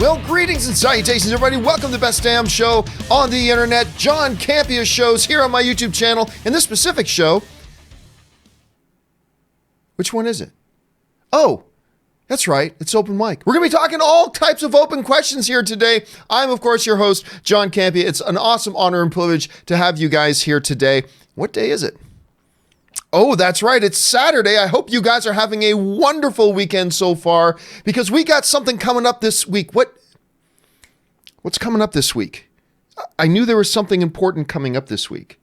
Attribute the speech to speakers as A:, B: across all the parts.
A: Well, greetings and salutations, everybody. Welcome to the best damn show on the internet, John Campea Shows, here on my YouTube channel. In this specific show, which one is it? Oh, that's right. It's open mic. We're going to be talking all types of open questions here today. I'm, of course, your host, John Campea. It's an awesome honor and privilege to have you guys here today. What day is it? Oh, that's right. It's Saturday. I hope you guys are having a wonderful weekend so far, because we got something coming up this week. What's coming up this week? I knew there was something important coming up this week.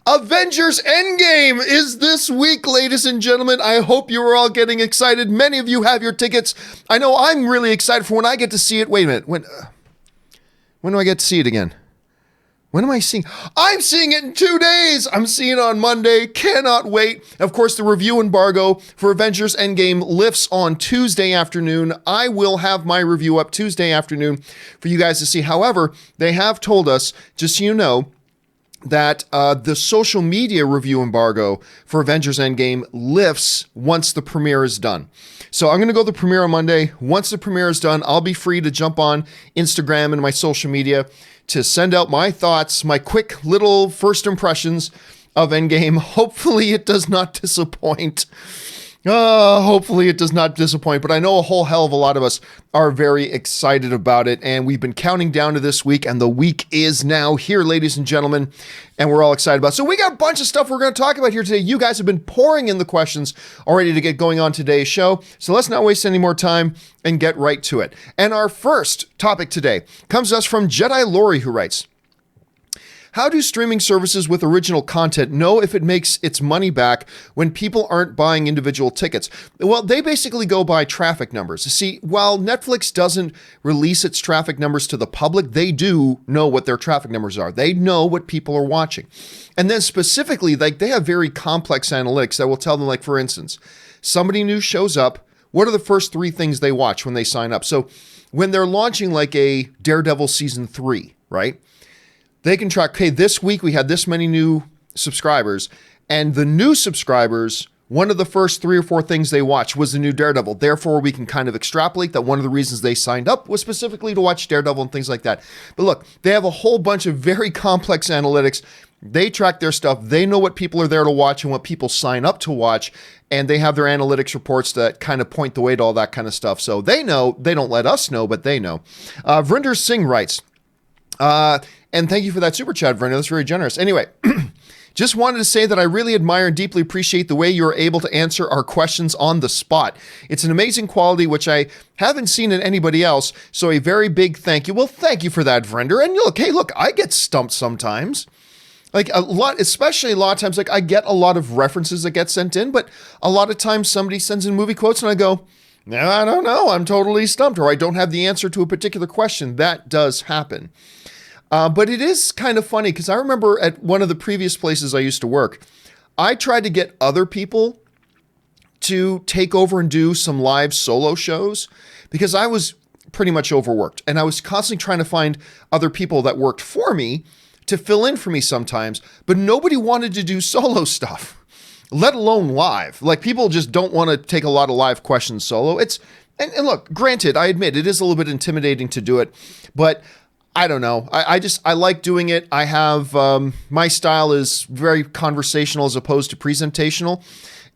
A: Avengers Endgame is this week, ladies and gentlemen. I hope you are all getting excited. Many of you have your tickets. I know I'm really excited for when I get to see it. Wait a minute. When do I get to see it again? When am I seeing? I'm seeing it in 2 days. I'm seeing it on Monday. Cannot wait. Of course, the review embargo for Avengers Endgame lifts on Tuesday afternoon. I will have my review up Tuesday afternoon for you guys to see. However, they have told us, just so you know, that the social media review embargo for Avengers Endgame lifts once the premiere is done. So I'm going to go to the premiere on Monday. Once the premiere is done, I'll be free to jump on Instagram and my social media to send out my thoughts, my quick little first impressions of Endgame. Hopefully it does not disappoint. Hopefully it does not disappoint, but I know a whole hell of a lot of us are very excited about it, and we've been counting down to this week, and the week is now here, ladies and gentlemen, and we're all excited about it. So we got a bunch of stuff we're going to talk about here today. You guys have been pouring in the questions already to get going on today's show, so let's not waste any more time and get right to it. And our first topic today comes to us from Jedi Lori, who writes, how do streaming services with original content know if it makes its money back when people aren't buying individual tickets? Well, they basically go by traffic numbers. See, while Netflix doesn't release its traffic numbers to the public, they do know what their traffic numbers are. They know what people are watching. And then specifically, like, they have very complex analytics that will tell them, like, for instance, somebody new shows up, what are the first 3 things they watch when they sign up? So when they're launching like a Daredevil season 3, right? They can track, okay, this week we had this many new subscribers, and the new subscribers, one of the first 3 or 4 things they watched was the new Daredevil. Therefore, we can kind of extrapolate that one of the reasons they signed up was specifically to watch Daredevil and things like that. But look, they have a whole bunch of very complex analytics. They track their stuff. They know what people are there to watch and what people sign up to watch. And they have their analytics reports that kind of point the way to all that kind of stuff. So they know. They don't let us know, but they know. Vrinder Singh writes, and thank you for that super chat, Vrinder. That's very generous. Anyway, just wanted to say that I really admire and deeply appreciate the way you're able to answer our questions on the spot. It's an amazing quality, which I haven't seen in anybody else. So a very big thank you. Well, thank you for that, Vrinder. And look, hey, look, I get stumped sometimes. Like a lot, especially a lot of times, like I get a lot of references that get sent in, but a lot of times somebody sends in movie quotes and I go, no, I don't know. I'm totally stumped, or I don't have the answer to a particular question. That does happen. But it is kind of funny because I remember at one of the previous places I used to work, I tried to get other people to take over and do some live solo shows because I was pretty much overworked. And I was constantly trying to find other people that worked for me to fill in for me sometimes, but nobody wanted to do solo stuff, let alone live. Like, people just don't want to take a lot of live questions solo. And look, granted, I admit it is a little bit intimidating to do it, but I don't know. I like doing it. I have, my style is very conversational as opposed to presentational.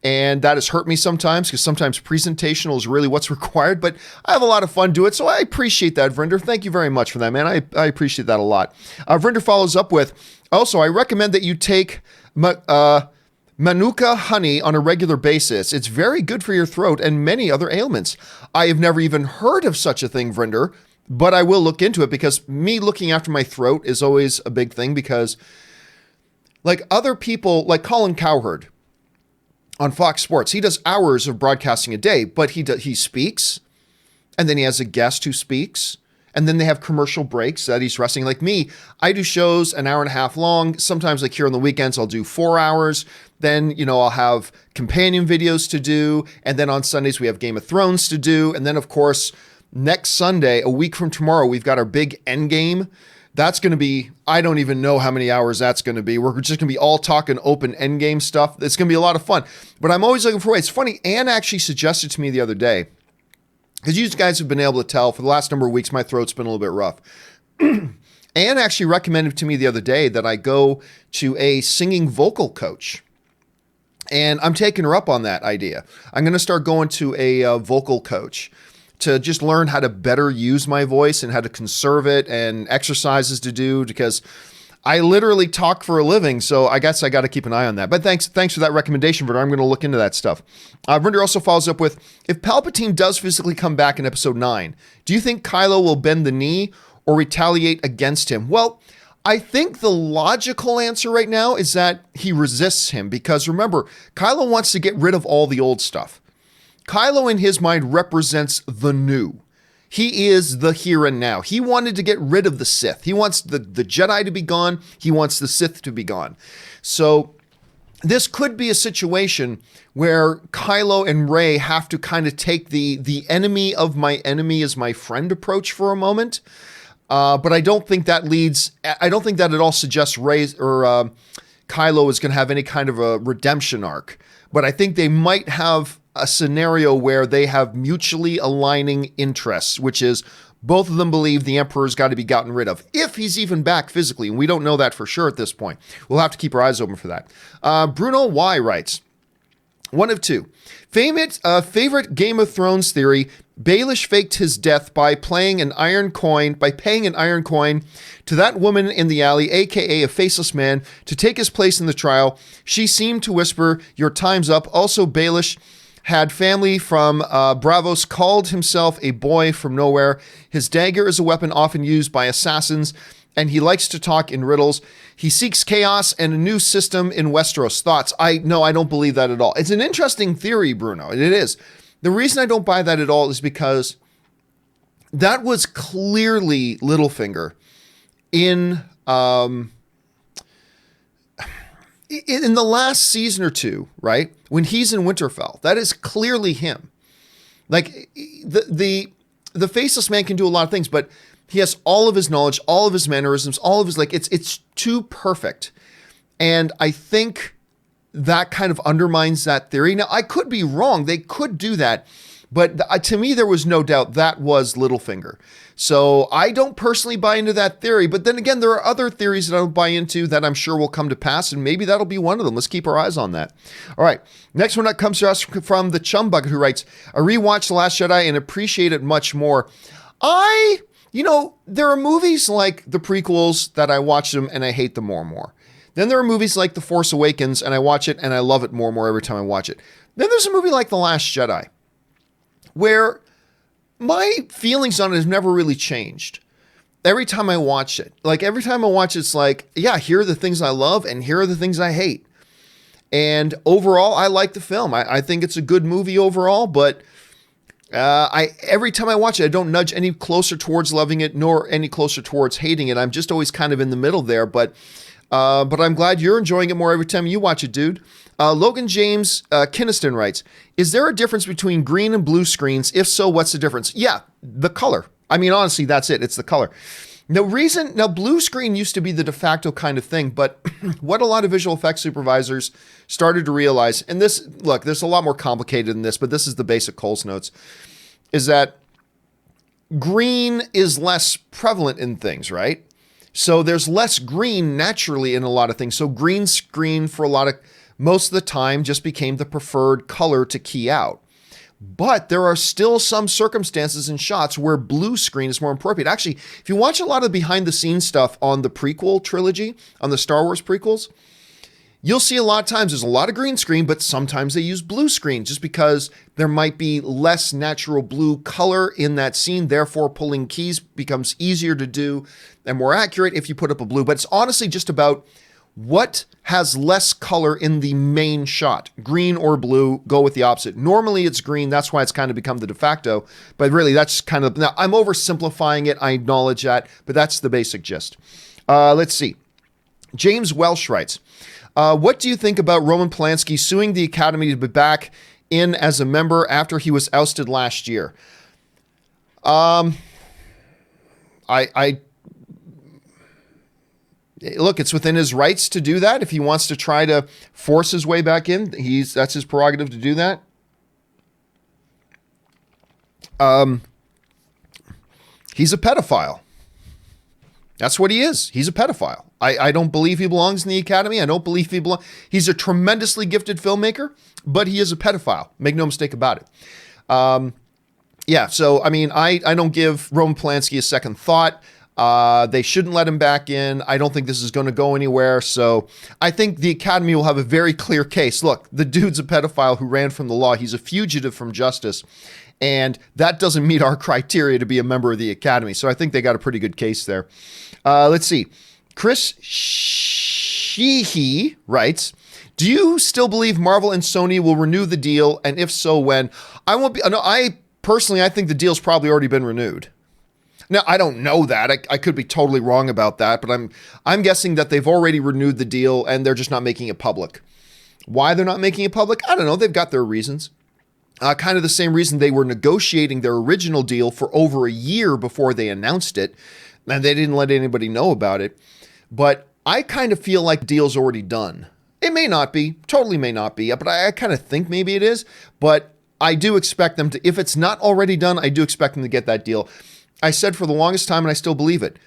A: And that has hurt me sometimes because sometimes presentational is really what's required, but I have a lot of fun doing it. So I appreciate that, Vrinder. Thank you very much for that, man. I appreciate that a lot. Vrinder follows up with, also, I recommend that you take Manuka honey on a regular basis. It's very good for your throat and many other ailments. I have never even heard of such a thing, Vrinder, but I will look into it because me looking after my throat is always a big thing because, like, other people, like Colin Cowherd on Fox Sports, he does hours of broadcasting a day, but he speaks, and then he has a guest who speaks, and then they have commercial breaks that he's resting. Like me, I do shows an hour and a half long. Sometimes, like here on the weekends, I'll do 4 hours. Then, I'll have companion videos to do, and then on Sundays we have Game of Thrones to do, and then, of course, next Sunday, a week from tomorrow, we've got our big Endgame. That's going to be, I don't even know how many hours that's going to be. We're just going to be all talking open Endgame stuff. It's going to be a lot of fun. But I'm always looking for ways. It's funny, Anne actually suggested to me the other day, because you guys have been able to tell for the last number of weeks, my throat's been a little bit rough. Anne actually recommended to me the other day that I go to a singing vocal coach. And I'm taking her up on that idea. I'm going to start going to a vocal coach to just learn how to better use my voice and how to conserve it and exercises to do, because I literally talk for a living. So I guess I got to keep an eye on that. But thanks for that recommendation, Vernor. I'm going to look into that stuff. Vernor also follows up with, if Palpatine does physically come back in episode 9, do you think Kylo will bend the knee or retaliate against him? Well, I think the logical answer right now is that he resists him, because remember, Kylo wants to get rid of all the old stuff. Kylo in his mind represents the new. He is the here and now. He wanted to get rid of the Sith. He wants the Jedi to be gone. He wants the Sith to be gone. So this could be a situation where Kylo and Rey have to kind of take the enemy of my enemy is my friend approach for a moment. But I don't think that at all suggests Rey or Kylo is going to have any kind of a redemption arc. But I think they might have a scenario where they have mutually aligning interests, which is both of them believe the Emperor's got to be gotten rid of, if he's even back physically. And we don't know that for sure at this point. We'll have to keep our eyes open for that. Bruno Y writes, one of two. Favorite Game of Thrones theory: Baelish faked his death by paying an iron coin to that woman in the alley, aka a faceless man, to take his place in the trial. She seemed to whisper, "Your time's up." Also, Baelish had family from Bravos, called himself a boy from nowhere. His dagger is a weapon often used by assassins, and he likes to talk in riddles. He seeks chaos and a new system in Westeros. Thoughts? No, I don't believe that at all. It's an interesting theory, Bruno. It is. The reason I don't buy that at all is because that was clearly Littlefinger in the last season or two, right? When he's in Winterfell, that is clearly him. Like the faceless man can do a lot of things, but he has all of his knowledge, all of his mannerisms, all of his, like, it's too perfect. And I think that kind of undermines that theory. Now, I could be wrong. They could do that. But to me, there was no doubt that was Littlefinger. So I don't personally buy into that theory. But then again, there are other theories that I don't buy into that I'm sure will come to pass. And maybe that'll be one of them. Let's keep our eyes on that. All right. Next one that comes to us from the Chum Bucket, who writes, I rewatched The Last Jedi and appreciate it much more. There are movies like the prequels that I watch them and I hate them more and more. Then there are movies like The Force Awakens and I watch it and I love it more and more every time I watch it. Then there's a movie like The Last Jedi, where my feelings on it have never really changed. Every time I watch it, it's like, yeah, here are the things I love and here are the things I hate. And overall, I like the film. I think it's a good movie overall, but every time I watch it, I don't nudge any closer towards loving it nor any closer towards hating it. I'm just always kind of in the middle there, but I'm glad you're enjoying it more every time you watch it, dude. Logan James Kinniston writes, is there a difference between green and blue screens? If so, what's the difference? Yeah, the color. I mean, honestly, that's it. It's the color. Now, blue screen used to be the de facto kind of thing, but what a lot of visual effects supervisors started to realize, and this, look, there's a lot more complicated than this, but this is the basic Coles notes, is that green is less prevalent in things, right? So there's less green naturally in a lot of things. So green screen most of the time just became the preferred color to key out. But there are still some circumstances and shots where blue screen is more appropriate. Actually, if you watch a lot of behind the scenes stuff on the prequel trilogy, on the Star Wars prequels, you'll see a lot of times there's a lot of green screen, but sometimes they use blue screen just because there might be less natural blue color in that scene. Therefore, pulling keys becomes easier to do and more accurate if you put up a blue. But it's honestly just about what has less color in the main shot, green or blue. Go with the opposite. Normally it's green. That's why it's kind of become the de facto. But really, that's kind of, now I'm oversimplifying it. I acknowledge that, but that's the basic gist. Let's see. James Welsh writes, what do you think about Roman Polanski suing the Academy to be back in as a member after he was ousted last year? Look, it's within his rights to do that. If he wants to try to force his way back in, that's his prerogative to do that. He's a pedophile. That's what he is. He's a pedophile. I don't believe he belongs in the Academy. I don't believe he belongs. He's a tremendously gifted filmmaker, but he is a pedophile. Make no mistake about it. Yeah, so, I mean, I don't give Roman Polanski a second thought. They shouldn't let him back in. I don't think this is going to go anywhere. So I think the Academy will have a very clear case. Look, the dude's a pedophile who ran from the law. He's a fugitive from justice. And that doesn't meet our criteria to be a member of the Academy. So I think they got a pretty good case there. Let's see. Chris Sheehy writes, do you still believe Marvel and Sony will renew the deal? And if so, when? I think the deal's probably already been renewed. Now, I don't know that. I could be totally wrong about that, but I'm guessing that they've already renewed the deal and they're just not making it public. Why they're not making it public? I don't know. They've got their reasons. Kind of the same reason they were negotiating their original deal for over a year before they announced it, and they didn't let anybody know about it. But I kind of feel like the deal's already done. It may not be, totally may not be, but I kind of think maybe it is. But I do expect them to, if it's not already done, I do expect them to get that deal. I said for the longest time, and I still believe it,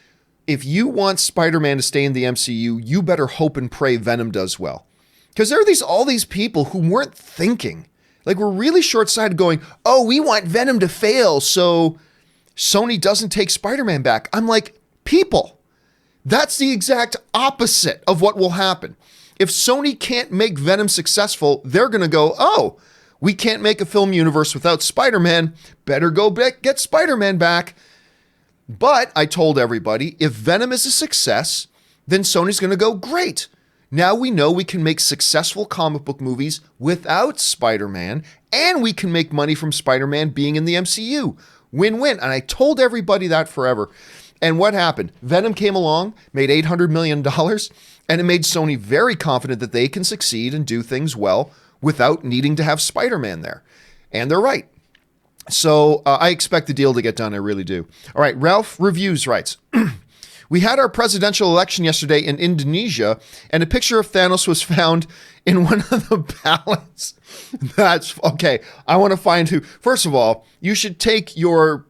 A: if you want Spider-Man to stay in the MCU, you better hope and pray Venom does well. Because there are all these people who weren't thinking. Like, we're really short-sighted going, oh, we want Venom to fail, so Sony doesn't take Spider-Man back. I'm like, people, that's the exact opposite of what will happen. If Sony can't make Venom successful, they're going to go, oh, we can't make a film universe without Spider-Man. Better go get Spider-Man back. But I told everybody, if Venom is a success, then Sony's going to go, great. Now we know we can make successful comic book movies without Spider-Man, and we can make money from Spider-Man being in the MCU. Win-win. And I told everybody that forever. And what happened? Venom came along, made $800 million, and it made Sony very confident that they can succeed and do things well without needing to have Spider-Man there. And they're right. So I expect the deal to get done. I really do. All right. Ralph Reviews writes, we had our presidential election yesterday in Indonesia, and a picture of Thanos was found in one of the ballots. That's okay. I want to find who. First of all, you should take your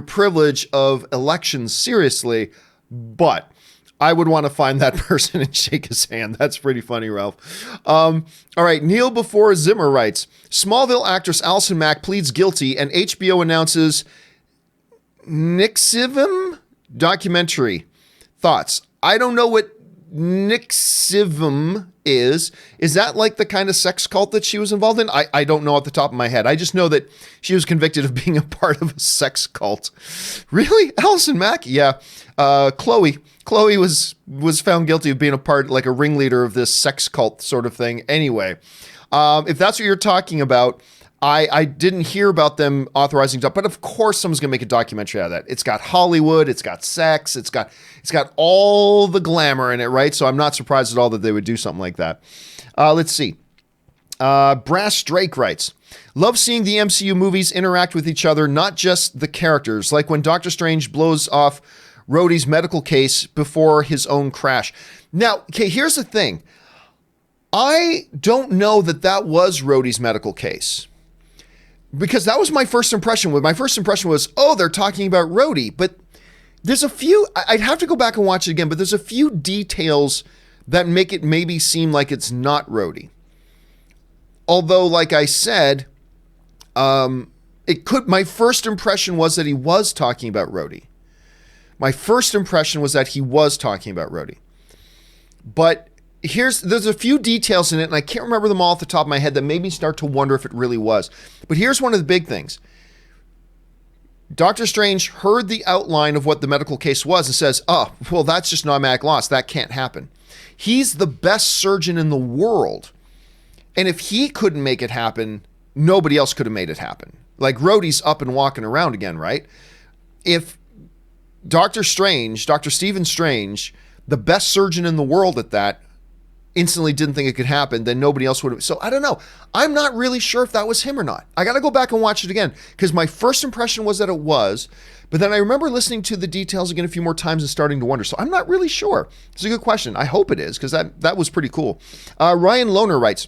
A: privilege of elections seriously, but I would want to find that person and shake his hand. That's pretty funny, Ralph. All right. Neil Before Zimmer writes, Smallville actress Allison Mack pleads guilty and HBO announces Nixivum documentary. Thoughts? I don't know what Nixivum is. Is that like the kind of sex cult that she was involved in? I don't know off the top of my head. I just know that she was convicted of being a part of a sex cult. Really? Allison Mack? Yeah. Chloe was found guilty of being a part, like a ringleader of this sex cult sort of thing. Anyway, if that's what you're talking about, I didn't hear about them authorizing, but of course someone's gonna make a documentary out of that. It's got Hollywood, it's got sex, it's got all the glamour in it, right? So I'm not surprised at all that they would do something like that. Let's see. Brass Drake writes, love seeing the MCU movies interact with each other, not just the characters, like when Doctor Strange blows off Rhodey's medical case before his own crash. Now, okay, here's the thing. I don't know that was Rhodey's medical case. Because that was my first impression. My first impression was, oh, they're talking about Rhodey. But there's a few, I'd have to go back and watch it again, but there's a few details that make it maybe seem like it's not Rhodey. Although, like I said, my first impression was that he was talking about Rhodey. My first impression was that he was talking about Rhodey. But there's a few details in it, and I can't remember them all off the top of my head, that made me start to wonder if it really was. But here's one of the big things. Doctor Strange heard the outline of what the medical case was and says, oh, well, that's just an automatic loss. That can't happen. He's the best surgeon in the world. And if he couldn't make it happen, nobody else could have made it happen. Like, Rhodey's up and walking around again, right? If Doctor Stephen Strange, the best surgeon in the world at that, instantly didn't think it could happen, then nobody else would have. So I don't know. I'm not really sure if that was him or not. I got to go back and watch it again, because my first impression was that it was, but then I remember listening to the details again a few more times and starting to wonder. So I'm not really sure. It's a good question. I hope it is, because that was pretty cool. Ryan Lohner writes,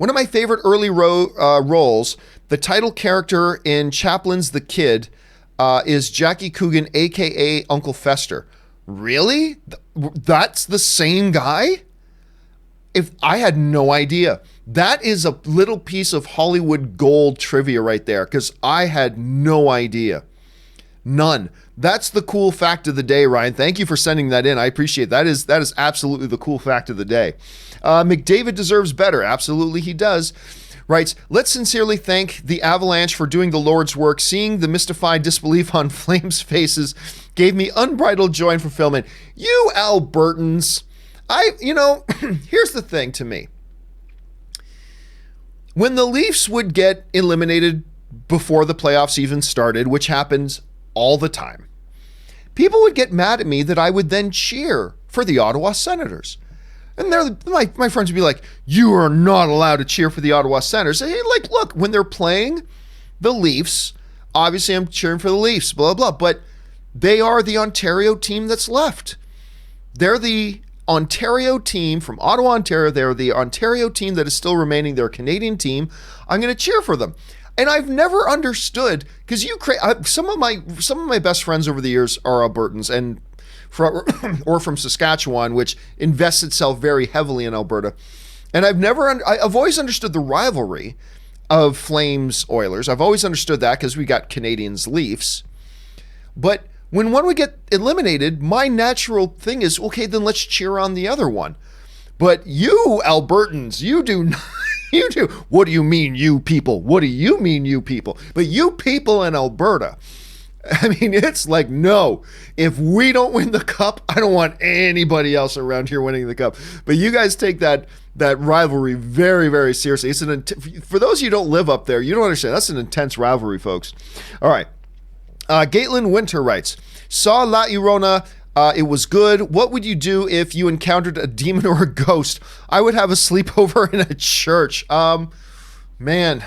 A: One of my favorite early roles, the title character in Chaplin's The Kid, is Jackie Coogan, a.k.a. Uncle Fester. Really? That's the same guy? If I had no idea. That is a little piece of Hollywood gold trivia right there, because I had no idea. None. That's the cool fact of the day, Ryan. Thank you for sending that in. I appreciate it. That is absolutely the cool fact of the day. McDavid deserves better. Absolutely he does. Writes, let's sincerely thank the Avalanche for doing the Lord's work. Seeing the mystified disbelief on Flames' faces gave me unbridled joy in fulfillment. You Albertans. Here's the thing to me. When the Leafs would get eliminated before the playoffs even started, which happens all the time, people would get mad at me that I would then cheer for the Ottawa Senators. And my friends would be like, you are not allowed to cheer for the Ottawa Senators. Hey, look, when they're playing the Leafs, obviously I'm cheering for the Leafs, blah, blah, but they are the Ontario team that's left. They're the Ontario team from Ottawa, Ontario. They're the Ontario team that is still remaining. They're a Canadian team. I'm going to cheer for them. And I've never understood, because some of my best friends over the years are Albertans and from Saskatchewan, which invests itself very heavily in Alberta. And I've always understood the rivalry of Flames Oilers. I've always understood that because we got Canadians Leafs. But when one would get eliminated, my natural thing is, okay, then let's cheer on the other one. But you Albertans, you do not. You do. What do you mean, you people? What do you mean, you people? But you people in Alberta, I mean, it's like, no, if we don't win the cup, I don't want anybody else around here winning the cup. But you guys take that rivalry very, very seriously. For those of you who don't live up there, you don't understand. That's an intense rivalry, folks. All right. Gaitlin Winter writes, saw La Llorona. It was good. What would you do if you encountered a demon or a ghost? I would have a sleepover in a church. Man,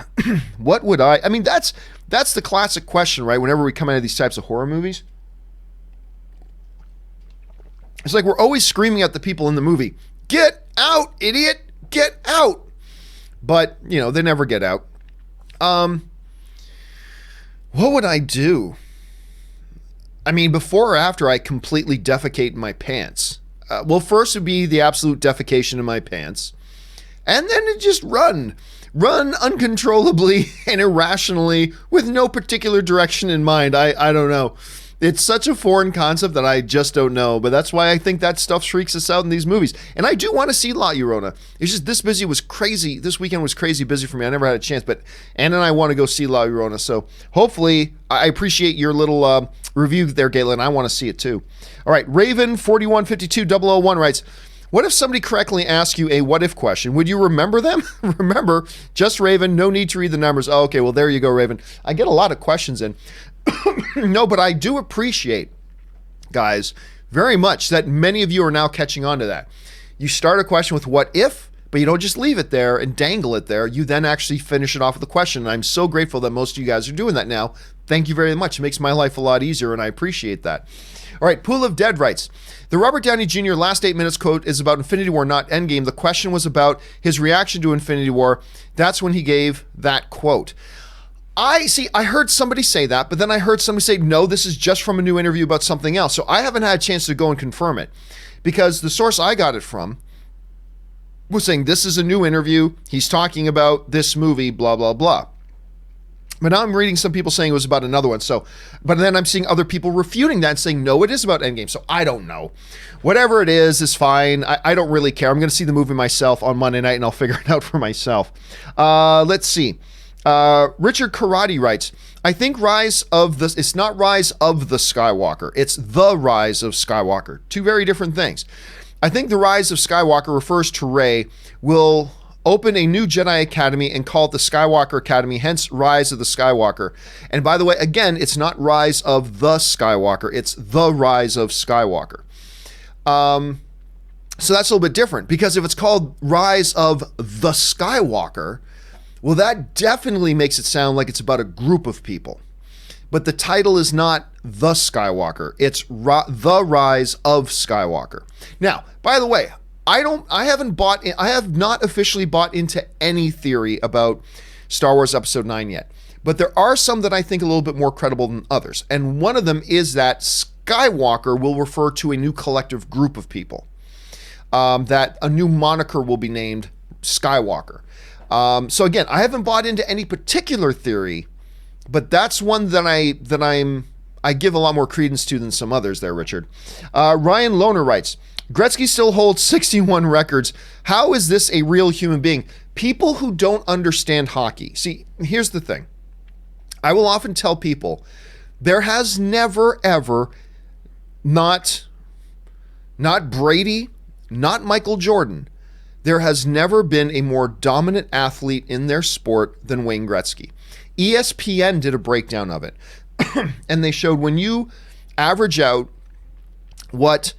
A: what would I mean, that's the classic question, right? Whenever we come out of these types of horror movies. It's like we're always screaming at the people in the movie, get out, idiot, get out. But, they never get out. What would I do? I mean, before or after I completely defecate in my pants? Well, first would be the absolute defecation in my pants. And then it just run uncontrollably and irrationally with no particular direction in mind. I don't know. It's such a foreign concept that I just don't know. But that's why I think that stuff freaks us out in these movies. And I do want to see La Llorona. It's just this weekend was crazy busy for me. I never had a chance. But Anna and I want to go see La Llorona. So hopefully, I appreciate your little review there, Galen. I want to see it too. All right, Raven 4152001 writes, what if somebody correctly asks you a what if question? Would you remember them? Remember, just Raven, no need to read the numbers. Oh, okay, well, there you go, Raven. I get a lot of questions in. No, but I do appreciate, guys, very much that many of you are now catching on to that. You start a question with what if, but you don't just leave it there and dangle it there. You then actually finish it off with a question. And I'm so grateful that most of you guys are doing that now. Thank you very much. It makes my life a lot easier, and I appreciate that. All right, Pool of Dead writes, the Robert Downey Jr. last 8 minutes quote is about Infinity War, not Endgame. The question was about his reaction to Infinity War. That's when he gave that quote. I heard somebody say that, but then I heard somebody say, no, this is just from a new interview about something else. So I haven't had a chance to go and confirm it, because the source I got it from was saying this is a new interview. He's talking about this movie, blah, blah, blah. But now I'm reading some people saying it was about another one. So, but then I'm seeing other people refuting that and saying, no, it is about Endgame. So I don't know. Whatever it is fine. I don't really care. I'm going to see the movie myself on Monday night and I'll figure it out for myself. Let's see. Richard Karate writes, I think it's not Rise of the Skywalker. It's The Rise of Skywalker. Two very different things. I think The Rise of Skywalker refers to Rey will open a new Jedi Academy and call it the Skywalker Academy, hence Rise of the Skywalker. And by the way, again, it's not Rise of the Skywalker. It's The Rise of Skywalker. So that's a little bit different, because if it's called Rise of the Skywalker, well, that definitely makes it sound like it's about a group of people. But the title is not The Skywalker. It's The Rise of Skywalker. Now, by the way, I have not officially bought into any theory about Star Wars Episode 9 yet. But there are some that I think a little bit more credible than others. And one of them is that Skywalker will refer to a new collective group of people. That a new moniker will be named Skywalker. So again, I haven't bought into any particular theory, but that's one that I give a lot more credence to than some others there, Richard. Ryan Lohner writes, Gretzky still holds 61 records. How is this a real human being? People who don't understand hockey. See, here's the thing. I will often tell people there has never, ever, not Brady, not Michael Jordan, there has never been a more dominant athlete in their sport than Wayne Gretzky. ESPN did a breakdown of it. And they showed when you average out what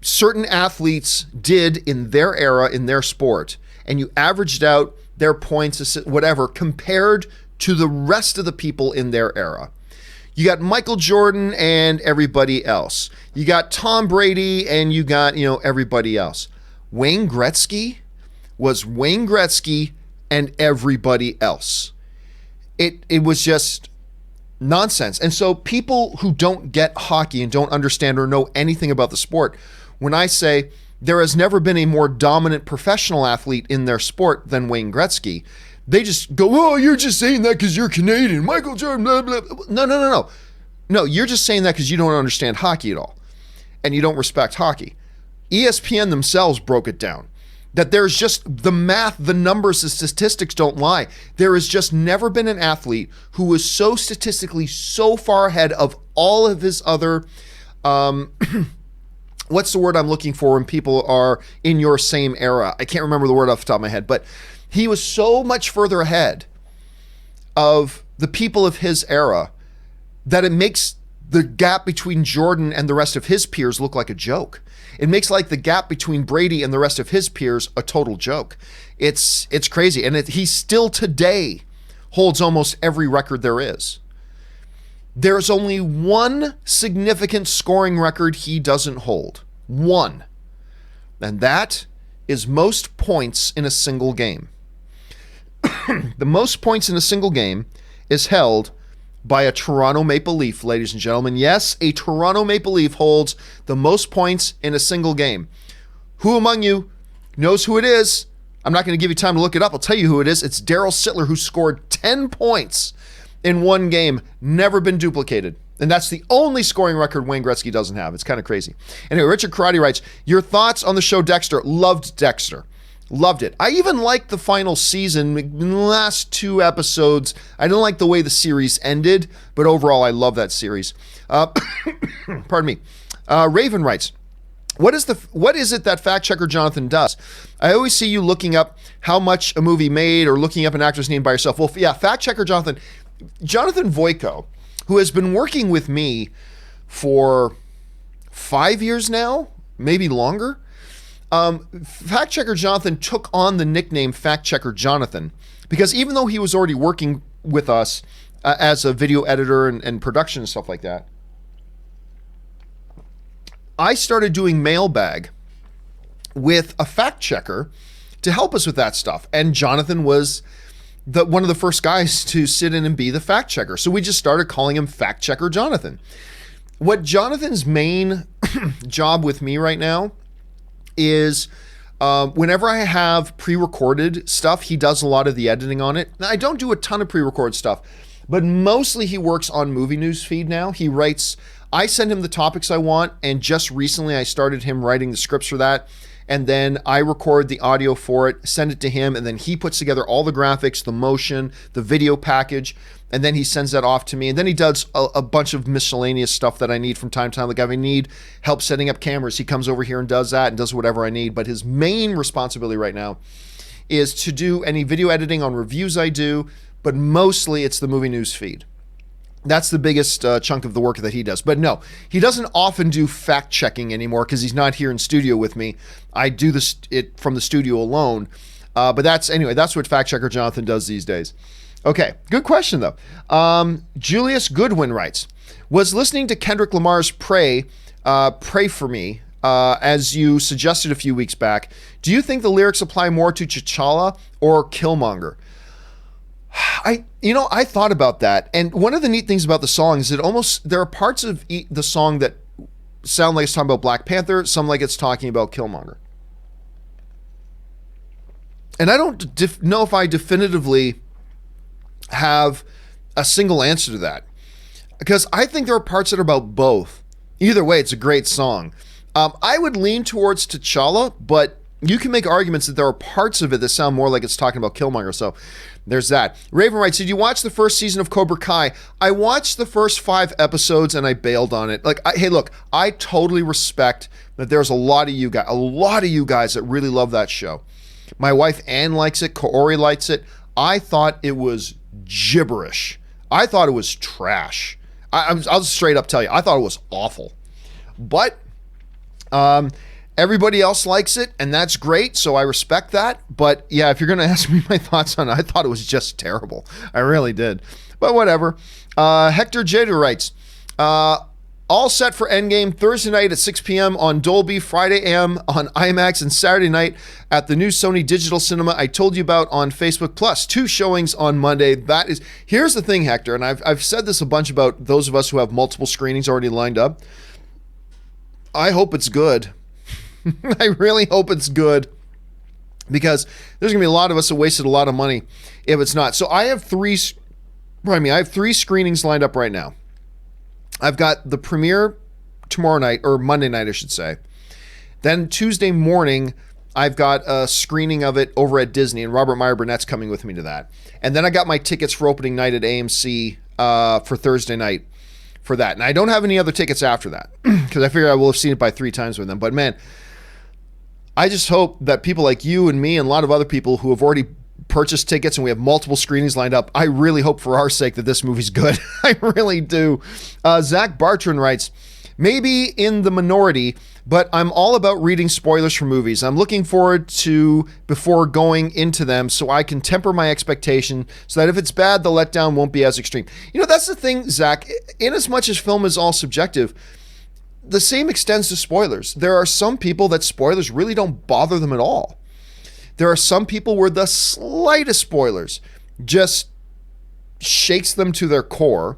A: certain athletes did in their era, in their sport, and you averaged out their points, whatever, compared to the rest of the people in their era. You got Michael Jordan and everybody else. You got Tom Brady and you got, everybody else. Wayne Gretzky was Wayne Gretzky and everybody else. It was just nonsense. And so people who don't get hockey and don't understand or know anything about the sport, when I say there has never been a more dominant professional athlete in their sport than Wayne Gretzky, they just go, oh, you're just saying that because you're Canadian. Michael Jordan, blah, blah, blah. No. No, you're just saying that because you don't understand hockey at all. And you don't respect hockey. ESPN themselves broke it down. That there's just the math, the numbers, the statistics don't lie. There has just never been an athlete who was so statistically so far ahead of all of his other, what's the word I'm looking for when people are in your same era? I can't remember the word off the top of my head, but he was so much further ahead of the people of his era that it makes the gap between Jordan and the rest of his peers look like a joke. It makes like the gap between Brady and the rest of his peers a total joke. It's crazy. And he still today holds almost every record there is. There's only one significant scoring record he doesn't hold. One. And that is most points in a single game. The most points in a single game is held by a Toronto Maple Leaf, ladies and gentlemen. Yes, a Toronto Maple Leaf holds the most points in a single game. Who among you knows who it is? I'm not going to give you time to look it up. I'll tell you who it is. It's Darryl Sittler, who scored 10 points in one game. Never been duplicated. And that's the only scoring record Wayne Gretzky doesn't have. It's kind of crazy. Anyway, Richard Karate writes, your thoughts on the show Dexter? Loved Dexter. Loved it. I even liked the final season, in the last 2 episodes. I didn't like the way the series ended, but overall I love that series. Pardon me. Raven writes, what is it that fact checker Jonathan does? I always see you looking up how much a movie made or looking up an actor's name by yourself. Well, yeah, fact checker Jonathan Voico, who has been working with me for 5 years now, maybe longer. Fact Checker Jonathan took on the nickname Fact Checker Jonathan because even though he was already working with us as a video editor and production and stuff like that, I started doing mailbag with a fact checker to help us with that stuff. And Jonathan was one of the first guys to sit in and be the fact checker. So we just started calling him Fact Checker Jonathan. What Jonathan's main job with me right now is whenever I have pre-recorded stuff, he does a lot of the editing on it. Now, I don't do a ton of pre-recorded stuff, but mostly he works on Movie News Feed now. He writes, I send him the topics I want, and just recently I started him writing the scripts for that, and then I record the audio for it, send it to him, and then he puts together all the graphics, the motion, the video package, and then he sends that off to me. And then he does a bunch of miscellaneous stuff that I need from time to time. Like if I need help setting up cameras, he comes over here and does that and does whatever I need. But his main responsibility right now is to do any video editing on reviews I do, but mostly it's the Movie News Feed. That's the biggest chunk of the work that he does. But no, he doesn't often do fact checking anymore because he's not here in studio with me. I do it from the studio alone. But that's what Fact Checker Jonathan does these days. Okay, good question though. Julius Goodwin writes, was listening to Kendrick Lamar's Pray for Me as you suggested a few weeks back, do you think the lyrics apply more to T'Challa or Killmonger? I thought about that, and one of the neat things about the song is that there are parts of the song that sound like it's talking about Black Panther, some like it's talking about Killmonger. And I don't know if I definitively have a single answer to that, because I think there are parts that are about both. Either way, it's a great song. I would lean towards T'Challa, but you can make arguments that there are parts of it that sound more like it's talking about Killmonger. So there's that. Raven writes, did you watch the first season of Cobra Kai? I watched the first 5 episodes and I bailed on it. Hey, look, I totally respect that there's a lot of you guys that really love that show. My wife Ann likes it. Kaori likes it. I thought it was gibberish. I thought it was trash. I'll straight up tell you, I thought it was awful. But everybody else likes it, and that's great, so I respect that. But yeah, if you're going to ask me my thoughts on it, I thought it was just terrible. I really did. But whatever. Hector Jada writes, all set for Endgame Thursday night at 6 p.m. on Dolby, Friday AM on IMAX, and Saturday night at the new Sony Digital Cinema I told you about on Facebook, plus 2 showings on Monday. Here's the thing, Hector, and I've said this a bunch about those of us who have multiple screenings already lined up. I hope it's good. I really hope it's good, because there's going to be a lot of us that wasted a lot of money if it's not. So I have 3 screenings lined up right now. I've got the premiere tomorrow night, or Monday night, I should say. Then Tuesday morning, I've got a screening of it over at Disney, and Robert Meyer Burnett's coming with me to that. And then I got my tickets for opening night at AMC for Thursday night for that. And I don't have any other tickets after that, because I figure I will have seen it by 3 times with them. But man, I just hope that people like you and me and a lot of other people who have already purchased tickets and we have multiple screenings lined up, I really hope for our sake that this movie's good. I really do. Zach Bartran writes, maybe in the minority, but I'm all about reading spoilers for movies. I'm looking forward to before going into them so I can temper my expectation so that if it's bad, the letdown won't be as extreme. That's the thing, Zach. In as much as film is all subjective, the same extends to spoilers. There are some people that spoilers really don't bother them at all. There are some people where the slightest spoilers just shakes them to their core.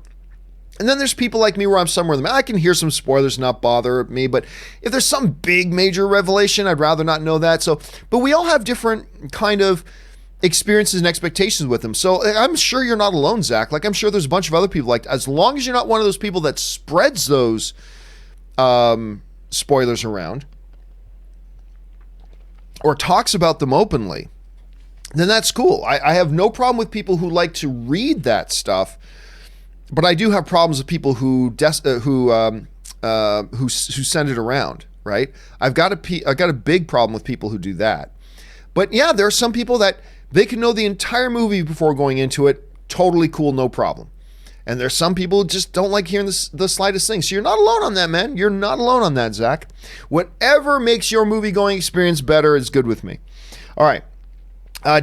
A: And then there's people like me where I'm somewhere in the middle. I can hear some spoilers not bother me, but if there's some big major revelation, I'd rather not know that. But we all have different kind of experiences and expectations with them. So I'm sure you're not alone, Zach. I'm sure there's a bunch of other people as long as you're not one of those people that spreads those spoilers around or talks about them openly, then that's cool. I have no problem with people who like to read that stuff, but I do have problems with people who send it around. Right? I've got a big problem with people who do that. But yeah, there are some people that they can know the entire movie before going into it. Totally cool, no problem. And there's some people who just don't like hearing the slightest thing. So you're not alone on that, man. You're not alone on that, Zach. Whatever makes your movie-going experience better is good with me. All right.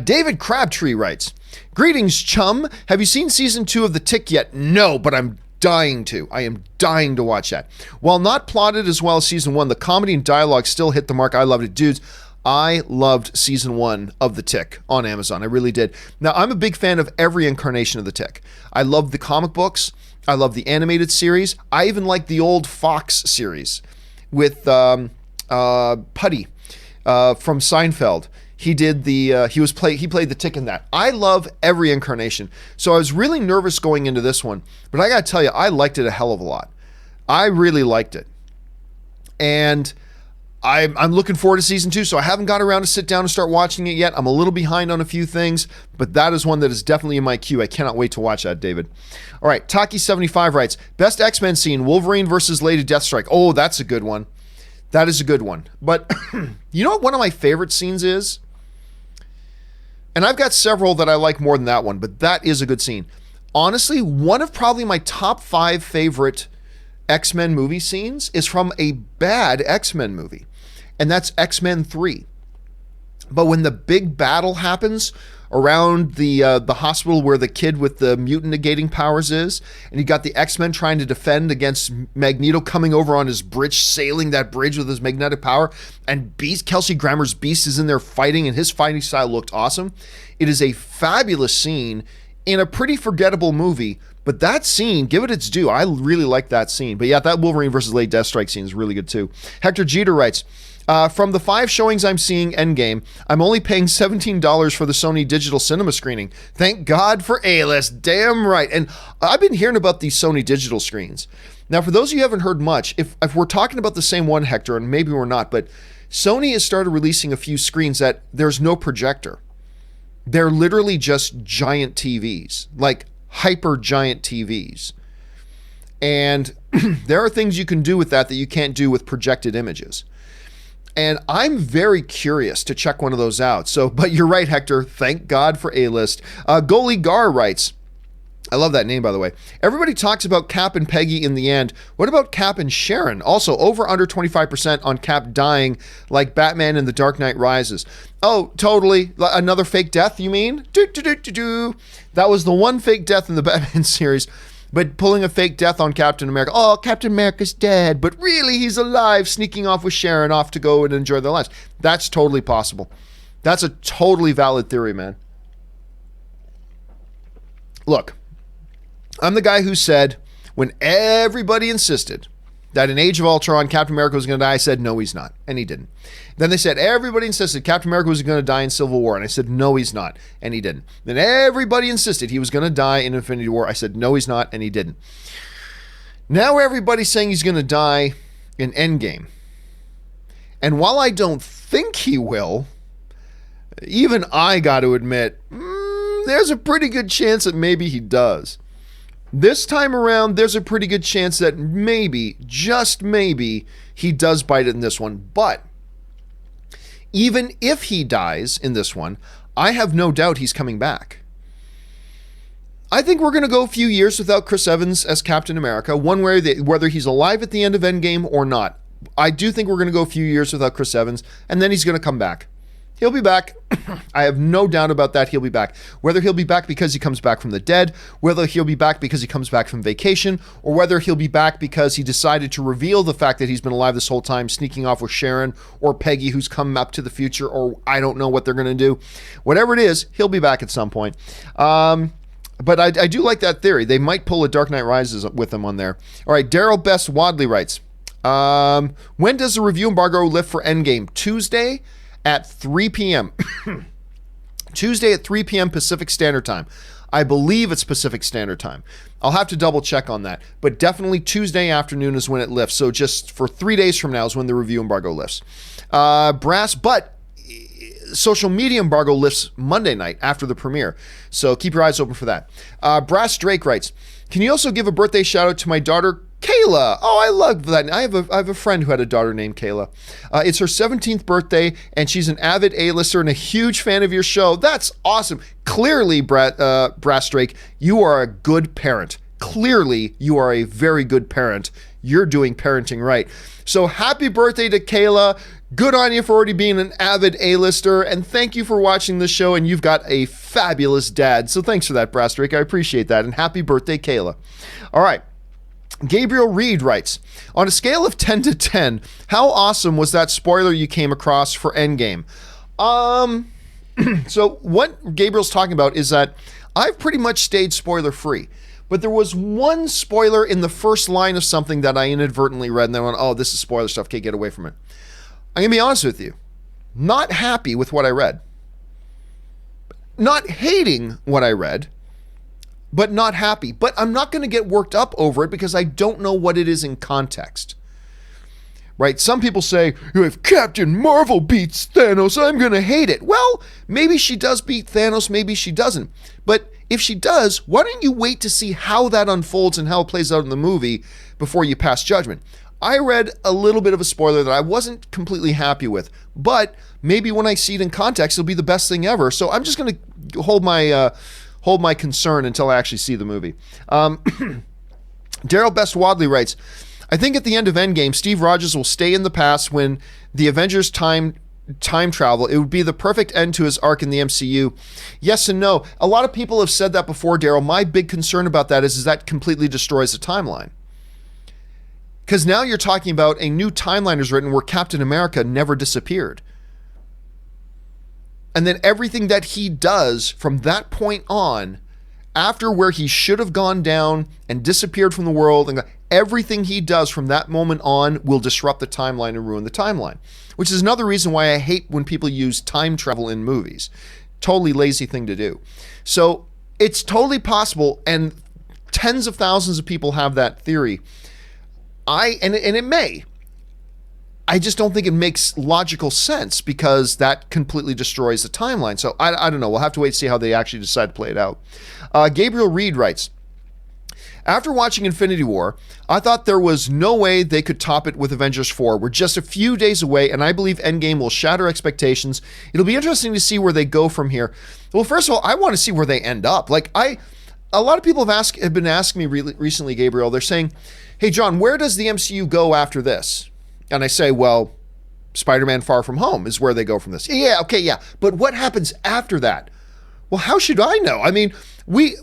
A: David Crabtree writes, greetings, chum. Have you seen season 2 of The Tick yet? No, but I'm dying to. I am dying to watch that. While not plotted as well as season 1, the comedy and dialogue still hit the mark. I loved it. Dudes, I loved season 1 of The Tick on Amazon. I really did. Now, I'm a big fan of every incarnation of The Tick. I love the comic books. I love the animated series. I even like the old Fox series with Putty from Seinfeld. He did he played the Tick in that. I love every incarnation. So I was really nervous going into this one, but I got to tell you, I liked it a hell of a lot. I really liked it. And I'm looking forward to season 2, so I haven't got around to sit down and start watching it yet. I'm a little behind on a few things, but that is one that is definitely in my queue. I cannot wait to watch that, David. All right, Taki75 writes, best X-Men scene, Wolverine versus Lady Deathstrike. Oh, that's a good one. That is a good one. But you know what one of my favorite scenes is? And I've got several that I like more than that one, but that is a good scene. Honestly, one of probably my top 5 favorite X-Men movie scenes is from a bad X-Men movie. And that's X-Men 3. But when the big battle happens around the hospital where the kid with the mutant negating powers is, and you got the X-Men trying to defend against Magneto coming over on his bridge, sailing that bridge with his magnetic power, and Kelsey Grammer's Beast is in there fighting, and his fighting style looked awesome. It is a fabulous scene in a pretty forgettable movie, but that scene, give it its due. I really like that scene. But yeah, that Wolverine versus Lady Deathstrike scene is really good too. Hector Jeter writes, from the 5 showings I'm seeing Endgame, I'm only paying $17 for the Sony digital cinema screening. Thank God for A-list. Damn right. And I've been hearing about these Sony digital screens. Now, for those of you who haven't heard much, if we're talking about the same one, Hector, and maybe we're not, but Sony has started releasing a few screens that there's no projector. They're literally just giant TVs, like hyper giant TVs. And there are things you can do with that you can't do with projected images. And I'm very curious to check one of those out. So, but you're right, Hector. Thank God for A-list. Goalie Gar writes, I love that name, by the way. Everybody talks about Cap and Peggy in the end. What about Cap and Sharon? Also, over under 25% on Cap dying like Batman in The Dark Knight Rises. Oh, totally. Another fake death, you mean? That was the one fake death in the Batman series. But pulling a fake death on Captain America. Oh, Captain America's dead, but really he's alive, sneaking off with Sharon off to go and enjoy their lives. That's totally possible. That's a totally valid theory, man. Look, I'm the guy who said, when everybody insisted that in Age of Ultron, Captain America was going to die, I said, no, he's not. And he didn't. Then they said, everybody insisted Captain America was going to die in Civil War. And I said, no, he's not. And he didn't. Then everybody insisted he was going to die in Infinity War. I said, no, he's not. And he didn't. Now everybody's saying he's going to die in Endgame. And while I don't think he will, even I got to admit, there's a pretty good chance that maybe he does. This time around, there's a pretty good chance that maybe, just maybe, he does bite it in this one. But even if he dies in this one, I have no doubt he's coming back. I think we're going to go a few years without Chris Evans as Captain America, one way whether he's alive at the end of Endgame or not. I do think we're going to go a few years without Chris Evans, and then he's going to come back. He'll be back. I have no doubt about that. He'll be back. Whether he'll be back because he comes back from the dead, whether he'll be back because he comes back from vacation, or whether he'll be back because he decided to reveal the fact that he's been alive this whole time, sneaking off with Sharon or Peggy, who's come up to the future, or I don't know what they're going to do. Whatever it is, he'll be back at some point. But I do like that theory. They might pull a Dark Knight Rises with him on there. All right, Daryl Best Wadley writes, when does the review embargo lift for Endgame? Tuesday at 3 p.m. Tuesday at 3 p.m. Pacific Standard Time. I believe it's Pacific Standard Time. I'll have to double check on that. But definitely Tuesday afternoon is when it lifts. So just for 3 days from now is when the review embargo lifts. Social media embargo lifts Monday night after the premiere. So keep your eyes open for that. Brass Drake writes, can you also give a birthday shout out to my daughter, Kayla? Oh, I love that. I have a friend who had a daughter named Kayla. It's her 17th birthday, and she's an avid A-lister and a huge fan of your show. That's awesome. Clearly, Brass Drake, you are a good parent. Clearly, you are a very good parent. You're doing parenting right. So happy birthday to Kayla. Good on you for already being an avid A-lister, and thank you for watching the show, and you've got a fabulous dad. So thanks for that, Brass Drake. I appreciate that, and happy birthday, Kayla. All right. Gabriel Reed writes, on a scale of 10 to 10, how awesome was that spoiler you came across for Endgame? So what Gabriel's talking about is that I've pretty much stayed spoiler free, but there was one spoiler in the first line of something that I inadvertently read, and then I went, oh, this is spoiler stuff, can't get away from it. I'm going to be honest with you, not happy with what I read. Not hating what I read, but not happy. But I'm not going to get worked up over it because I don't know what it is in context. Right? Some people say, if Captain Marvel beats Thanos, I'm going to hate it. Well, maybe she does beat Thanos, maybe she doesn't. But if she does, why don't you wait to see how that unfolds and how it plays out in the movie before you pass judgment? I read a little bit of a spoiler that I wasn't completely happy with, but maybe when I see it in context, it'll be the best thing ever. So I'm just going to hold my concern until I actually see the movie. Daryl Best Wadley writes, I think at the end of Endgame, Steve Rogers will stay in the past when the Avengers time time travel. It would be the perfect end to his arc in the MCU. Yes and no. A lot of people have said that before, Daryl. My big concern about that is that completely destroys the timeline. Because now you're talking about a new timeline is written where Captain America never disappeared. And then everything that he does from that point on, after where he should have gone down and disappeared from the world, and everything he does from that moment on will disrupt the timeline and ruin the timeline. Which is another reason why I hate when people use time travel in movies. Totally lazy thing to do. So it's totally possible, and tens of thousands of people have that theory. And it may. I just don't think it makes logical sense because that completely destroys the timeline. So I don't know. We'll have to wait to see how they actually decide to play it out. Gabriel Reed writes, after watching Infinity War, I thought there was no way they could top it with Avengers 4. We're just a few days away, and I believe Endgame will shatter expectations. It'll be interesting to see where they go from here. Well, first of all, I want to see where they end up. A lot of people have been asking me recently, Gabriel. They're saying, hey, John, where does the MCU go after this? And I say, well, Spider-Man Far From Home is where they go from this. Yeah, okay, yeah. But what happens after that? Well, how should I know? I mean, we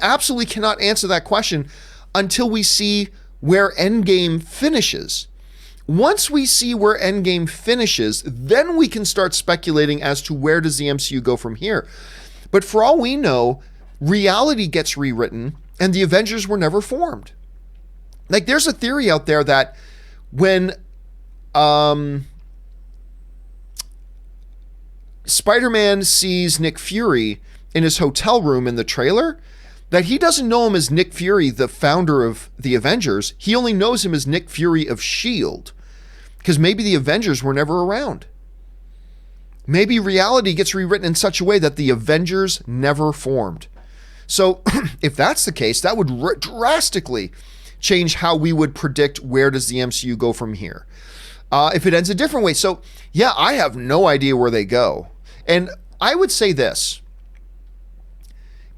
A: absolutely cannot answer that question until we see where Endgame finishes. Once we see where Endgame finishes, then we can start speculating as to where does the MCU go from here. But for all we know, reality gets rewritten and the Avengers were never formed. Like, there's a theory out there that when Spider-Man sees Nick Fury in his hotel room in the trailer, that he doesn't know him as Nick Fury, the founder of the Avengers. He only knows him as Nick Fury of S.H.I.E.L.D. Because maybe the Avengers were never around. Maybe reality gets rewritten in such a way that the Avengers never formed. So if that's the case, that would drastically change how we would predict where does the MCU go from here. If it ends a different way. So yeah, I have no idea where they go. And I would say this.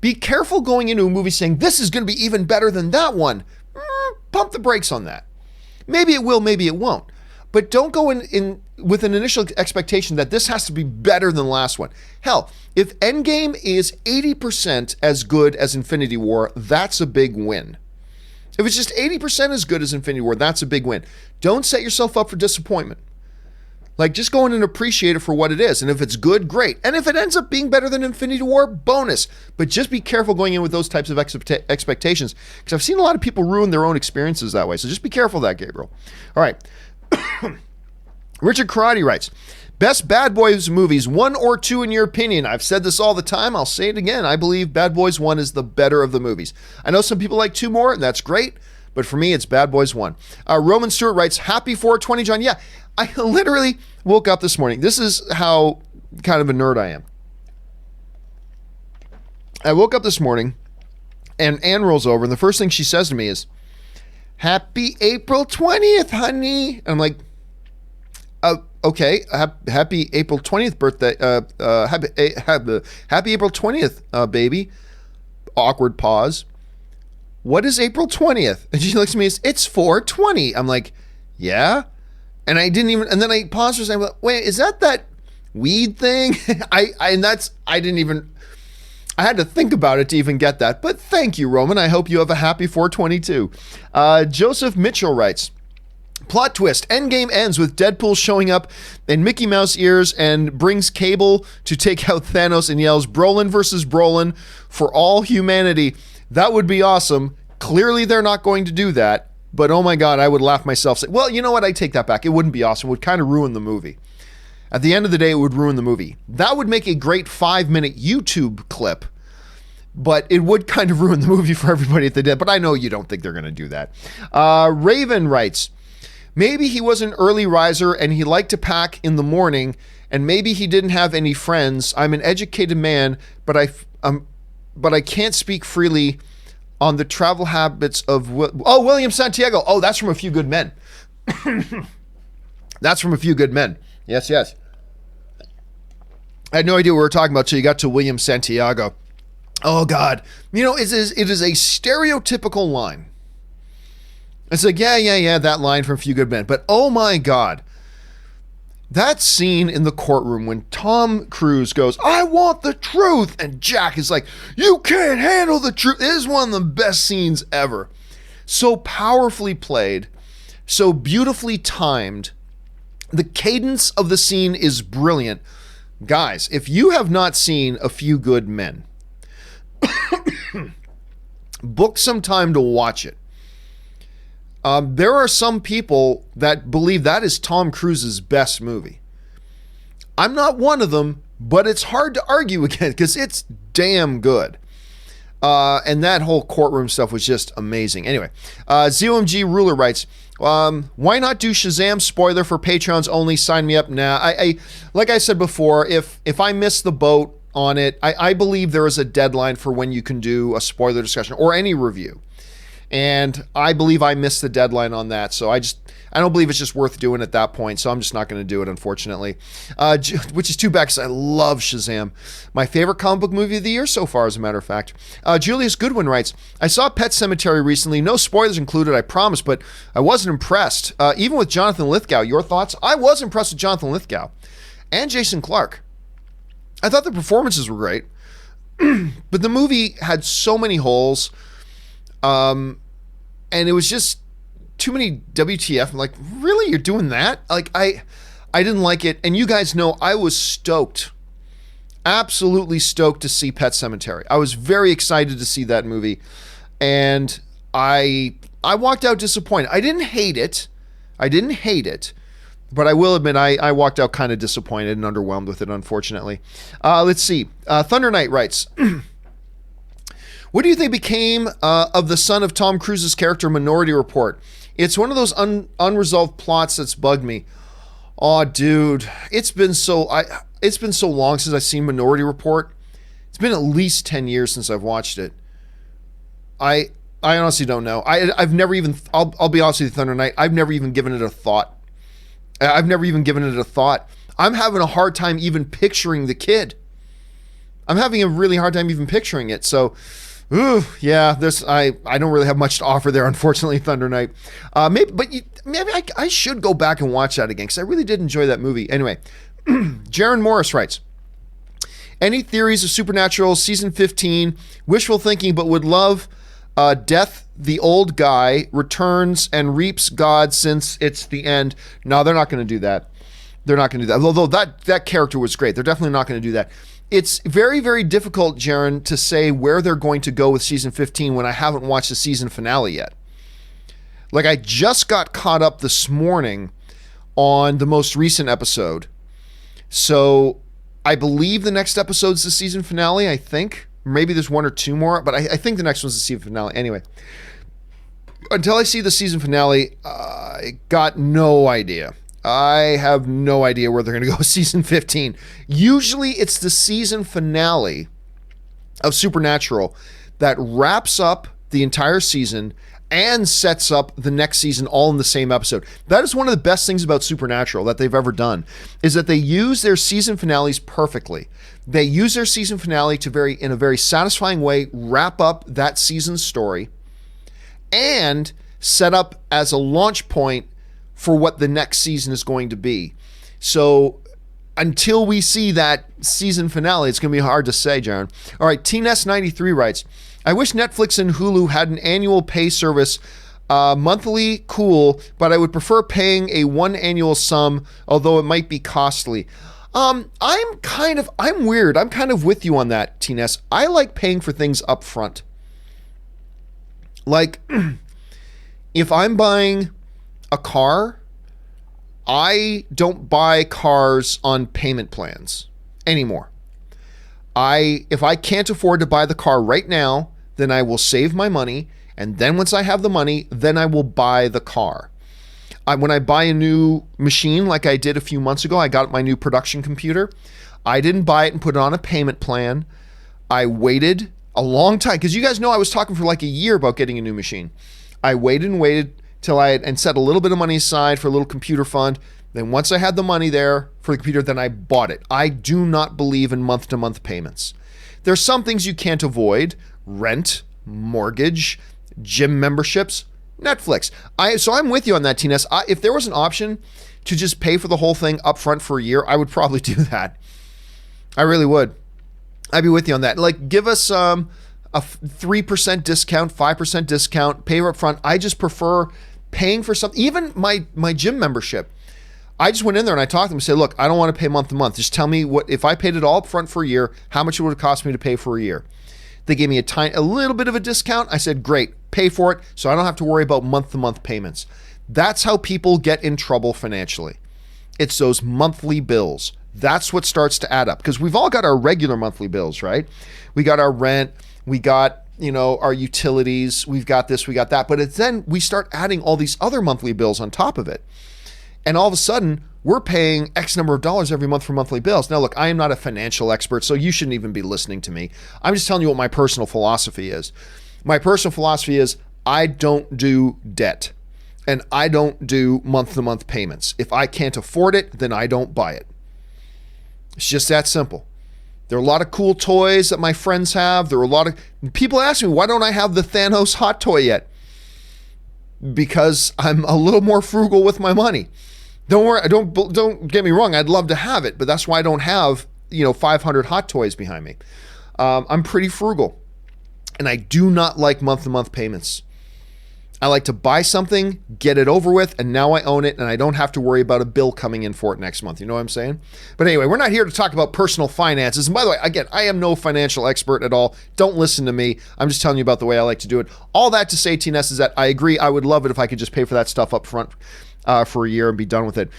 A: Be careful going into a movie saying, this is going to be even better than that one. Pump the brakes on that. Maybe it will, maybe it won't. But don't go in with an initial expectation that this has to be better than the last one. Hell, if Endgame is 80% as good as Infinity War, that's a big win. If it's just 80% as good as Infinity War, that's a big win. Don't set yourself up for disappointment. Like, just go in and appreciate it for what it is. And if it's good, great. And if it ends up being better than Infinity War, bonus. But just be careful going in with those types of expectations. Because I've seen a lot of people ruin their own experiences that way. So just be careful of that, Gabriel. All right. Richard Karate writes, best Bad Boys movies, 1 or 2 in your opinion. I've said this all the time. I'll say it again. I believe Bad Boys 1 is the better of the movies. I know some people like 2 more, and that's great. But for me, it's Bad Boys 1. Roman Stewart writes, happy 420, John. Yeah, I literally woke up this morning. This is how kind of a nerd I am. I woke up this morning, and Ann rolls over, and the first thing she says to me is, happy April 20th, honey. And I'm like, okay, happy April 20th birthday. Happy April 20th, baby. Awkward pause. What is April 20th? And she looks at me and says, it's 420. I'm like, yeah? And I didn't even, and then I paused for a second, like, wait, is that weed thing? I had to think about it to even get that. But thank you, Roman. I hope you have a happy 422. Joseph Mitchell writes, plot twist, Endgame ends with Deadpool showing up in Mickey Mouse ears and brings Cable to take out Thanos and yells, Brolin versus Brolin for all humanity. That would be awesome. Clearly they're not going to do that, but oh my God, I would laugh myself. Say, well, you know what? I take that back. It wouldn't be awesome. It would kind of ruin the movie. At the end of the day, it would ruin the movie. That would make a great 5-minute YouTube clip, but it would kind of ruin the movie for everybody if they did. But I know you don't think they're going to do that. Raven writes, maybe he was an early riser and he liked to pack in the morning, and maybe he didn't have any friends. I'm an educated man, but I can't speak freely on the travel habits of William Santiago. Oh, that's from A Few Good Men. That's from A Few Good Men. Yes, yes. I had no idea what we were talking about till you got to William Santiago. Oh, God. You know, it is a stereotypical line. It's like, yeah, that line from A Few Good Men. But oh, my God. That scene in the courtroom when Tom Cruise goes, "I want the truth," and Jack is like, "You can't handle the truth." It is one of the best scenes ever. So powerfully played, so beautifully timed. The cadence of the scene is brilliant. Guys, if you have not seen A Few Good Men, book some time to watch it. There are some people that believe that is Tom Cruise's best movie. I'm not one of them, but it's hard to argue against because it's damn good. And that whole courtroom stuff was just amazing. Anyway, ZOMG Ruler writes, why not do Shazam spoiler for Patreons only? Sign me up now. I like I said before, if I miss the boat on it, I believe there is a deadline for when you can do a spoiler discussion or any review. And I believe I missed the deadline on that. So I don't believe it's just worth doing at that point. So I'm just not going to do it, unfortunately. Which is too bad because I love Shazam. My favorite comic book movie of the year so far, as a matter of fact. Julius Goodwin writes, I saw Pet Sematary recently. No spoilers included, I promise, but I wasn't impressed. Even with Jonathan Lithgow, your thoughts? I was impressed with Jonathan Lithgow and Jason Clarke. I thought the performances were great. But the movie had so many holes. And it was just too many WTF. I'm like, really? You're doing that? Like, I didn't like it. And you guys know I was stoked, absolutely stoked to see Pet Sematary. I was very excited to see that movie. And I walked out disappointed. I didn't hate it. But I will admit, I walked out kind of disappointed and underwhelmed with it, unfortunately. Let's see. Thunder Knight writes, what do you think became of the son of Tom Cruise's character, Minority Report? It's one of those unresolved plots that's bugged me. Oh, dude, it's been so long since I've seen Minority Report. It's been at least 10 years since I've watched it. I honestly don't know. I've never even. I'll be honest with you, Thunder Knight. I've never even given it a thought. I'm having a hard time even picturing the kid. I'm having a really hard time even picturing it. So. Ooh, yeah. I don't really have much to offer there, unfortunately, Thunder Knight. Maybe I should go back and watch that again because I really did enjoy that movie. Anyway, Jaron Morris writes, any theories of Supernatural season 15? Wishful thinking, but would love Death, the old guy, returns and reaps God since it's the end. No, they're not going to do that. Although that character was great. They're definitely not going to do that. It's very, very difficult, Jaron, to say where they're going to go with season 15 when I haven't watched the season finale yet. Like, I just got caught up this morning on the most recent episode. So I believe the next episode's the season finale, I think. Maybe there's one or two more, but I think the next one's the season finale. Anyway, until I see the season finale, I got no idea. I have no idea where they're going to go with season 15. Usually it's the season finale of Supernatural that wraps up the entire season and sets up the next season all in the same episode. That is one of the best things about Supernatural that they've ever done, is that they use their season finales perfectly. They use their season finale to in a very satisfying way, wrap up that season's story and set up as a launch point for what the next season is going to be. So until we see that season finale, it's going to be hard to say, Jaron. All right, TNS93 writes, I wish Netflix and Hulu had an annual pay service, monthly cool, but I would prefer paying a one annual sum, although it might be costly. I'm weird. I'm kind of with you on that, TNS. I like paying for things up front. Like, if I'm buying a car, I don't buy cars on payment plans anymore. If I can't afford to buy the car right now, then I will save my money, and then once I have the money, then I will buy the car. When I buy a new machine, like I did a few months ago, I got my new production computer. I didn't buy it and put it on a payment plan. I waited a long time, because you guys know I was talking for like a year about getting a new machine. I waited till and set a little bit of money aside for a little computer fund. Then once I had the money there for the computer, then I bought it. I do not believe in month-to-month payments. There's some things you can't avoid. Rent, mortgage, gym memberships. Netflix. So I'm with you on that, T-Ness. If there was an option to just pay for the whole thing up front for a year, I would probably do that. I really would. I'd be with you on that. Like, give us a 3% discount, 5% discount, pay up front. I just prefer paying for something. Even my gym membership. I just went in there and I talked to them and said, look, I don't want to pay month to month. Just tell me what, if I paid it all up front for a year, how much it would cost me to pay for a year. They gave me a little bit of a discount. I said, great, pay for it so I don't have to worry about month-to-month payments. That's how people get in trouble financially. It's those monthly bills. That's what starts to add up, because we've all got our regular monthly bills, right? We got our rent, we got, our utilities, we've got this, we got that. But then we start adding all these other monthly bills on top of it. And all of a sudden, we're paying X number of dollars every month for monthly bills. Now, look, I am not a financial expert, so you shouldn't even be listening to me. I'm just telling you what my personal philosophy is. My personal philosophy is I don't do debt, and I don't do month-to-month payments. If I can't afford it, then I don't buy it. It's just that simple. There are a lot of cool toys that my friends have. There are a lot of people ask me, why don't I have the Thanos hot toy yet? Because I'm a little more frugal with my money. Don't worry, don't get me wrong. I'd love to have it, but that's why I don't have 500 hot toys behind me. I'm pretty frugal, and I do not like month-to-month payments. I like to buy something, get it over with, and now I own it, and I don't have to worry about a bill coming in for it next month. You know what I'm saying? But anyway, we're not here to talk about personal finances. And by the way, again, I am no financial expert at all. Don't listen to me. I'm just telling you about the way I like to do it. All that to say, T-Ness, is that I agree. I would love it if I could just pay for that stuff up front for a year and be done with it.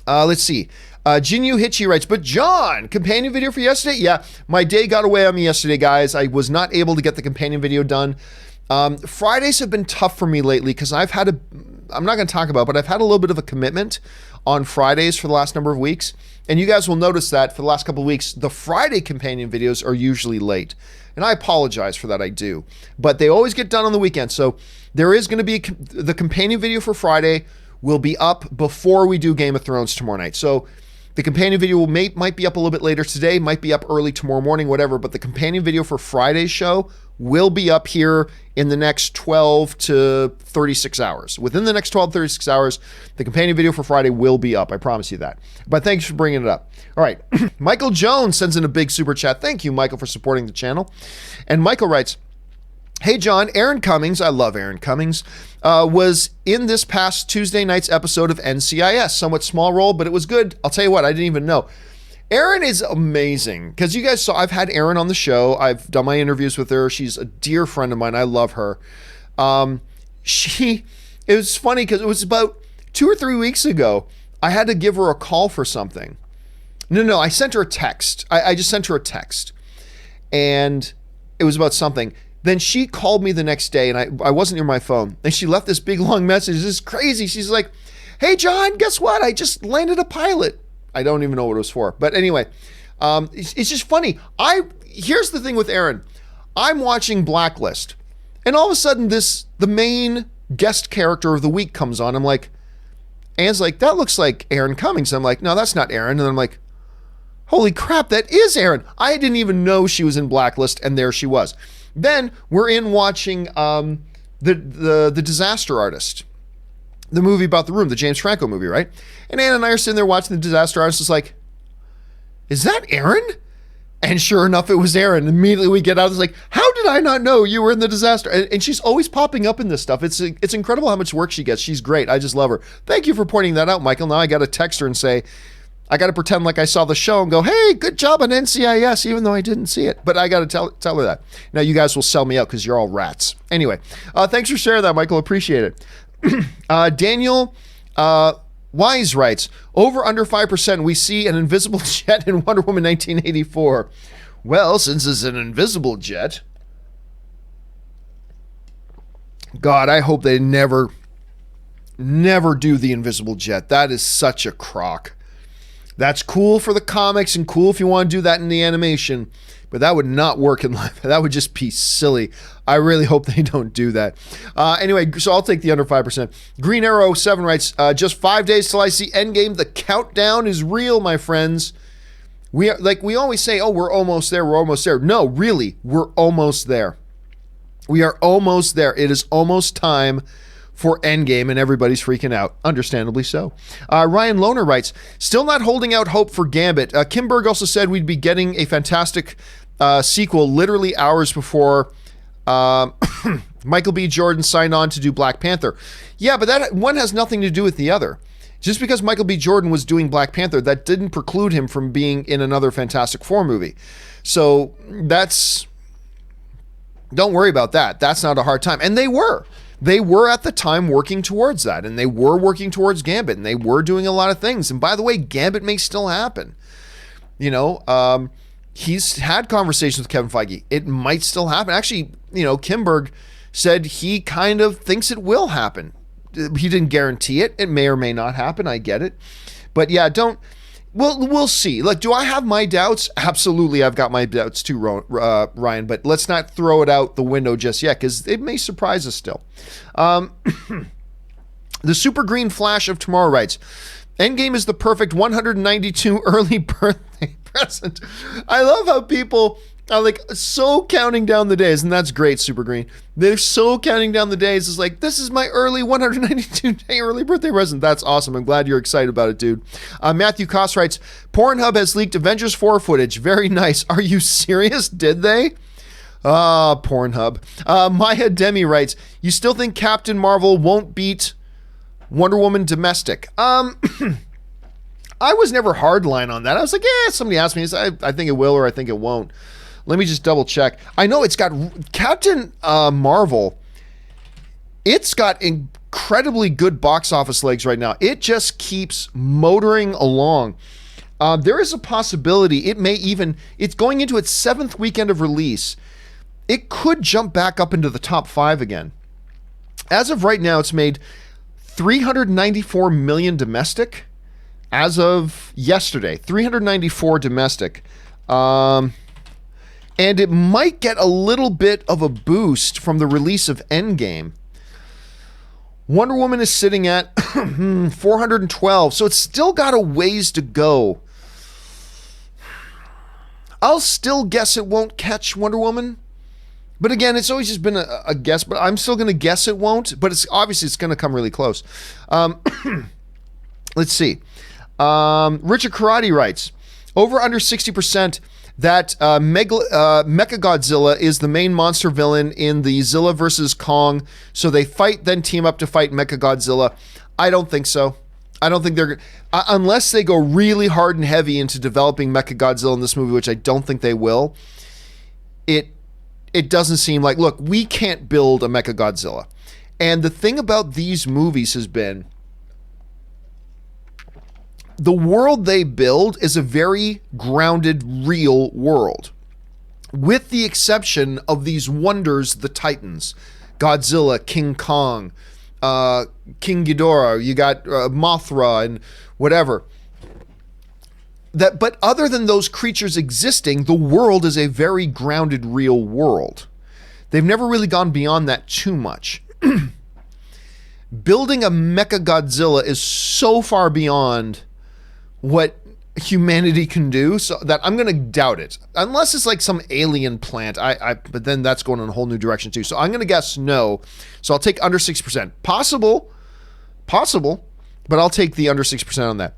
A: Let's see. Jinyu Hitchi writes, but John, companion video for yesterday? Yeah, my day got away on me yesterday, guys. I was not able to get the companion video done. Fridays have been tough for me lately because I'm not going to talk about, but I've had a little bit of a commitment on Fridays for the last number of weeks. And you guys will notice that for the last couple of weeks, the Friday companion videos are usually late. And I apologize for that, I do. But they always get done on the weekend. So there is going to be the companion video for Friday will be up before we do Game of Thrones tomorrow night. So the companion video might be up a little bit later today, might be up early tomorrow morning, whatever. But the companion video for Friday's show will be up here in the next 12 to 36 hours. Within the next 12 to 36 hours, the companion video for Friday will be up. I promise you that. But thanks for bringing it up. All right. Michael Jones sends in a big super chat. Thank you, Michael, for supporting the channel. And Michael writes, hey, John, Aaron Cummings, I love Aaron Cummings, was in this past Tuesday night's episode of NCIS. Somewhat small role, but it was good. I'll tell you what, I didn't even know. Erin is amazing, because you guys saw, I've had Erin on the show. I've done my interviews with her. She's a dear friend of mine. I love her. It was funny because it was about 2 or 3 weeks ago. I had to give her a call for something. No, I sent her a text. I just sent her a text, and it was about something. Then she called me the next day, and I wasn't near my phone, and she left this big long message. This is crazy. She's like, hey, John, guess what? I just landed a pilot. I don't even know what it was for. But anyway, it's just funny. Here's the thing with Aaron. I'm watching Blacklist, and all of a sudden the main guest character of the week comes on. I'm like, Anne's like, that looks like Aaron Cummings. I'm like, no, that's not Aaron. And I'm like, holy crap, that is Aaron. I didn't even know she was in Blacklist, and there she was. Then we're in watching the Disaster Artist, the movie about the room, the James Franco movie, right? And Anna and I are sitting there watching the Disaster Artist. It's like, is that Aaron? And sure enough, it was Aaron. Immediately we get out. It's like, how did I not know you were in the Disaster? And she's always popping up in this stuff. It's incredible how much work she gets. She's great. I just love her. Thank you for pointing that out, Michael. Now I got to text her and say, I got to pretend like I saw the show and go, hey, good job on NCIS, even though I didn't see it. But I got to tell her that. Now you guys will sell me out because you're all rats. Anyway, thanks for sharing that, Michael. Appreciate it. Daniel Wise writes, over under 5%, we see an invisible jet in Wonder Woman 1984. Well, since it's an invisible jet, God, I hope they never do the invisible jet. That is such a crock. That's cool for the comics and cool if you want to do that in the animation, but that would not work in life. That would just be silly. I really hope they don't do that. Anyway, so I'll take the under 5%. Green Arrow 7 writes, just 5 days till I see Endgame. The countdown is real, my friends. We always say, oh, we're almost there. No, really, we're almost there. We are almost there. It is almost time for Endgame, and everybody's freaking out. Understandably so. Ryan Lohner writes, still not holding out hope for Gambit. Kim Berg also said we'd be getting a fantastic sequel literally hours before Michael B. Jordan signed on to do Black Panther. Yeah, but that one has nothing to do with the other. Just because Michael B. Jordan was doing Black Panther, that didn't preclude him from being in another Fantastic Four movie. So don't worry about that. That's not a hard time. And they were at the time working towards that, and they were working towards Gambit, and they were doing a lot of things. And by the way, Gambit may still happen. He's had conversations with Kevin Feige. It might still happen. Actually, Kim Berg said he kind of thinks it will happen. He didn't guarantee it. It may or may not happen. I get it. But yeah, we'll see. Like, do I have my doubts? Absolutely, I've got my doubts too, Ryan. But let's not throw it out the window just yet, because it may surprise us still. The Super Green Flash of Tomorrow writes, Endgame is the perfect 192 early birthday present. I love how people are like so counting down the days, and that's great, Super Green. They're so counting down the days. It's like, this is my early 192 day early birthday present. That's awesome. I'm glad you're excited about it, dude. Matthew Koss writes, Pornhub has leaked Avengers 4 footage. Very nice. Are you serious? Did they? Pornhub. Maya Demi writes, you still think Captain Marvel won't beat Wonder Woman domestic? I was never hardline on that. I was like, yeah, somebody asked me. I think it will, or I think it won't. Let me just double check. I know it's got Captain Marvel. It's got incredibly good box office legs right now. It just keeps motoring along. There is a possibility it's going into its 7th weekend of release. It could jump back up into the top 5 again. As of right now, it's made $394 million domestic. As of yesterday, 394 domestic. And it might get a little bit of a boost from the release of Endgame. Wonder Woman is sitting at 412, so it's still got a ways to go. I'll still guess it won't catch Wonder Woman. But again, it's always just been a guess, but I'm still going to guess it won't. But it's going to come really close. Let's see. Richard Karate writes, over under 60% that Mechagodzilla is the main monster villain in the Zilla versus Kong. So they fight, then team up to fight Mechagodzilla. I don't think so. I don't think they're unless they go really hard and heavy into developing Mechagodzilla in this movie, which I don't think they will. It doesn't seem like, look, we can't build a Mechagodzilla. And the thing about these movies has been, the world they build is a very grounded, real world. With the exception of these wonders, the Titans, Godzilla, King Kong, King Ghidorah, you got Mothra and whatever. But other than those creatures existing, the world is a very grounded, real world. They've never really gone beyond that too much. Building a Mechagodzilla is so far beyond what humanity can do, so that I'm going to doubt it. Unless it's like some alien plant. But then that's going in a whole new direction too. So I'm going to guess no. So I'll take under 6%. Possible, but I'll take the under 6% on that.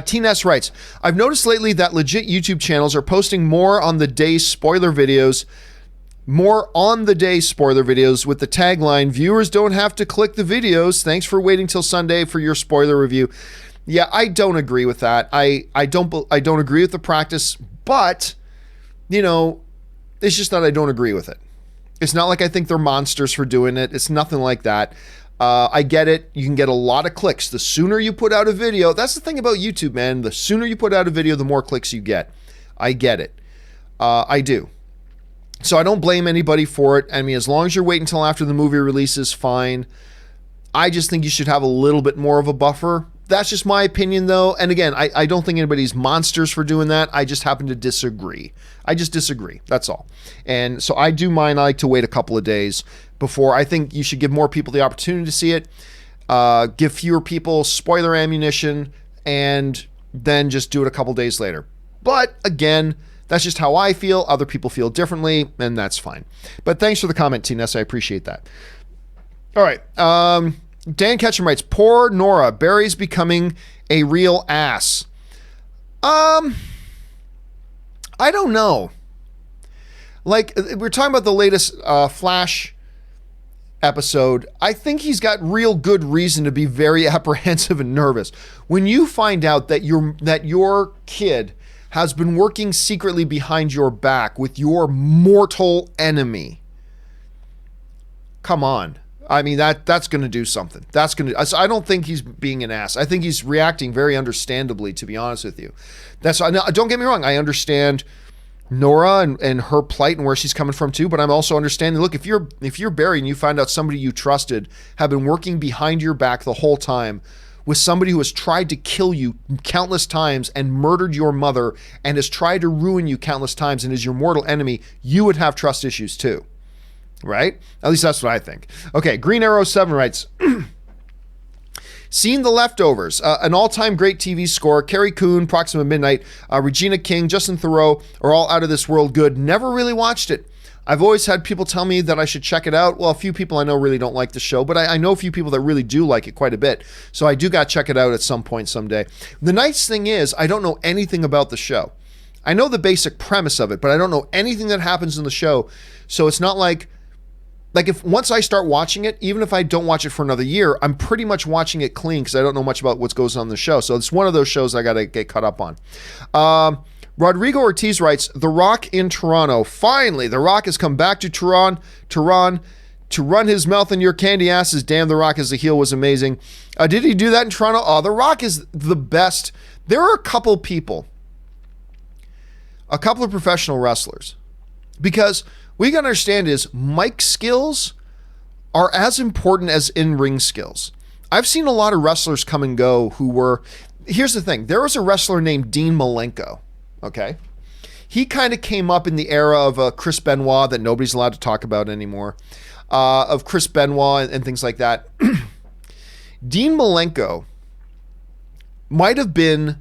A: T-Ness writes, I've noticed lately that legit YouTube channels are posting more on the day spoiler videos with the tagline, viewers don't have to click the videos. Thanks for waiting till Sunday for your spoiler review. Yeah, I don't agree with that. I don't agree with the practice, but it's just that I don't agree with it. It's not like I think they're monsters for doing it. It's nothing like that. I get it. You can get a lot of clicks. The sooner you put out a video, that's the thing about YouTube, man. The sooner you put out a video, the more clicks you get. I get it. I do. So I don't blame anybody for it. I mean, as long as you're waiting until after the movie releases, fine. I just think you should have a little bit more of a buffer. That's just my opinion, though. And again, I don't think anybody's monsters for doing that. I just happen to disagree. I just disagree. That's all. And so I do mine. I like to wait a couple of days before. I think you should give more people the opportunity to see it, give fewer people spoiler ammunition, and then just do it a couple days later. But again, That's just how I feel. Other people feel differently, and that's fine. But thanks for the comment, T-Ness. I appreciate that. All right. Dan Ketchum writes, poor Nora. Barry's becoming a real ass. I don't know. Like, we're talking about the latest Flash episode. I think he's got real good reason to be very apprehensive and nervous. When you find out that your kid has been working secretly behind your back with your mortal enemy, come on. I mean, that's going to do something. I don't think he's being an ass. I think he's reacting very understandably, to be honest with you. Don't get me wrong. I understand Nora and her plight and where she's coming from too, but I'm also understanding, look, if you're Barry and you find out somebody you trusted have been working behind your back the whole time with somebody who has tried to kill you countless times and murdered your mother and has tried to ruin you countless times and is your mortal enemy, you would have trust issues too. Right? At least that's what I think. Okay, Green Arrow 7 writes, seen The Leftovers, an all-time great TV score. Carrie Coon, Proxima Midnight, Regina King, Justin Theroux are all out of this world good. Never really watched it. I've always had people tell me that I should check it out. Well, a few people I know really don't like the show, but I know a few people that really do like it quite a bit. So I do got to check it out at some point someday. The nice thing is I don't know anything about the show. I know the basic premise of it, but I don't know anything that happens in the show. So it's not like if once I start watching it, even if I don't watch it for another year, I'm pretty much watching it clean because I don't know much about what goes on in the show. So it's one of those shows I got to get caught up on. Rodrigo Ortiz writes, The Rock in Toronto. Finally, The Rock has come back to Tehran to run his mouth in your candy asses. Damn, The Rock as a heel was amazing. Did he do that in Toronto? Oh, The Rock is the best. There are a couple of professional wrestlers, because what you got to understand is mic skills are as important as in-ring skills. I've seen a lot of wrestlers come and go who were, here's the thing, there was a wrestler named Dean Malenko, okay? He kind of came up in the era of Chris Benoit that nobody's allowed to talk about anymore, of Chris Benoit and things like that. Dean Malenko might have been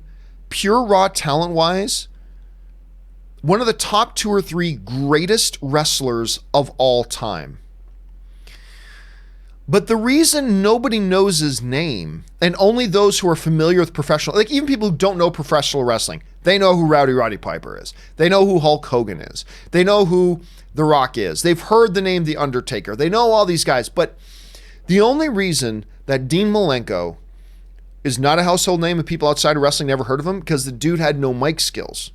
A: pure raw talent-wise one of the top 2 or 3 greatest wrestlers of all time. But the reason nobody knows his name, and only those who are familiar with professional, like even people who don't know professional wrestling, they know who Roddy Piper is. They know who Hulk Hogan is. They know who The Rock is. They've heard the name The Undertaker. They know all these guys. But the only reason that Dean Malenko is not a household name and people outside of wrestling never heard of him, because the dude had no mic skills.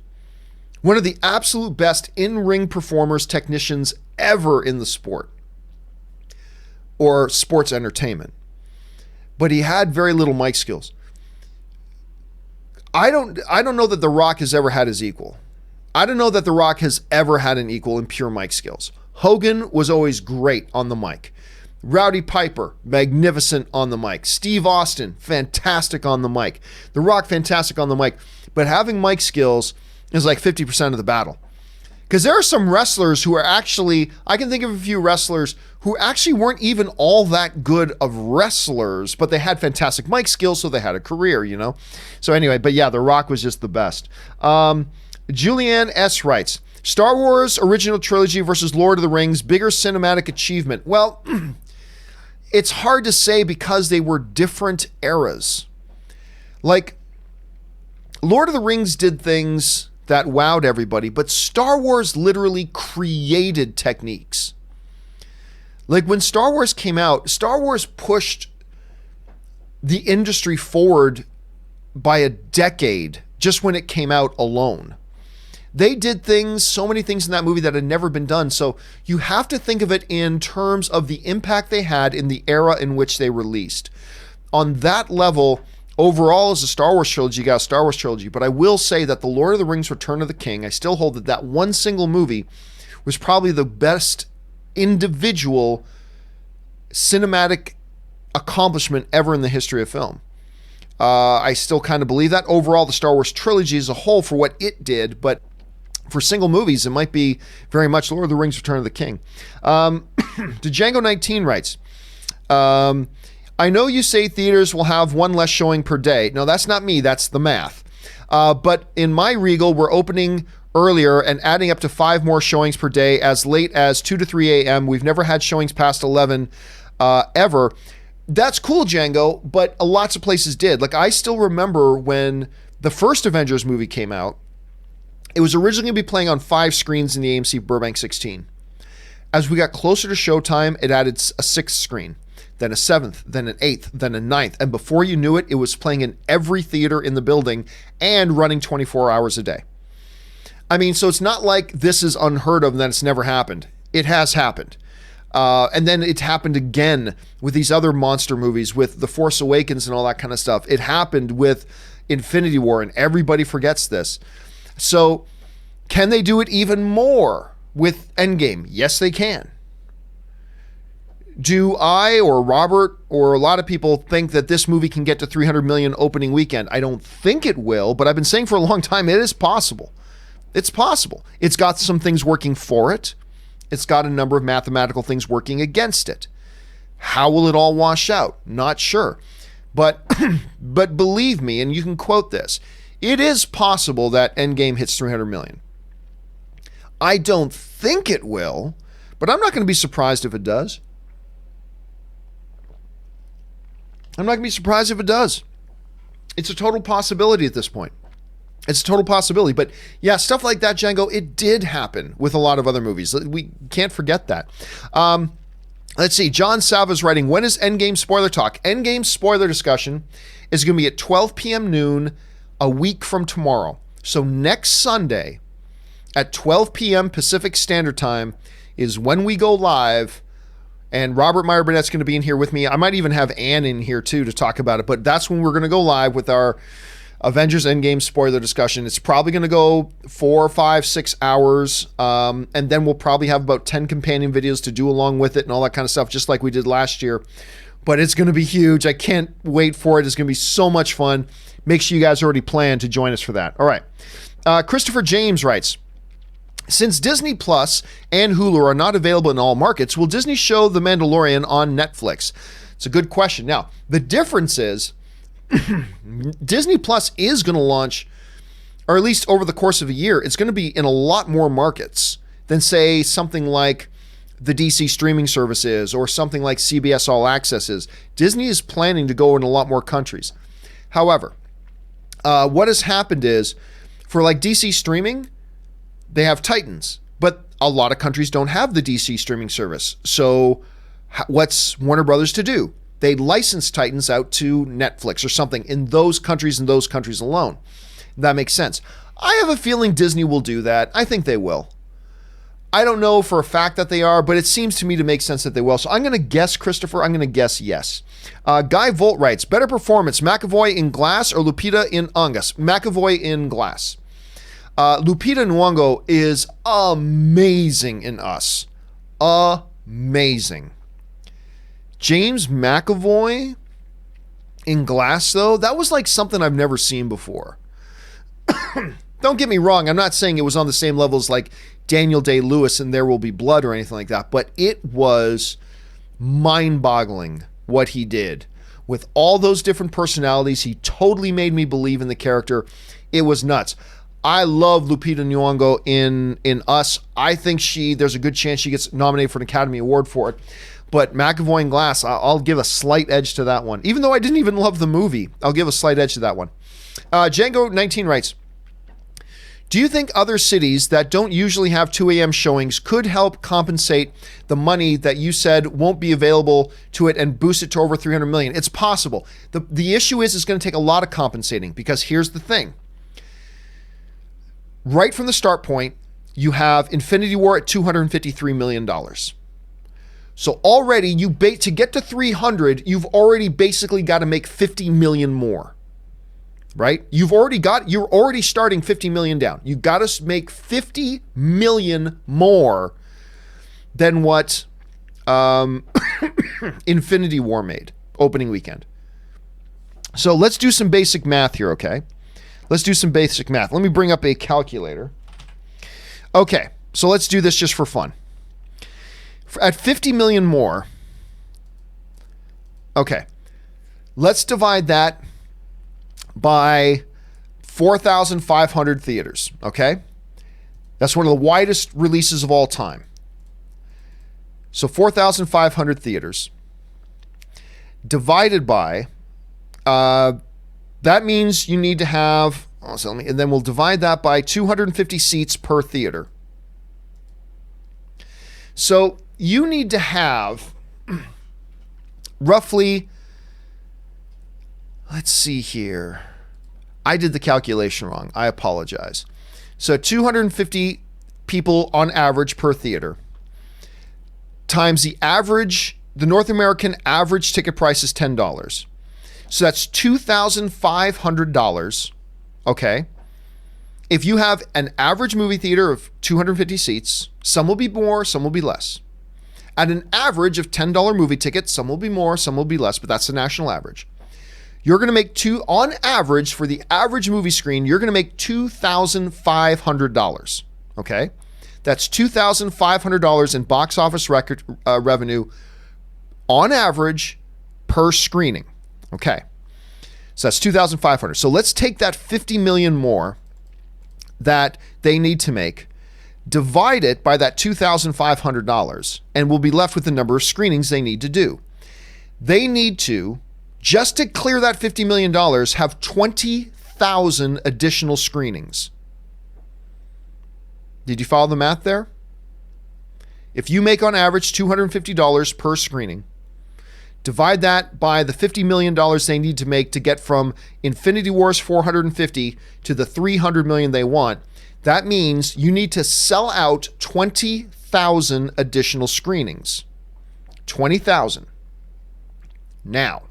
A: One of the absolute best in-ring performers, technicians ever in the sport or sports entertainment. But he had very little mic skills. I don't know that The Rock has ever had his equal. I don't know that The Rock has ever had an equal in pure mic skills. Hogan was always great on the mic. Rowdy Piper, magnificent on the mic. Steve Austin, fantastic on the mic. The Rock, fantastic on the mic. But having mic skills is like 50% of the battle. Because there are some wrestlers who are actually, I can think of a few wrestlers who actually weren't even all that good of wrestlers, but they had fantastic mic skills, so they had a career, you know? So anyway, but yeah, The Rock was just the best. Julianne S. writes, Star Wars original trilogy versus Lord of the Rings, bigger cinematic achievement. Well, it's hard to say because they were different eras. Like, Lord of the Rings did things that wowed everybody, but Star Wars literally created techniques. Like when Star Wars came out, Star Wars pushed the industry forward by a decade just when it came out alone. They did things, so many things in that movie that had never been done. So you have to think of it in terms of the impact they had in the era in which they released. On that level, overall, as a Star Wars trilogy, you got a Star Wars trilogy. But I will say that The Lord of the Rings Return of the King, I still hold that one single movie was probably the best individual cinematic accomplishment ever in the history of film. I still kind of believe that. Overall, the Star Wars trilogy as a whole for what it did, but for single movies, it might be very much Lord of the Rings Return of the King. Django 19 writes, I know you say theaters will have one less showing per day. No, that's not me. That's the math. But in my Regal, we're opening earlier and adding up to 5 more showings per day as late as 2 to 3 a.m. We've never had showings past 11 ever. That's cool, Django, but lots of places did. Like, I still remember when the first Avengers movie came out, it was originally going to be playing on 5 screens in the AMC Burbank 16. As we got closer to showtime, it added a 6th screen, then a 7th, then an 8th, then a 9th. And before you knew it, it was playing in every theater in the building and running 24 hours a day. I mean, so it's not like this is unheard of and that it's never happened. It has happened. And then it happened again with these other monster movies, with The Force Awakens and all that kind of stuff. It happened with Infinity War, and everybody forgets this. So can they do it even more with Endgame? Yes, they can. Do I or Robert or a lot of people think that this movie can get to 300 million opening weekend? I don't think it will, but I've been saying for a long time it is possible. It's possible. It's got some things working for it. It's got a number of mathematical things working against it. How will it all wash out? Not sure. But believe me, and you can quote this, it is possible that Endgame hits 300 million. I don't think it will, but I'm not going to be surprised if it does. I'm not going to be surprised if it does. It's a total possibility at this point. It's a total possibility. But yeah, stuff like that, Django, it did happen with a lot of other movies. We can't forget that. Let's see. John Salva's writing, when is Endgame spoiler talk? Endgame spoiler discussion is going to be at 12 p.m. noon a week from tomorrow. So next Sunday at 12 p.m. Pacific Standard Time is when we go live. And Robert Meyer Burnett's going to be in here with me. I might even have Ann in here too to talk about it. But that's when we're going to go live with our Avengers Endgame spoiler discussion. It's probably going to go 4, 5, 6 hours. And then we'll probably have about 10 companion videos to do along with it and all that kind of stuff, just like we did last year. But it's going to be huge. I can't wait for it. It's going to be so much fun. Make sure you guys already plan to join us for that. All right. Christopher James writes, since Disney Plus and Hulu are not available in all markets, will Disney show The Mandalorian on Netflix? It's a good question. Now, the difference is Disney Plus is going to launch, or at least over the course of a year, it's going to be in a lot more markets than, say, something like the DC streaming service is or something like CBS All Access is. Disney is planning to go in a lot more countries. However, what has happened is for like DC streaming, they have Titans, but a lot of countries don't have the DC streaming service. So what's Warner Brothers to do? They license Titans out to Netflix or something in those countries and those countries alone. That makes sense. I have a feeling Disney will do that. I think they will. I don't know for a fact that they are, but it seems to me to make sense that they will. So I'm going to guess, Christopher, I'm going to guess yes. Guy Volt writes, better performance, McAvoy in Glass or Lupita in Angus? McAvoy in Glass. Lupita Nyong'o is amazing in Us. Amazing. James McAvoy in Glass, though, that was like something I've never seen before. Don't get me wrong. I'm not saying it was on the same level as like Daniel Day-Lewis in There Will Be Blood or anything like that, but it was mind-boggling what he did. With all those different personalities, he totally made me believe in the character. It was nuts. I love Lupita Nyong'o in Us. I think there's a good chance she gets nominated for an Academy Award for it. But McAvoy in Glass, I'll give a slight edge to that one. Even though I didn't even love the movie, I'll give a slight edge to that one. Django19 writes, do you think other cities that don't usually have 2 a.m. showings could help compensate the money that you said won't be available to it and boost it to over 300 million? It's possible. The issue is it's going to take a lot of compensating, because here's the thing. Right from the start point, you have Infinity War at $253 million. So already, to get to 300, you've already basically got to make 50 million more, right? You're already starting 50 million down. You got to make 50 million more than what Infinity War made opening weekend. So let's do some basic math here, okay? Let's do some basic math. Let me bring up a calculator. Okay, so let's do this just for fun. At 50 million more, okay, let's divide that by 4,500 theaters, okay? That's one of the widest releases of all time. So 4,500 theaters divided by, that means you need to have, and then we'll divide that by 250 seats per theater. So you need to have roughly, let's see here. I did the calculation wrong. I apologize. So 250 people on average per theater times the North American average ticket price is $10. So that's $2,500. Okay. If you have an average movie theater of 250 seats, some will be more, some will be less. At an average of $10 movie tickets, some will be more, some will be less, but that's the national average. You're going to make on average, for the average movie screen, you're going to make $2,500. Okay. That's $2,500 in box office revenue on average per screening. Okay. So that's $2,500. So let's take that 50 million more that they need to make, divide it by that $2,500, and we'll be left with the number of screenings they need to do. They need to, just to clear that $50 million, have 20,000 additional screenings. Did you follow the math there? If you make on average $250 per screening, divide that by the $50 million they need to make to get from Infinity War's 450 to the 300 million they want. That means you need to sell out 20,000 additional screenings. 20,000. Now,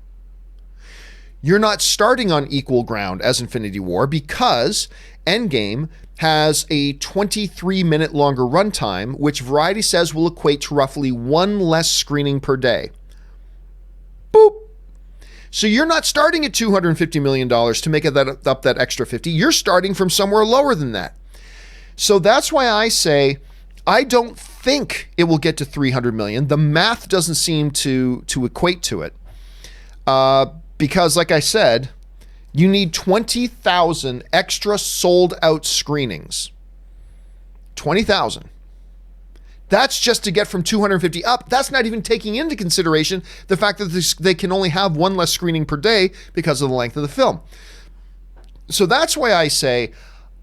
A: you're not starting on equal ground as Infinity War because Endgame has a 23-minute longer runtime, which Variety says will equate to roughly one less screening per day. Boop. So you're not starting at $250 million to make up that extra 50. You're starting from somewhere lower than that. So that's why I say I don't think it will get to 300 million. The math doesn't seem to equate to it. Because like I said, you need 20,000 extra sold out screenings. 20,000. That's just to get from 250 up. That's not even taking into consideration the fact that they can only have one less screening per day because of the length of the film. So that's why I say,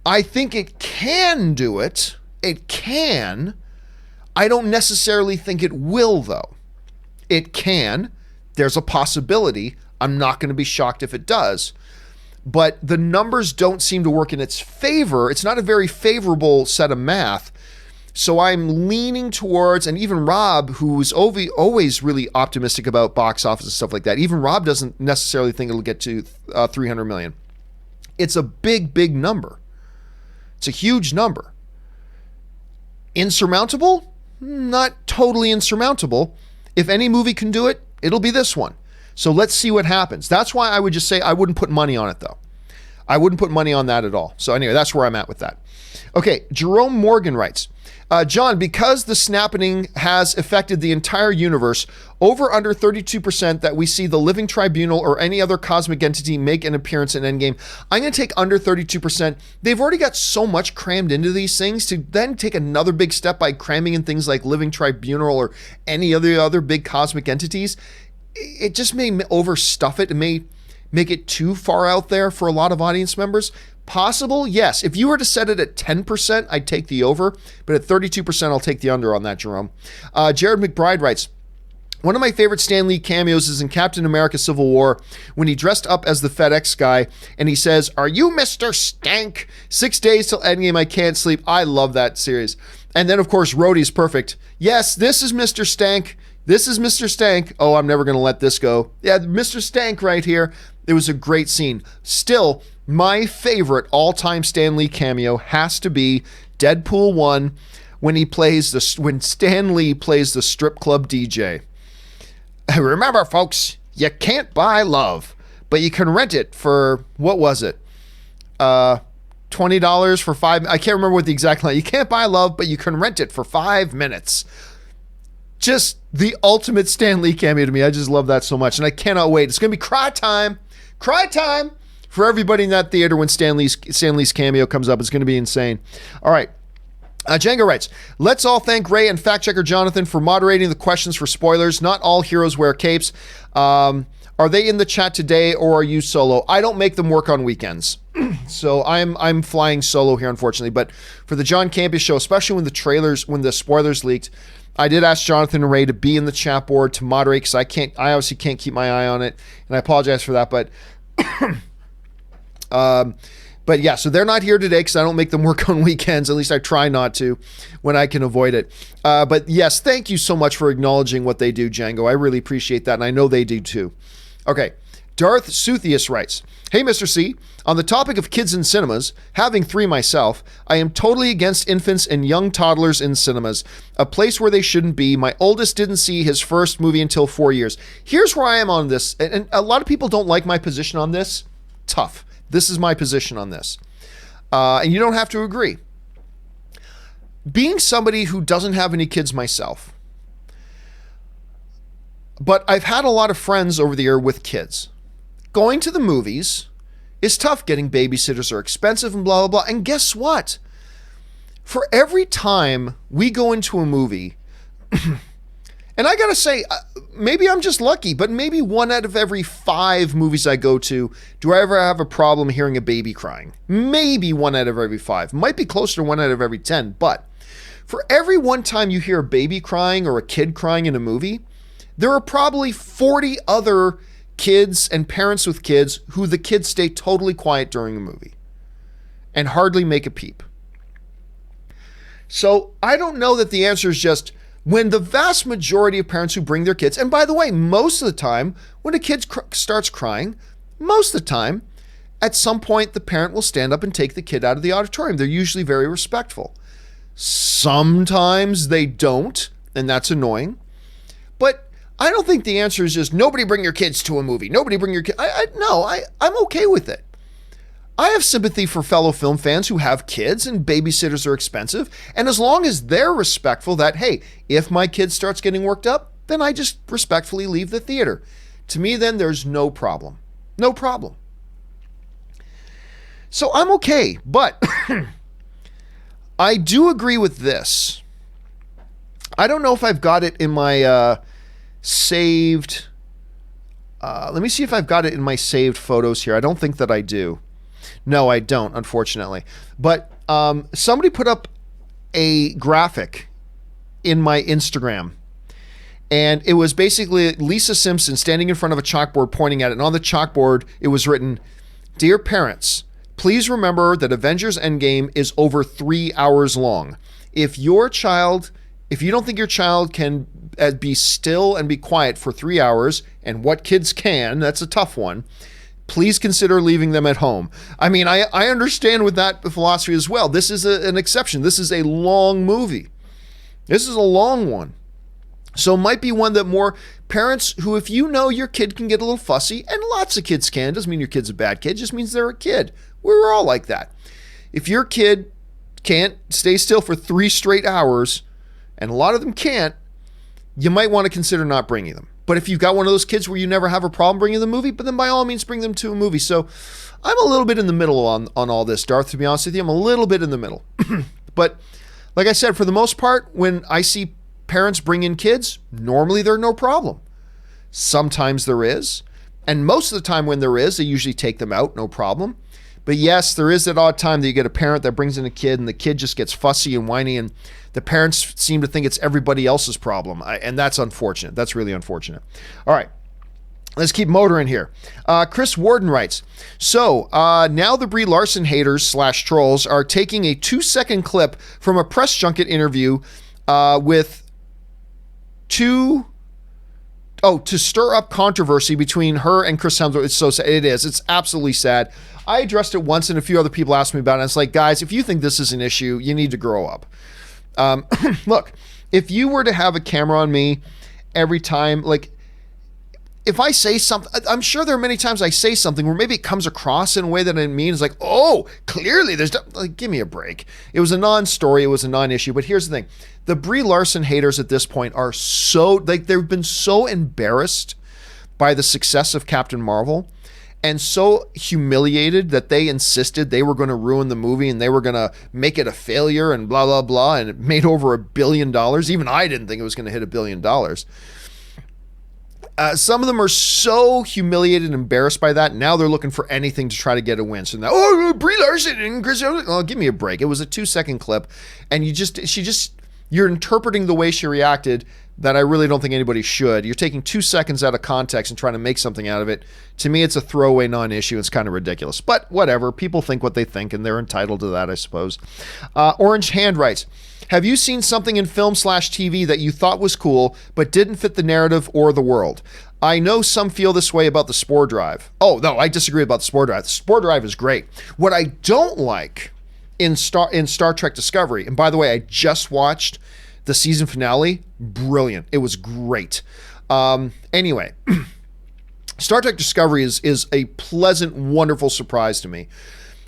A: I think it can do it. It can. I don't necessarily think it will, though. It can. There's a possibility. I'm not going to be shocked if it does. But the numbers don't seem to work in its favor. It's not a very favorable set of math. So I'm leaning towards, and even Rob, who's always really optimistic about box office and stuff like that, even Rob doesn't necessarily think it'll get to 300 million. It's a big, big number. It's a huge number. Insurmountable? Not totally insurmountable. If any movie can do it, it'll be this one. So let's see what happens. That's why I would just say I wouldn't put money on it, though. I wouldn't put money on that at all. So anyway, that's where I'm at with that. Okay, Jerome Morgan writes, John, because the snapping has affected the entire universe, over under 32% that we see the Living Tribunal or any other cosmic entity make an appearance in Endgame. I'm going to take under 32%. They've already got so much crammed into these things. To then take another big step by cramming in things like Living Tribunal or any other big cosmic entities, it just may overstuff it. It may make it too far out there for a lot of audience members. Possible? Yes. If you were to set it at 10%, I'd take the over, but at 32%, I'll take the under on that, Jerome. Jared McBride writes, one of my favorite Stan Lee cameos is in Captain America Civil War when he dressed up as the FedEx guy and he says, "Are you Mr. Stank? 6 days till Endgame, I can't sleep." I love that series. And then, of course, Rhodey's perfect. Yes, this is Mr. Stank. This is Mr. Stank. Oh, I'm never going to let this go. Yeah, Mr. Stank right here. It was a great scene. Still, my favorite all-time Stan Lee cameo has to be Deadpool 1 when Stan Lee plays the strip club DJ. Remember, folks, you can't buy love, but you can rent it for, what was it? $20 for 5. I can't remember what the exact line. You can't buy love, but you can rent it for 5 minutes. Just the ultimate Stan Lee cameo to me. I just love that so much, and I cannot wait. It's going to be cry time for everybody in that theater when Stan Lee's cameo comes up. It's going to be insane. All right. Django writes, let's all thank Ray and fact checker Jonathan for moderating the questions for spoilers. Not all heroes wear capes. Are they in the chat today or are you solo? I don't make them work on weekends. So I'm flying solo here, unfortunately. But for the John Campea Show, especially when the spoilers leaked, I did ask Jonathan and Ray to be in the chat board to moderate because I obviously can't keep my eye on it. And I apologize for that. But yeah, so they're not here today because I don't make them work on weekends. At least I try not to when I can avoid it. But yes, thank you so much for acknowledging what they do, Django. I really appreciate that, and I know they do too. Okay, Darth Suthius writes, hey, Mr. C, on the topic of kids in cinemas, having 3 myself, I am totally against infants and young toddlers in cinemas, a place where they shouldn't be. My oldest didn't see his first movie until 4 years. Here's where I am on this, and a lot of people don't like my position on this. Tough. This is my position on this. And you don't have to agree. Being somebody who doesn't have any kids myself, but I've had a lot of friends over the year with kids. Going to the movies is tough. Getting babysitters are expensive and blah, blah, blah. And guess what? For every time we go into a movie, and I gotta say, maybe I'm just lucky, but maybe 1 out of every 5 movies I go to, do I ever have a problem hearing a baby crying? Maybe 1 out of every 5. Might be closer to 1 out of every 10, but for every one time you hear a baby crying or a kid crying in a movie, there are probably 40 other kids and parents with kids who the kids stay totally quiet during the movie and hardly make a peep. So I don't know that the answer is just when the vast majority of parents who bring their kids, and by the way, most of the time when a kid starts crying, most of the time, at some point the parent will stand up and take the kid out of the auditorium. They're usually very respectful. Sometimes they don't, and that's annoying. But I don't think the answer is just nobody bring your kids to a movie. Nobody bring your kids. I'm okay with it. I have sympathy for fellow film fans who have kids and babysitters are expensive. And as long as they're respectful that, hey, if my kid starts getting worked up, then I just respectfully leave the theater. To me, then there's no problem. No problem. So I'm okay. But I do agree with this. I don't know if I've got it in my saved. Let me see if I've got it in my saved photos here. I don't think that I do. No, I don't, unfortunately. But somebody put up a graphic in my Instagram. And it was basically Lisa Simpson standing in front of a chalkboard pointing at it. And on the chalkboard, it was written, "Dear parents, please remember that Avengers Endgame is over 3 hours long. If you don't think your child can be still and be quiet for 3 hours, and what kids can, that's a tough one, please consider leaving them at home." I mean, I understand with that philosophy as well. This is an exception. This is a long movie. This is a long one. So it might be one that more parents who, if you know your kid can get a little fussy, and lots of kids can, doesn't mean your kid's a bad kid, just means they're a kid. We're all like that. If your kid can't stay still for 3 straight hours, and a lot of them can't, you might want to consider not bringing them. But if you've got one of those kids where you never have a problem bringing the movie, but then by all means bring them to a movie. So I'm a little bit in the middle on all this, Darth, to be honest with you. I'm a little bit in the middle. But like I said, for the most part, when I see parents bring in kids, normally there's no problem. Sometimes there is. And most of the time when there is, they usually take them out, no problem. But yes, there is that odd time that you get a parent that brings in a kid and the kid just gets fussy and whiny and the parents seem to think it's everybody else's problem. And that's unfortunate. That's really unfortunate. All right. Let's keep motoring here. Chris Warden writes, so now the Brie Larson haters / trolls are taking a 2-second clip from a press junket interview to stir up controversy between her and Chris Hemsworth. It's so sad. It is. It's absolutely sad. I addressed it once and a few other people asked me about it. And it's like, guys, if you think this is an issue, you need to grow up. Look, if you were to have a camera on me every time, like if I say something, I'm sure there are many times I say something where maybe it comes across in a way that I mean. It's like, oh, clearly there's like, give me a break. It was a non-story. It was a non-issue. But here's the thing. The Brie Larson haters at this point are so, like, they've been so embarrassed by the success of Captain Marvel. and so humiliated that they insisted they were going to ruin the movie and they were going to make it a failure and blah, blah, blah. And it made over $1 billion. Even I didn't think it was going to hit $1 billion. Some of them are so humiliated and embarrassed by that. Now they're looking for anything to try to get a win. So now, Brie Larson and Chris, oh, give me a break. It was a 2-second clip. And you're interpreting the way she reacted that I really don't think anybody should. You're taking 2 seconds out of context and trying to make something out of it. To me, it's a throwaway non-issue. It's kind of ridiculous. But whatever. People think what they think, and they're entitled to that, I suppose. Orange Hand writes, have you seen something in film/TV that you thought was cool, but didn't fit the narrative or the world? I know some feel this way about the Spore Drive. Oh, no, I disagree about the Spore Drive. The Spore Drive is great. What I don't like in Star Trek Discovery, and by the way, I just watched the season finale, brilliant. It was great. Anyway, Star Trek Discovery is a pleasant, wonderful surprise to me,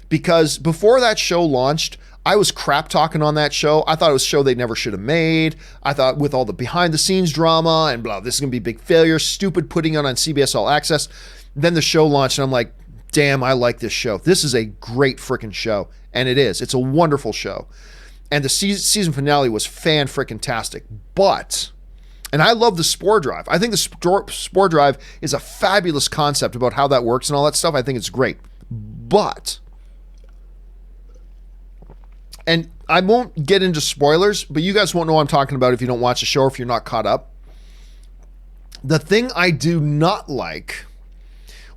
A: because before that show launched, I was crap talking on that show. I thought it was a show they never should have made. I thought with all the behind the scenes drama and blah, this is going to be a big failure, stupid putting it on CBS All Access. Then the show launched and I'm like, damn, I like this show. This is a great freaking show. And it is. It's a wonderful show. And the season finale was fan-frickin-tastic. But, and I love the Spore Drive. I think the Spore Drive is a fabulous concept about how that works and all that stuff. I think it's great. But, and I won't get into spoilers, but you guys won't know what I'm talking about if you don't watch the show or if you're not caught up. The thing I do not like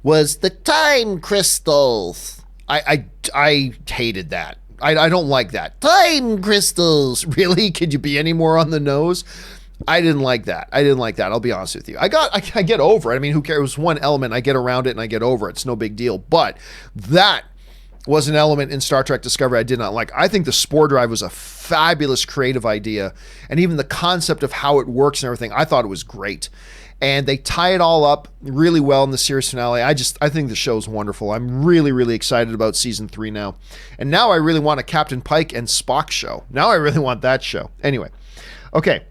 A: was the time crystals. I hated that. I don't like that. Time crystals. Really? Could you be any more on the nose? I didn't like that. I'll be honest with you. I get over it. I mean, who cares? It was one element. I get around it and I get over it. It's no big deal. But that was an element in Star Trek Discovery I did not like. I think the Spore Drive was a fabulous creative idea. And even the concept of how it works and everything, I thought it was great. And they tie it all up really well in the series finale. I think the show's wonderful. I'm really, really excited about season 3 now. And now I really want a Captain Pike and Spock show. Now I really want that show. Anyway, okay.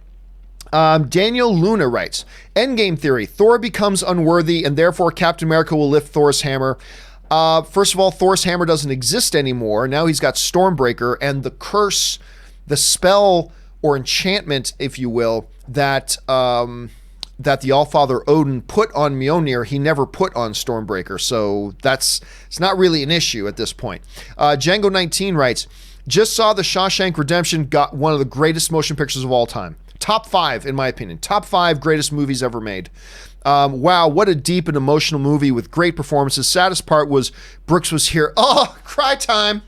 A: Daniel Luna writes, Endgame theory, Thor becomes unworthy and therefore Captain America will lift Thor's hammer. First of all, Thor's hammer doesn't exist anymore. Now he's got Stormbreaker, and the curse, the spell or enchantment, if you will, that the Allfather Odin put on Mjolnir, he never put on Stormbreaker. So it's not really an issue at this point. Django 19 writes, just saw the Shawshank Redemption, got one of the greatest motion pictures of all time. Top 5, in my opinion. Top 5 greatest movies ever made. Wow, what a deep and emotional movie with great performances. Saddest part was Brooks was here. Oh, cry time.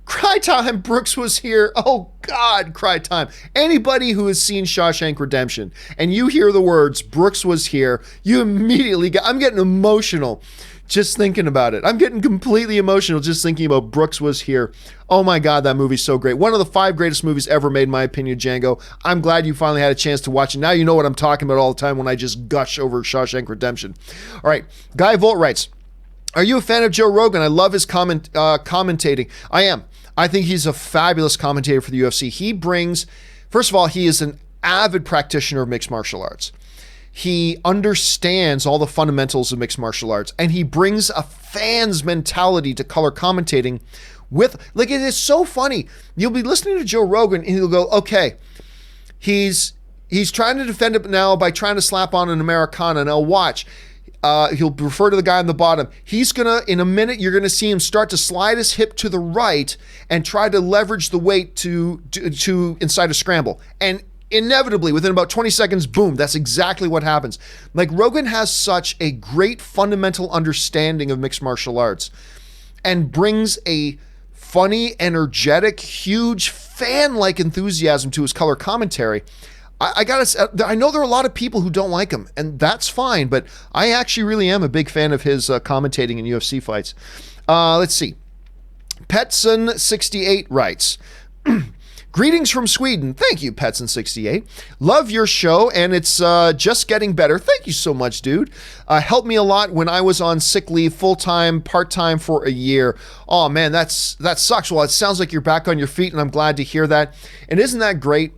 A: Cry time, Brooks was here. Oh, God, cry time. Anybody who has seen Shawshank Redemption and you hear the words, Brooks was here, you immediately I'm getting emotional just thinking about it. I'm getting completely emotional just thinking about Brooks was here. Oh, my God, that movie's so great. One of the 5 greatest movies ever made, in my opinion, Django. I'm glad you finally had a chance to watch it. Now you know what I'm talking about all the time when I just gush over Shawshank Redemption. All right, Guy Volt writes, are you a fan of Joe Rogan? I love his commentating. I am. I think he's a fabulous commentator for the UFC. He brings, first of all, he is an avid practitioner of mixed martial arts. He understands all the fundamentals of mixed martial arts, and he brings a fan's mentality to color commentating with, like, it is so funny. You'll be listening to Joe Rogan and he'll go, okay, he's trying to defend it now by trying to slap on an Americana. Now watch. He'll refer to the guy on the bottom. He's gonna, in a minute, you're gonna see him start to slide his hip to the right and try to leverage the weight to inside a scramble. And inevitably, within about 20 seconds, boom, that's exactly what happens. Like, Rogan has such a great fundamental understanding of mixed martial arts and brings a funny, energetic, huge fan-like enthusiasm to his color commentary. I gotta say, I know there are a lot of people who don't like him, and that's fine, but I actually really am a big fan of his commentating in UFC fights. Let's see. Petson68 writes, greetings from Sweden. Thank you, Petson68. Love your show, and it's just getting better. Thank you so much, dude. Helped me a lot when I was on sick leave, full-time, part-time for a year. Oh, man, that sucks. Well, it sounds like you're back on your feet, and I'm glad to hear that. And isn't that great?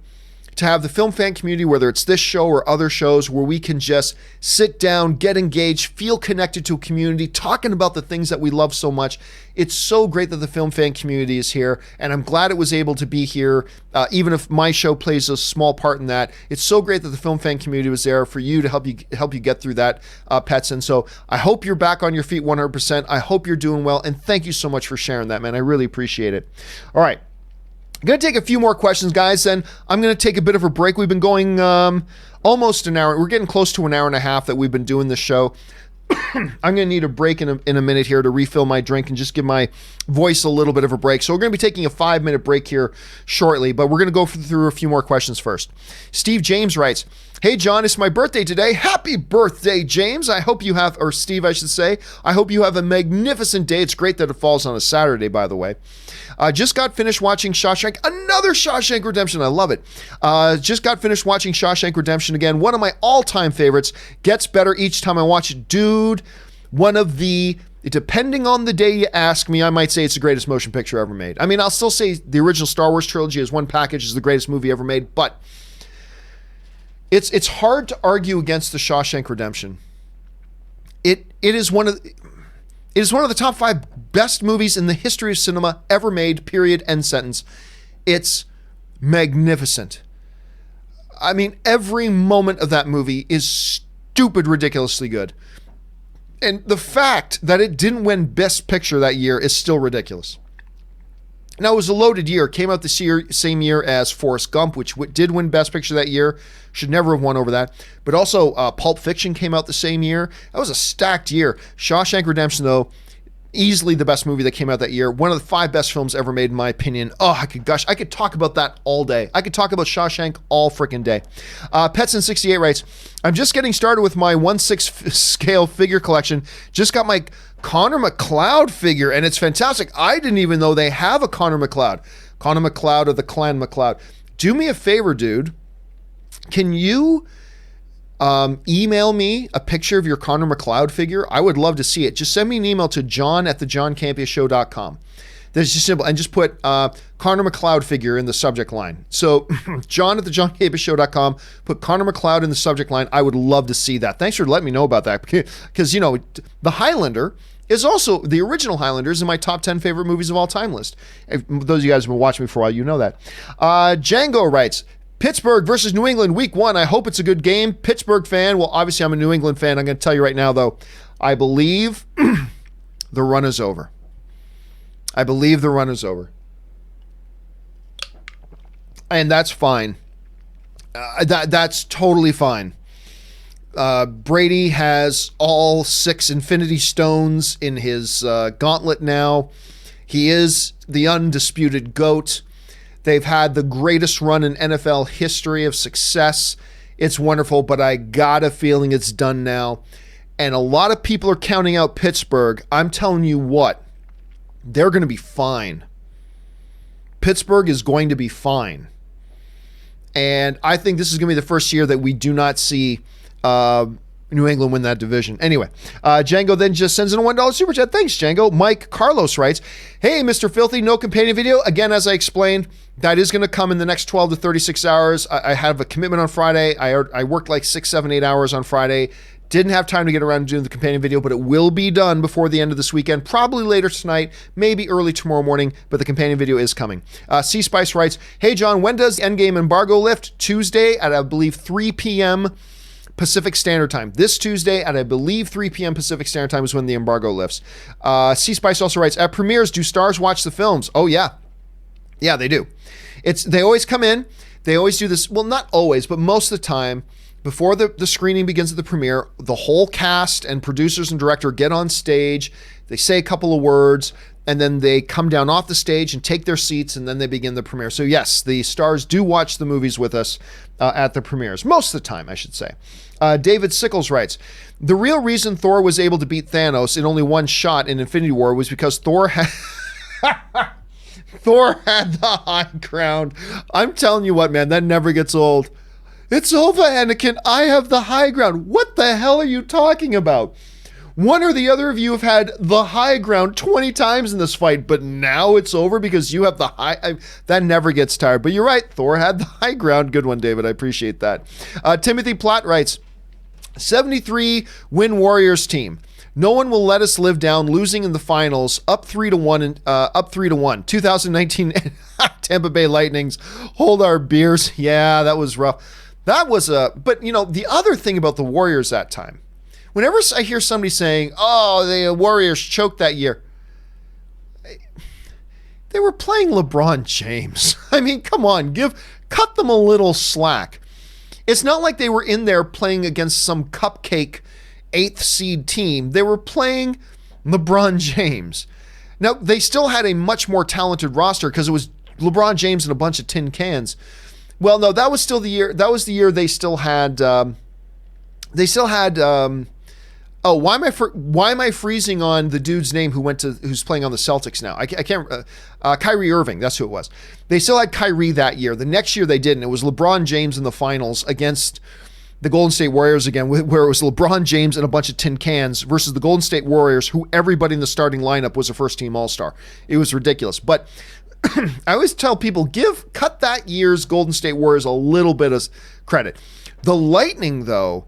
A: to have the film fan community, whether it's this show or other shows, where we can just sit down, get engaged, feel connected to a community, talking about the things that we love so much. It's so great that the film fan community is here, and I'm glad it was able to be here, even if my show plays a small part in that. It's so great that the film fan community was there for you to help you get through that, Pets. And so I hope you're back on your feet 100%. I hope you're doing well, and thank you so much for sharing that, man. I really appreciate it. All right. I'm going to take a few more questions, guys, then I'm going to take a bit of a break. We've been going almost an hour. We're getting close to an hour and a half that we've been doing this show. I'm going to need a break in a minute here to refill my drink and just give my voice a little bit of a break. So we're going to be taking a 5-minute break here shortly, but we're going to go through a few more questions first. Steve James writes, "Hey, John, it's my birthday today. Happy birthday, James. I hope you have, or Steve, I should say, I hope you have a magnificent day. It's great that it falls on a Saturday, by the way. Just got finished watching Shawshank, another Shawshank Redemption. I love it. Just got finished watching Shawshank Redemption again. One of my all-time favorites. Gets better each time I watch it. Dude, one of the, depending on the day you ask me, I might say it's the greatest motion picture ever made. I mean, I'll still say the original Star Wars trilogy as one package is the greatest movie ever made, but it's hard to argue against the Shawshank Redemption. It is one of the top 5 best movies in the history of cinema ever made, period, end sentence. It's magnificent. I mean, every moment of that movie is stupid, ridiculously good. And the fact that it didn't win Best Picture that year is still ridiculous. Now, it was a loaded year. It came out this year, same year as Forrest Gump, which did win Best Picture that year. Should never have won over that. But also, Pulp Fiction came out the same year. That was a stacked year. Shawshank Redemption, though, easily the best movie that came out that year. One of the 5 best films ever made, in my opinion. Oh, I could talk about that all day. I could talk about Shawshank all freaking day. Petson68 writes, "I'm just getting started with my 1/6 scale figure collection. Just got my Connor McLeod figure, and it's fantastic. I didn't even know they have a Connor McLeod. Connor McLeod of the Clan McLeod. Do me a favor, dude. Can you email me a picture of your Connor McLeod figure? I would love to see it. Just send me an email to john@thejohncampeashow.com. That's just simple. And just put Connor McLeod figure in the subject line. So john@thejohncampeashow.com, put Connor McLeod in the subject line. I would love to see that. Thanks for letting me know about that. Because, you know, The Highlander is also, the original Highlander is in my top 10 favorite movies of all time list. If those of you guys have been watching me for a while, you know that. Django writes, "Pittsburgh versus New England, week 1. I hope it's a good game. Pittsburgh fan." Well, obviously, I'm a New England fan. I'm going to tell you right now, though, I believe the run is over. I believe the run is over. And that's fine. That's totally fine. Brady has all 6 Infinity Stones in his gauntlet now. He is the undisputed GOAT. They've had the greatest run in NFL history of success. It's wonderful, but I got a feeling it's done now. And a lot of people are counting out Pittsburgh. I'm telling you what, they're going to be fine. Pittsburgh is going to be fine. And I think this is going to be the first year that we do not see New England win that division. Anyway, Django then just sends in a $1 super chat. Thanks, Django. Mike Carlos writes, "Hey, Mr. Filthy, no companion video." Again, as I explained, that is going to come in the next 12 to 36 hours. I have a commitment on Friday. I worked like 6, 7, 8 hours on Friday. Didn't have time to get around to doing the companion video, but it will be done before the end of this weekend, probably later tonight, maybe early tomorrow morning, but the companion video is coming. C-Spice writes, "Hey, John, when does the Endgame embargo lift?" Tuesday at, I believe, 3 p.m. Pacific Standard Time. This Tuesday at, I believe, 3 p.m. Pacific Standard Time is when the embargo lifts. C-Spice also writes, "At premieres, do stars watch the films?" Oh, yeah. Yeah, they do. They always come in. They always do this. Well, not always, but most of the time, before the screening begins at the premiere, the whole cast and producers and director get on stage. They say a couple of words, and then they come down off the stage and take their seats, and then they begin the premiere. So yes, the stars do watch the movies with us at the premieres. Most of the time, I should say. David Sickles writes, "The real reason Thor was able to beat Thanos in only one shot in Infinity War was because Thor had the high ground." I'm telling you what, man, that never gets old. "It's over, Anakin. I have the high ground." What the hell are you talking about? One or the other of you have had the high ground 20 times in this fight, but now it's over because you have the high. That never gets tired. But you're right. Thor had the high ground. Good one, David. I appreciate that. Timothy Platt writes, 73 win Warriors team. No one will let us live down, losing in the finals, up 3-1 up 3-1. 2019 Tampa Bay Lightnings hold our beers. Yeah, that was rough. That was but you know, the other thing about the Warriors that time, whenever I hear somebody saying, "Oh, the Warriors choked that year," they were playing LeBron James. I mean, come on, cut them a little slack. It's not like they were in there playing against some cupcake 8th seed team. They were playing LeBron James. Now, they still had a much more talented roster because it was LeBron James and a bunch of tin cans. Well, no, that was still the year. That was the year they still had. Oh, why am I freezing on the dude's name who's playing on the Celtics now? I can't. Kyrie Irving, that's who it was. They still had Kyrie that year. The next year they didn't. It was LeBron James in the finals against the Golden State Warriors again, where it was LeBron James and a bunch of tin cans versus the Golden State Warriors, who everybody in the starting lineup was a first-team All-Star. It was ridiculous. But I always tell people, cut that year's Golden State Warriors a little bit of credit. The Lightning, though,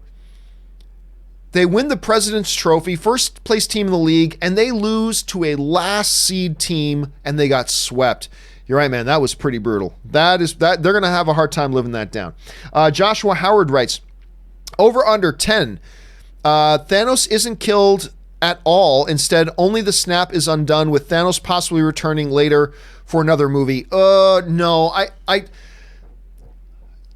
A: they win the President's Trophy, first place team in the league, and they lose to a last seed team, and they got swept. You're right, man. That was pretty brutal. They're going to have a hard time living that down. Joshua Howard writes, over under 10. Thanos isn't killed at all. Instead, only the snap is undone, with Thanos possibly returning later for another movie. No,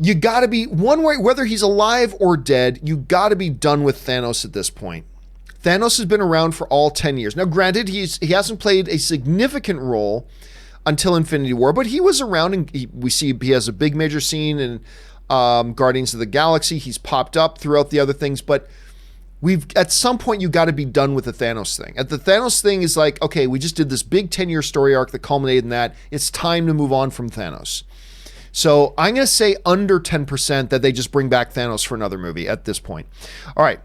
A: you got to be, one way, whether he's alive or dead, you got to be done with Thanos at this point. Thanos has been around for all 10 years. Now, granted, he hasn't played a significant role until Infinity War, but he was around, and we see he has a big major scene in Guardians of the Galaxy. He's popped up throughout the other things, but at some point, you got to be done with the Thanos thing. The Thanos thing is like, okay, we just did this big 10-year story arc that culminated in that. It's time to move on from Thanos. So I'm going to say under 10% that they just bring back Thanos for another movie at this point. All right.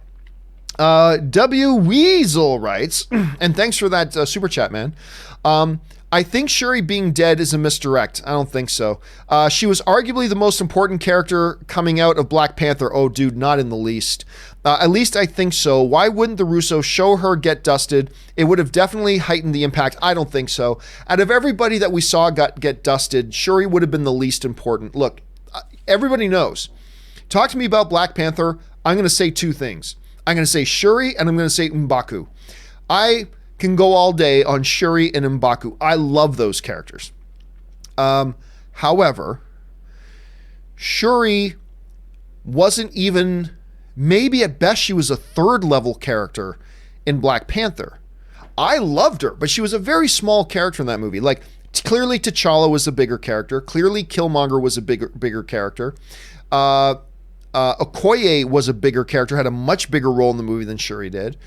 A: W. Weasel writes, and thanks for that super chat, man. I think Shuri being dead is a misdirect. I don't think so. She was arguably the most important character coming out of Black Panther. Oh, dude, not in the least. At least I think so. Why wouldn't the Russos show her get dusted? It would have definitely heightened the impact. I don't think so. Out of everybody that we saw get dusted, Shuri would have been the least important. Look, everybody knows. Talk to me about Black Panther. I'm going to say two things. I'm going to say Shuri and I'm going to say M'Baku. I can go all day on Shuri and M'Baku. I love those characters. However, Shuri wasn't even, maybe at best she was a third level character in Black Panther. I loved her, but she was a very small character in that movie. Like, clearly T'Challa was a bigger character. Clearly Killmonger was a bigger character. Okoye was a bigger character, had a much bigger role in the movie than Shuri did.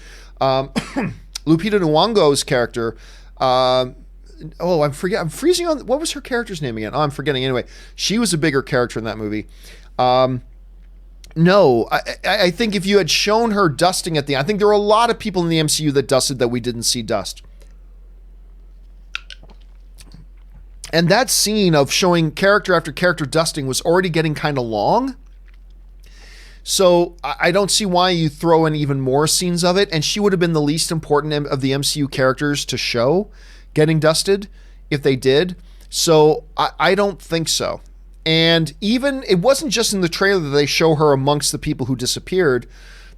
A: Lupita Nyong'o's character, I'm freezing on, what was her character's name again? Oh, I'm forgetting. Anyway, she was a bigger character in that movie. No, I think if you had shown her dusting at the end, I think there were a lot of people in the MCU that dusted that we didn't see dust. And that scene of showing character after character dusting was already getting kind of long. So I don't see why you throw in even more scenes of it. And she would have been the least important of the MCU characters to show getting dusted if they did. So I don't think so. And even, it wasn't just in the trailer that they show her amongst the people who disappeared.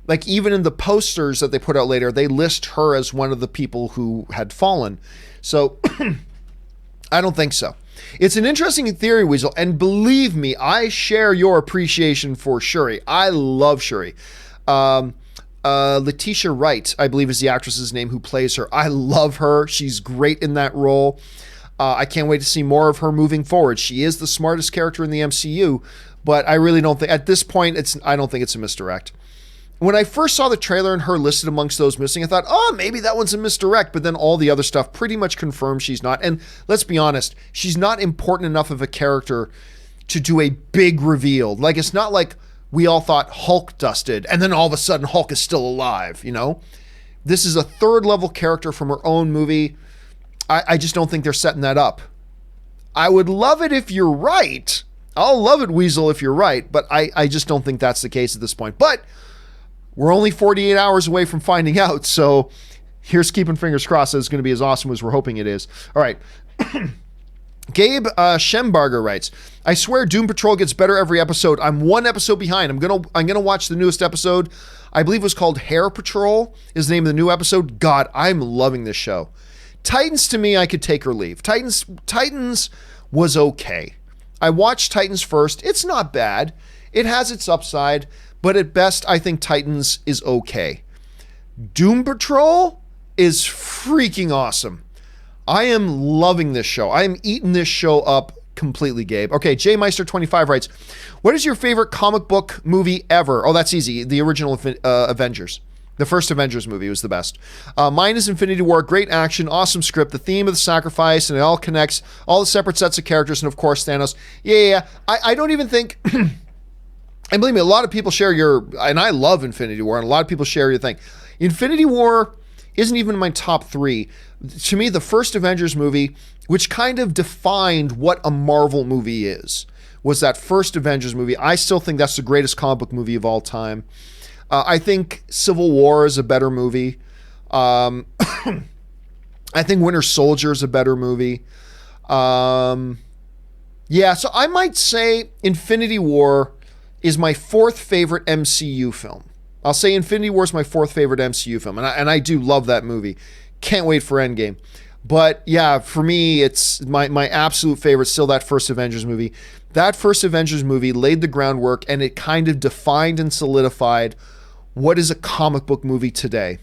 A: Like, even in the posters that they put out later, they list her as one of the people who had fallen. So I don't think so. It's an interesting theory, Weasel, and believe me, I share your appreciation for Shuri. I love Shuri. Letitia Wright, I believe is the actress's name who plays her. I love her. She's great in that role. I can't wait to see more of her moving forward. She is the smartest character in the MCU, but I really don't think, at this point, I don't think it's a misdirect. When I first saw the trailer and her listed amongst those missing, I thought, oh, maybe that one's a misdirect, but then all the other stuff pretty much confirms she's not. And let's be honest, she's not important enough of a character to do a big reveal. Like, it's not like we all thought Hulk dusted and then all of a sudden Hulk is still alive, you know? This is a third level character from her own movie. I just don't think they're setting that up. I would love it if you're right. I'll love it, Weasel, if you're right, but I just don't think that's the case at this point. But we're only 48 hours away from finding out, so here's keeping fingers crossed that it's going to be as awesome as we're hoping it is. All right. Gabe Schembarger writes, I swear Doom Patrol gets better every episode. I'm one episode behind. I'm gonna watch the newest episode. I believe it was called Hair Patrol is the name of the new episode. God, I'm loving this show. Titans, to me, I could take or leave. Titans was okay. I watched Titans first. It's not bad. It has its upside, but at best, I think Titans is okay. Doom Patrol is freaking awesome. I am loving this show. I am eating this show up completely, Gabe. Okay, J Meister 25 writes, what is your favorite comic book movie ever? Oh, that's easy. The original Avengers. The first Avengers movie was the best. Mine is Infinity War. Great action, awesome script, the theme of the sacrifice, and it all connects, all the separate sets of characters, and of course, Thanos. Yeah. I don't even think... and believe me, a lot of people share your... And I love Infinity War, and a lot of people share your thing. Infinity War isn't even in my top 3. To me, the first Avengers movie, which kind of defined what a Marvel movie is, was that first Avengers movie. I still think that's the greatest comic book movie of all time. I think Civil War is a better movie. I think Winter Soldier is a better movie. Yeah, so I might say Infinity War is my 4th favorite MCU film. I'll say Infinity War is my 4th favorite MCU film, and I do love that movie. Can't wait for Endgame. But yeah, for me, it's my absolute favorite, still that first Avengers movie. That first Avengers movie laid the groundwork, and it kind of defined and solidified what is a comic book movie today.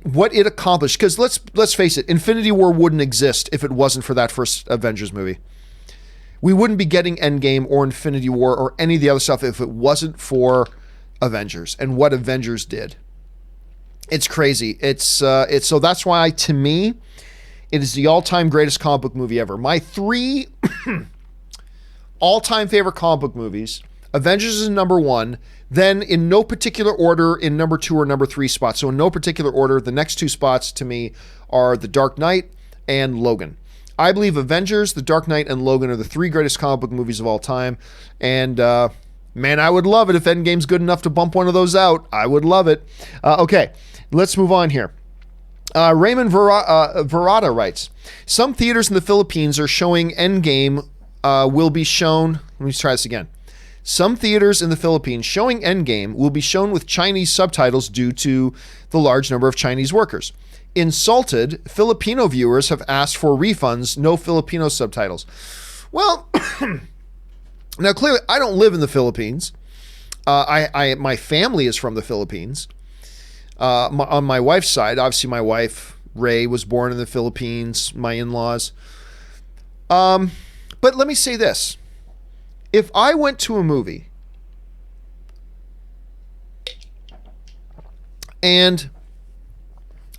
A: What it accomplished, because let's face it, Infinity War wouldn't exist if it wasn't for that first Avengers movie. We wouldn't be getting Endgame or Infinity War or any of the other stuff if it wasn't for Avengers and what Avengers did. It's crazy. It's so that's why, to me, it is the all-time greatest comic book movie ever. My 3 all-time favorite comic book movies: Avengers is number 1, then in no particular order in number 2 or number 3 spots. So in no particular order, the next 2 spots to me are The Dark Knight and Logan. I believe Avengers, The Dark Knight, and Logan are the 3 greatest comic book movies of all time. And man, I would love it if Endgame's good enough to bump one of those out. I would love it. Okay, let's move on here. Raymond Verada writes, some theaters in the Philippines are showing Endgame will be shown. Let me try this again. Some theaters in the Philippines showing Endgame will be shown with Chinese subtitles due to the large number of Chinese workers. Insulted, Filipino viewers have asked for refunds, no Filipino subtitles. Well, now clearly I don't live in the Philippines. My family is from the Philippines. On my wife's side, obviously my wife, Ray, was born in the Philippines, my in-laws. But let me say this. If I went to a movie and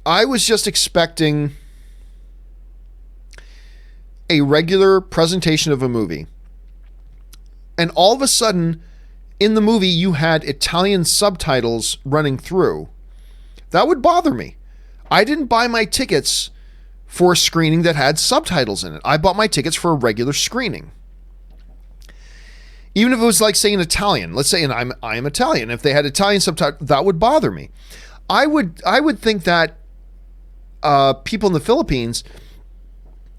A: I was just expecting a regular presentation of a movie, and all of a sudden in the movie you had Italian subtitles running through, that would bother me. I didn't buy my tickets for a screening that had subtitles in it. I bought my tickets for a regular screening. Even if it was like, say, in Italian, let's say, and I'm Italian. If they had Italian subtitles, that would bother me. I would think that people in the Philippines,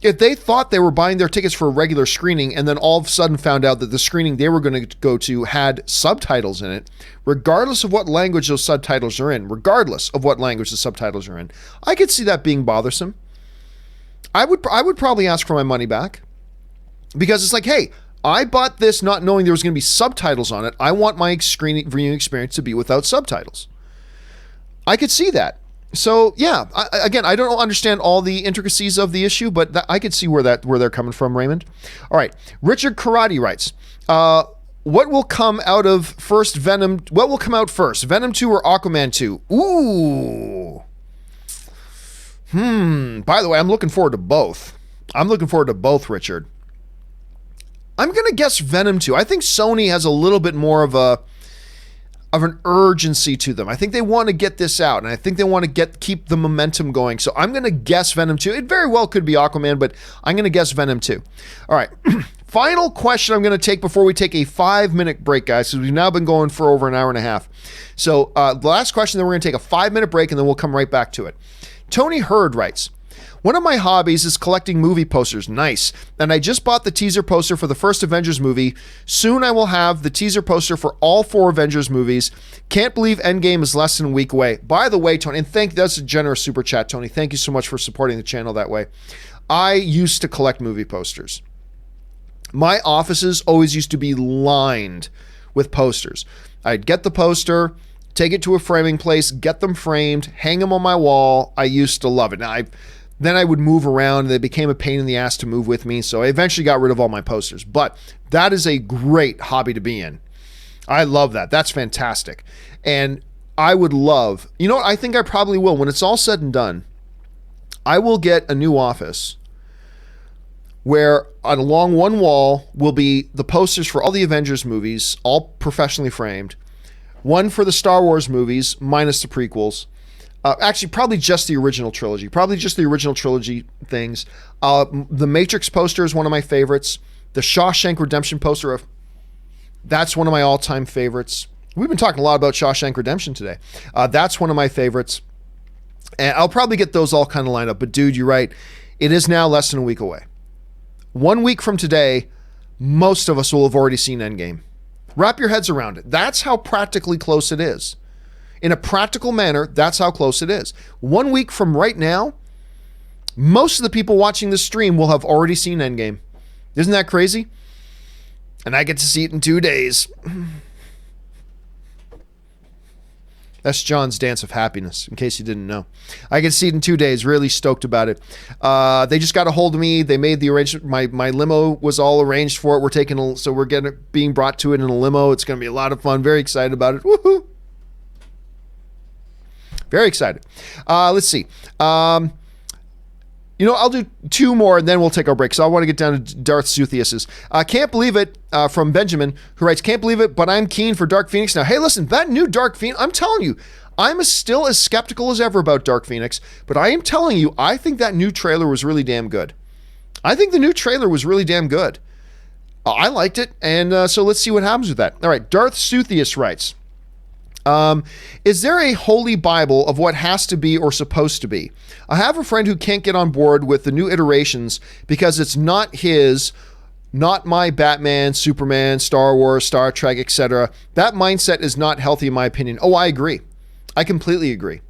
A: if they thought they were buying their tickets for a regular screening and then all of a sudden found out that the screening they were going to go to had subtitles in it, regardless of what language those subtitles are in, I could see that being bothersome. I would probably ask for my money back, because it's like, hey, I bought this not knowing there was going to be subtitles on it. I want my viewing experience to be without subtitles. I could see that. So yeah, I don't understand all the intricacies of the issue, but I could see where they're coming from, Raymond. All right, Richard Karate writes, what will come out of first Venom? What will come out first, Venom 2 or Aquaman 2? Ooh. By the way, I'm looking forward to both. Richard. I'm going to guess Venom 2. I think Sony has a little bit more of a of an urgency to them. I think they want to get this out, and I think they want to keep the momentum going. So I'm going to guess Venom 2. It very well could be Aquaman, but I'm going to guess Venom 2. All right. Final question I'm going to take before we take a 5-minute break, guys, because we've now been going for over an hour and a half. So the last question, then we're going to take a 5-minute break, and then we'll come right back to it. Tony Hurd writes, one of my hobbies is collecting movie posters. Nice. And I just bought the teaser poster for the first Avengers movie. Soon I will have the teaser poster for all 4 Avengers movies. Can't believe Endgame is less than a week away. By the way, Tony, and that's a generous super chat, Tony. Thank you so much for supporting the channel that way. I used to collect movie posters. My offices always used to be lined with posters. I'd get the poster, take it to a framing place, get them framed, hang them on my wall. I used to love it. Now, then I would move around. They became a pain in the ass to move with me, so I eventually got rid of all my posters. But that is a great hobby to be in. I love that. That's fantastic. And I would love, you know what, I think I probably will. When it's all said and done, I will get a new office where along one wall will be the posters for all the Avengers movies, all professionally framed. One for the Star Wars movies, minus the prequels. Actually, probably just the original trilogy. Probably just the original trilogy things. The Matrix poster is one of my favorites. The Shawshank Redemption poster, that's one of my all-time favorites. We've been talking a lot about Shawshank Redemption today. That's one of my favorites. And I'll probably get those all kind of lined up. But dude, you're right. It is now less than a week away. 1 week from today, most of us will have already seen Endgame. Wrap your heads around it. That's how practically close it is. In a practical manner, that's how close it is. 1 week from right now, most of the people watching this stream will have already seen Endgame. Isn't that crazy? And I get to see it in 2 days. That's John's dance of happiness, in case you didn't know. I get to see it in 2 days. Really stoked about it. They just got a hold of me. They made the arrangement. My limo was all arranged for it. So we're being brought to it in a limo. It's going to be a lot of fun. Very excited about it. Woohoo! Very excited. Let's see. I'll do 2 more and then we'll take our break. So I want to get down to Darth Suthius's. Can't believe it, from Benjamin, who writes, can't believe it, but I'm keen for Dark Phoenix now. Hey, listen, that new Dark Phoenix, I'm telling you, I'm still as skeptical as ever about Dark Phoenix, but I am telling you, I think that new trailer was really damn good. I think the new trailer was really damn good. I liked it, and so let's see what happens with that. All right, Darth Suthius writes, is there a holy Bible of what has to be or supposed to be? I have a friend who can't get on board with the new iterations because it's not his, not my Batman, Superman, Star Wars, Star Trek, etc. That mindset is not healthy in my opinion. Oh, I agree. I completely agree.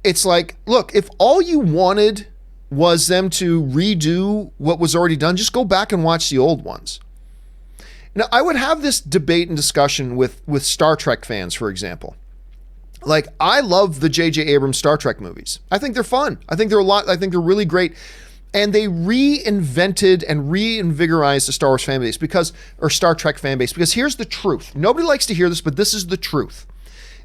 A: It's like, look, if all you wanted was them to redo what was already done, just go back and watch the old ones. Now, I would have this debate and discussion with Star Trek fans, for example. Like, I love the J.J. Abrams Star Trek movies. I think they're fun. I think they're really great. And they reinvented and reinvigorized the Star Wars fan base or Star Trek fan base, because here's the truth. Nobody likes to hear this, but this is the truth.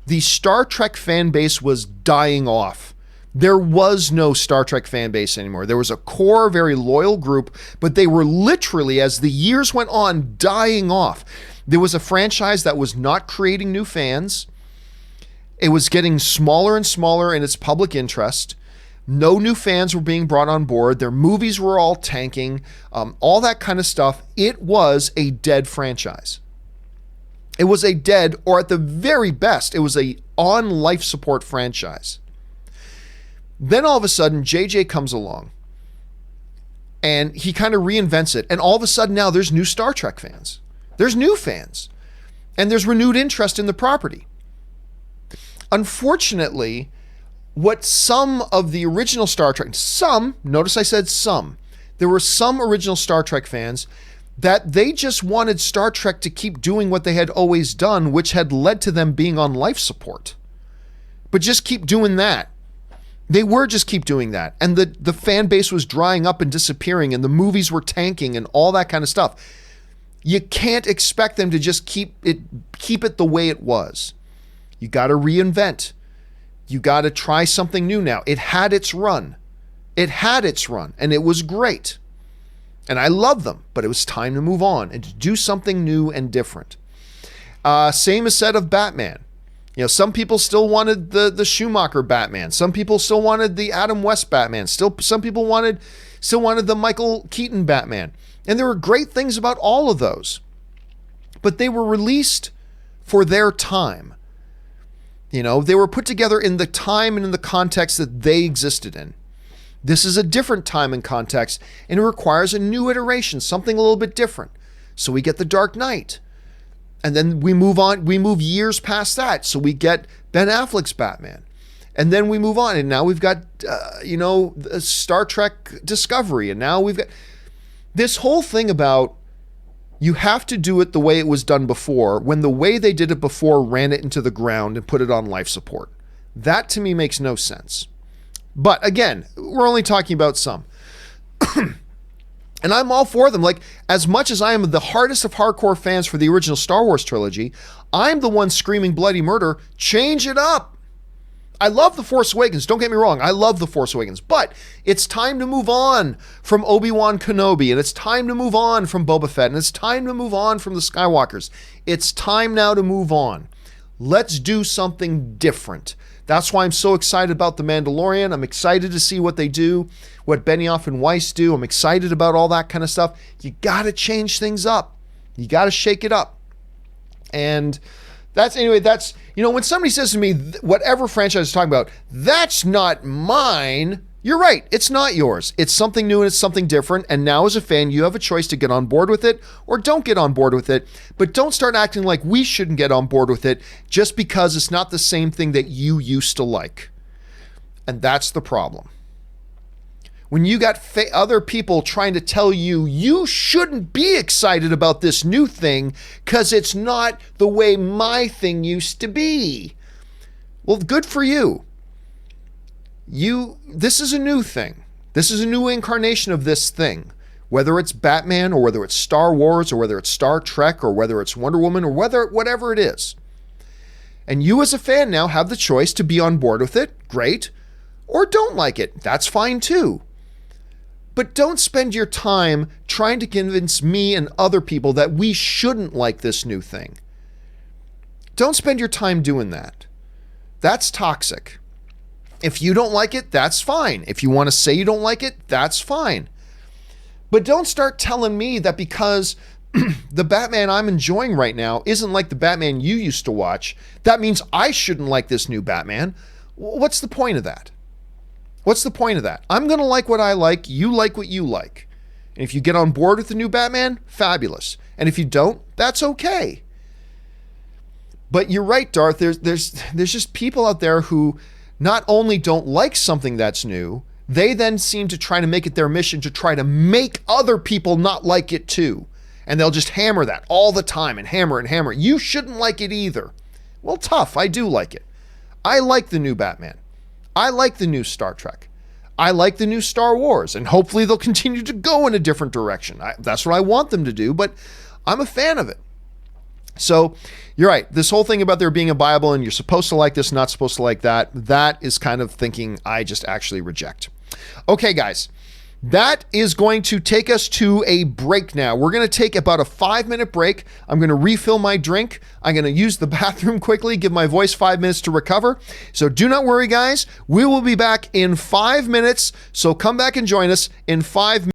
A: The Star Trek fan base was dying off. There was no Star Trek fan base anymore. There was a core, very loyal group, but they were literally, as the years went on, dying off. There was a franchise that was not creating new fans. It was getting smaller and smaller in its public interest. No new fans were being brought on board. Their movies were all tanking, all that kind of stuff. It was a dead franchise. It was a dead, or at the very best, it was a on life support franchise. Then all of a sudden, JJ comes along and he kind of reinvents it. And all of a sudden now there's new Star Trek fans. There's new fans. And there's renewed interest in the property. Unfortunately, what some of the original Star Trek, notice I said some, there were some original Star Trek fans that they just wanted Star Trek to keep doing what they had always done, which had led to them being on life support. But just keep doing that. They were just keep doing that. And the fan base was drying up and disappearing, and the movies were tanking and all that kind of stuff. You can't expect them to just keep it the way it was. You got to reinvent. You got to try something new now. It had its run. It had its run, and it was great. And I love them, but it was time to move on and to do something new and different. Same is said of Batman. You know, some people still wanted the Schumacher Batman. Some people still wanted the Adam West Batman. Some people still wanted the Michael Keaton Batman. And there were great things about all of those. But they were released for their time. You know, they were put together in the time and in the context that they existed in. This is a different time and context, and it requires a new iteration, something a little bit different. So we get The Dark Knight. And then we move on, we move years past that. So we get Ben Affleck's Batman. And then we move on, and now we've got, Star Trek Discovery. And now we've got this whole thing about you have to do it the way it was done before, when the way they did it before ran it into the ground and put it on life support. That to me makes no sense. But again, we're only talking about some. And I'm all for them. Like, as much as I am the hardest of hardcore fans for the original Star Wars trilogy, I'm the one screaming bloody murder. Change it up. I love The Force Awakens. Don't get me wrong. I love The Force Awakens. But it's time to move on from Obi-Wan Kenobi. And it's time to move on from Boba Fett. And it's time to move on from the Skywalkers. It's time now to move on. Let's do something different. That's why I'm so excited about The Mandalorian. I'm excited to see what they do, what Benioff and Weiss do. I'm excited about all that kind of stuff. You got to change things up. You got to shake it up. And that's, when somebody says to me, whatever franchise is talking about, that's not mine. You're right. It's not yours. It's something new and it's something different. And now as a fan, you have a choice to get on board with it or don't get on board with it. But don't start acting like we shouldn't get on board with it just because it's not the same thing that you used to like. And that's the problem. When you got other people trying to tell you, you shouldn't be excited about this new thing because it's not the way my thing used to be. Well, good for you. This is a new thing. This is a new incarnation of this thing. Whether it's Batman or whether it's Star Wars or whether it's Star Trek or whether it's Wonder Woman or whatever it is. And you as a fan now have the choice to be on board with it, great, or don't like it, that's fine too. But don't spend your time trying to convince me and other people that we shouldn't like this new thing. Don't spend your time doing that. That's toxic. If you don't like it, that's fine. If you want to say you don't like it, that's fine. But don't start telling me that because the Batman I'm enjoying right now isn't like the Batman you used to watch, that means I shouldn't like this new Batman. What's the point of that? What's the point of that? I'm going to like what I like. You like what you like. And if you get on board with the new Batman, fabulous. And if you don't, that's okay. But you're right, Darth. There's just people out there who not only don't like something that's new, they then seem to try to make it their mission to try to make other people not like it too. And they'll just hammer that all the time and hammer and hammer. You shouldn't like it either. Well, tough. I do like it. I like the new Batman. I like the new Star Trek. I like the new Star Wars. And hopefully they'll continue to go in a different direction. That's what I want them to do, but I'm a fan of it. So you're right. This whole thing about there being a Bible and you're supposed to like this, not supposed to like that, that is kind of thinking I just actually reject. Okay, guys, that is going to take us to a break now. We're going to take about a 5-minute break. I'm going to refill my drink. I'm going to use the bathroom quickly, give my voice 5 minutes to recover. So do not worry, guys. We will be back in 5 minutes. So come back and join us in 5 minutes.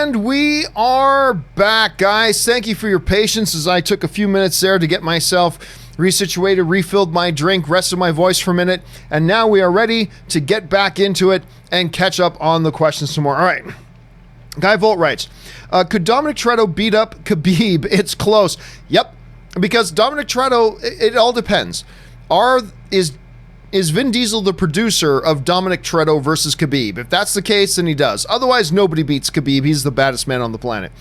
A: And we are back, guys. Thank you for your patience as I took a few minutes there to get myself resituated, refilled my drink, rested my voice for a minute, and now we are ready to get back into it and catch up on the questions some more. All right. Guy Volt writes, could Dominic Toretto beat up Khabib? It's close. Yep, because Dominic Toretto, it all depends. Is Vin Diesel the producer of Dominic Toretto versus Khabib? If that's the case, then he does. Otherwise, nobody beats Khabib. He's the baddest man on the planet.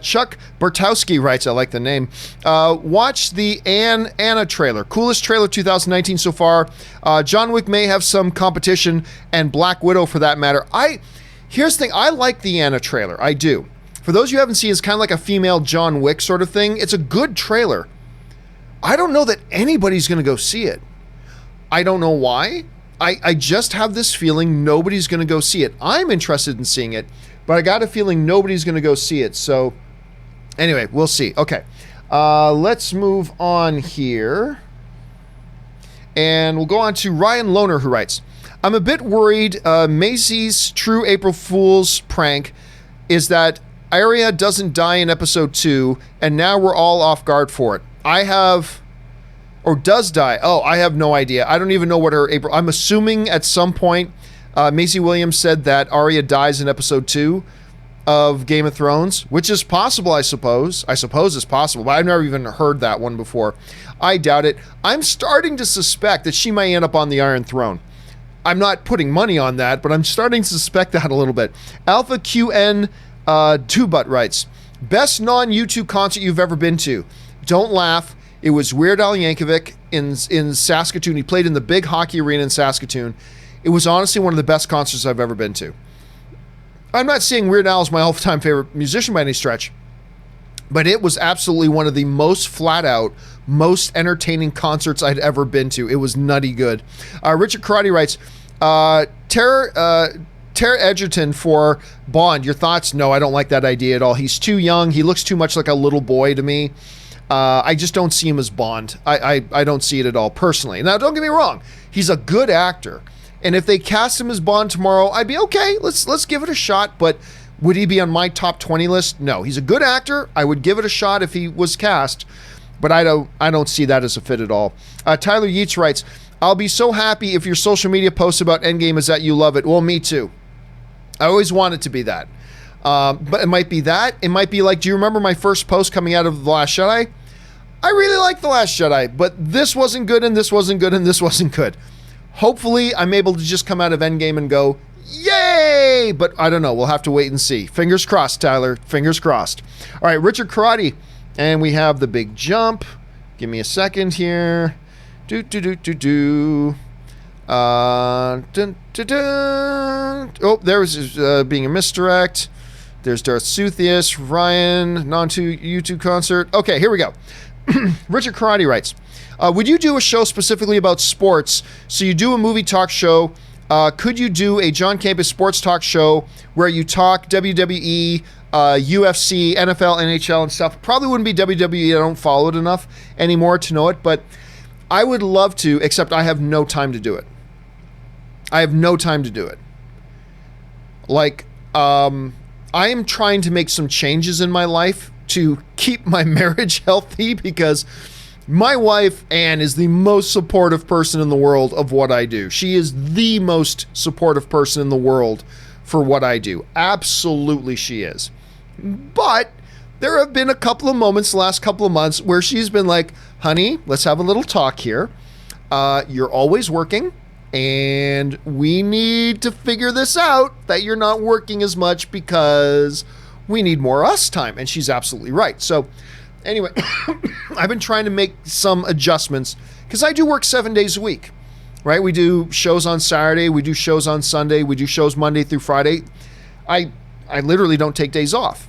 A: Chuck Bartowski writes, I like the name, watch the Anna trailer. Coolest trailer 2019 so far. John Wick may have some competition, and Black Widow for that matter. Here's the thing, I like the Anna trailer. I do. For those you haven't seen, it's kind of like a female John Wick sort of thing. It's a good trailer. I don't know that anybody's going to go see it. I don't know why. I just have this feeling nobody's going to go see it. I'm interested in seeing it, but I got a feeling nobody's going to go see it. So anyway, we'll see. Okay. Let's move on here. And we'll go on to Ryan Lohner, who writes, I'm a bit worried Macy's true April Fool's prank is that Arya doesn't die in episode 2, and now we're all off guard for it. Or does die. Oh, I have no idea. I don't even know what her April... I'm assuming at some point Maisie Williams said that Arya dies in episode 2 of Game of Thrones, which is possible, I suppose. I suppose it's possible, but I've never even heard that one before. I doubt it. I'm starting to suspect that she may end up on the Iron Throne. I'm not putting money on that, but I'm starting to suspect that a little bit. Alpha QN Tubutt writes, best non-YouTube concert you've ever been to. Don't laugh. It was Weird Al Yankovic in Saskatoon. He played in the big hockey arena in Saskatoon. It was honestly one of the best concerts I've ever been to. I'm not saying Weird Al is my all-time favorite musician by any stretch, but it was absolutely one of the most flat-out, most entertaining concerts I'd ever been to. It was nutty good. Richard Karate writes, Tara Edgerton for Bond. Your thoughts? No, I don't like that idea at all. He's too young. He looks too much like a little boy to me. I just don't see him as Bond. I don't see it at all, personally. Now, don't get me wrong. He's a good actor. And if they cast him as Bond tomorrow, I'd be okay. Let's give it a shot. But would he be on my top 20 list? No. He's a good actor. I would give it a shot if he was cast. But I don't see that as a fit at all. Tyler Yeats writes, I'll be so happy if your social media posts about Endgame is that you love it. Well, me too. I always want it to be that. But it might be that. It might be like, do you remember my first post coming out of The Last Jedi? I really liked The Last Jedi, but this wasn't good, and this wasn't good, and this wasn't good. Hopefully, I'm able to just come out of Endgame and go, yay! But I don't know. We'll have to wait and see. Fingers crossed, Tyler. Fingers crossed. All right, Richard Karate. And we have the big jump. Give me a second here. Oh, there was being a misdirect. There's Darth Suthius, Ryan, non-YouTube concert. Okay, here we go. Richard Karate writes, would you do a show specifically about sports? So you do a movie talk show. Could you do a John Campea sports talk show where you talk WWE, UFC, NFL, NHL, and stuff? Probably wouldn't be WWE. I don't follow it enough anymore to know it, but I would love to, except I have no time to do it. I have no time to do it. Like, I am trying to make some changes in my life to keep my marriage healthy because my wife, Anne, is the most supportive person in the world of what I do. She is the most supportive person in the world for what I do. Absolutely she is. But there have been a couple of moments the last couple of months where she's been like, honey, let's have a little talk here. You're always working, and we need to figure this out, that you're not working as much because we need more us time. And she's absolutely right. So anyway, I've been trying to make some adjustments because I do work 7 days a week, right? We do shows on Saturday. We do shows on Sunday. We do shows Monday through Friday. I literally don't take days off.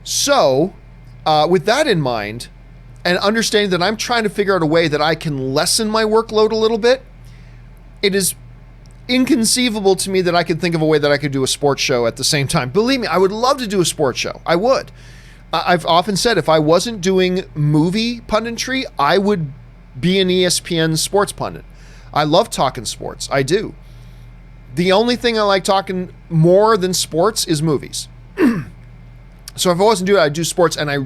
A: So with that in mind, and understanding that I'm trying to figure out a way that I can lessen my workload a little bit, it is inconceivable to me that I could think of a way that I could do a sports show at the same time. Believe me, I would love to do a sports show. I would. I've often said if I wasn't doing movie punditry, I would be an ESPN sports pundit. I love talking sports. I do. The only thing I like talking more than sports is movies. So if I wasn't doing it, I'd do sports, and I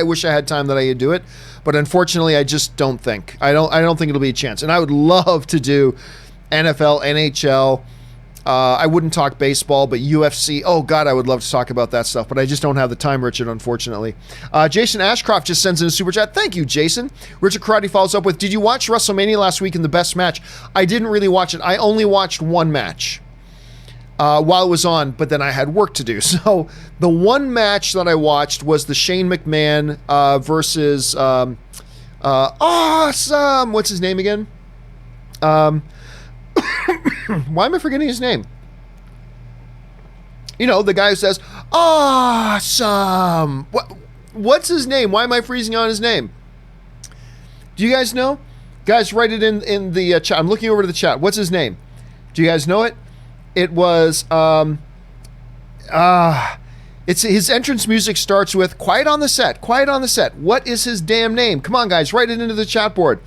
A: wish I had time that I could do it. But unfortunately, I just don't think. I don't think it'll be a chance. And I would love to do NFL, NHL. I wouldn't talk baseball, but UFC. Oh, God, I would love to talk about that stuff. But I just don't have the time, Richard, unfortunately. Jason Ashcroft just sends in a super chat. Thank you, Jason. Richard Karate follows up with, did you watch WrestleMania last week in the best match? I didn't really watch it. I only watched one match while it was on, but then I had work to do. So the one match that I watched was the Shane McMahon versus awesome. What's his name again? Why am I forgetting his name? You know, the guy who says, awesome. What's his name? Why am I freezing on his name? Do you guys know? Guys, write it in the chat. I'm looking over to the chat. What's his name? Do you guys know it? It was, it's his entrance music starts with quiet on the set, quiet on the set. What is his damn name? Come on, guys, write it into the chat board.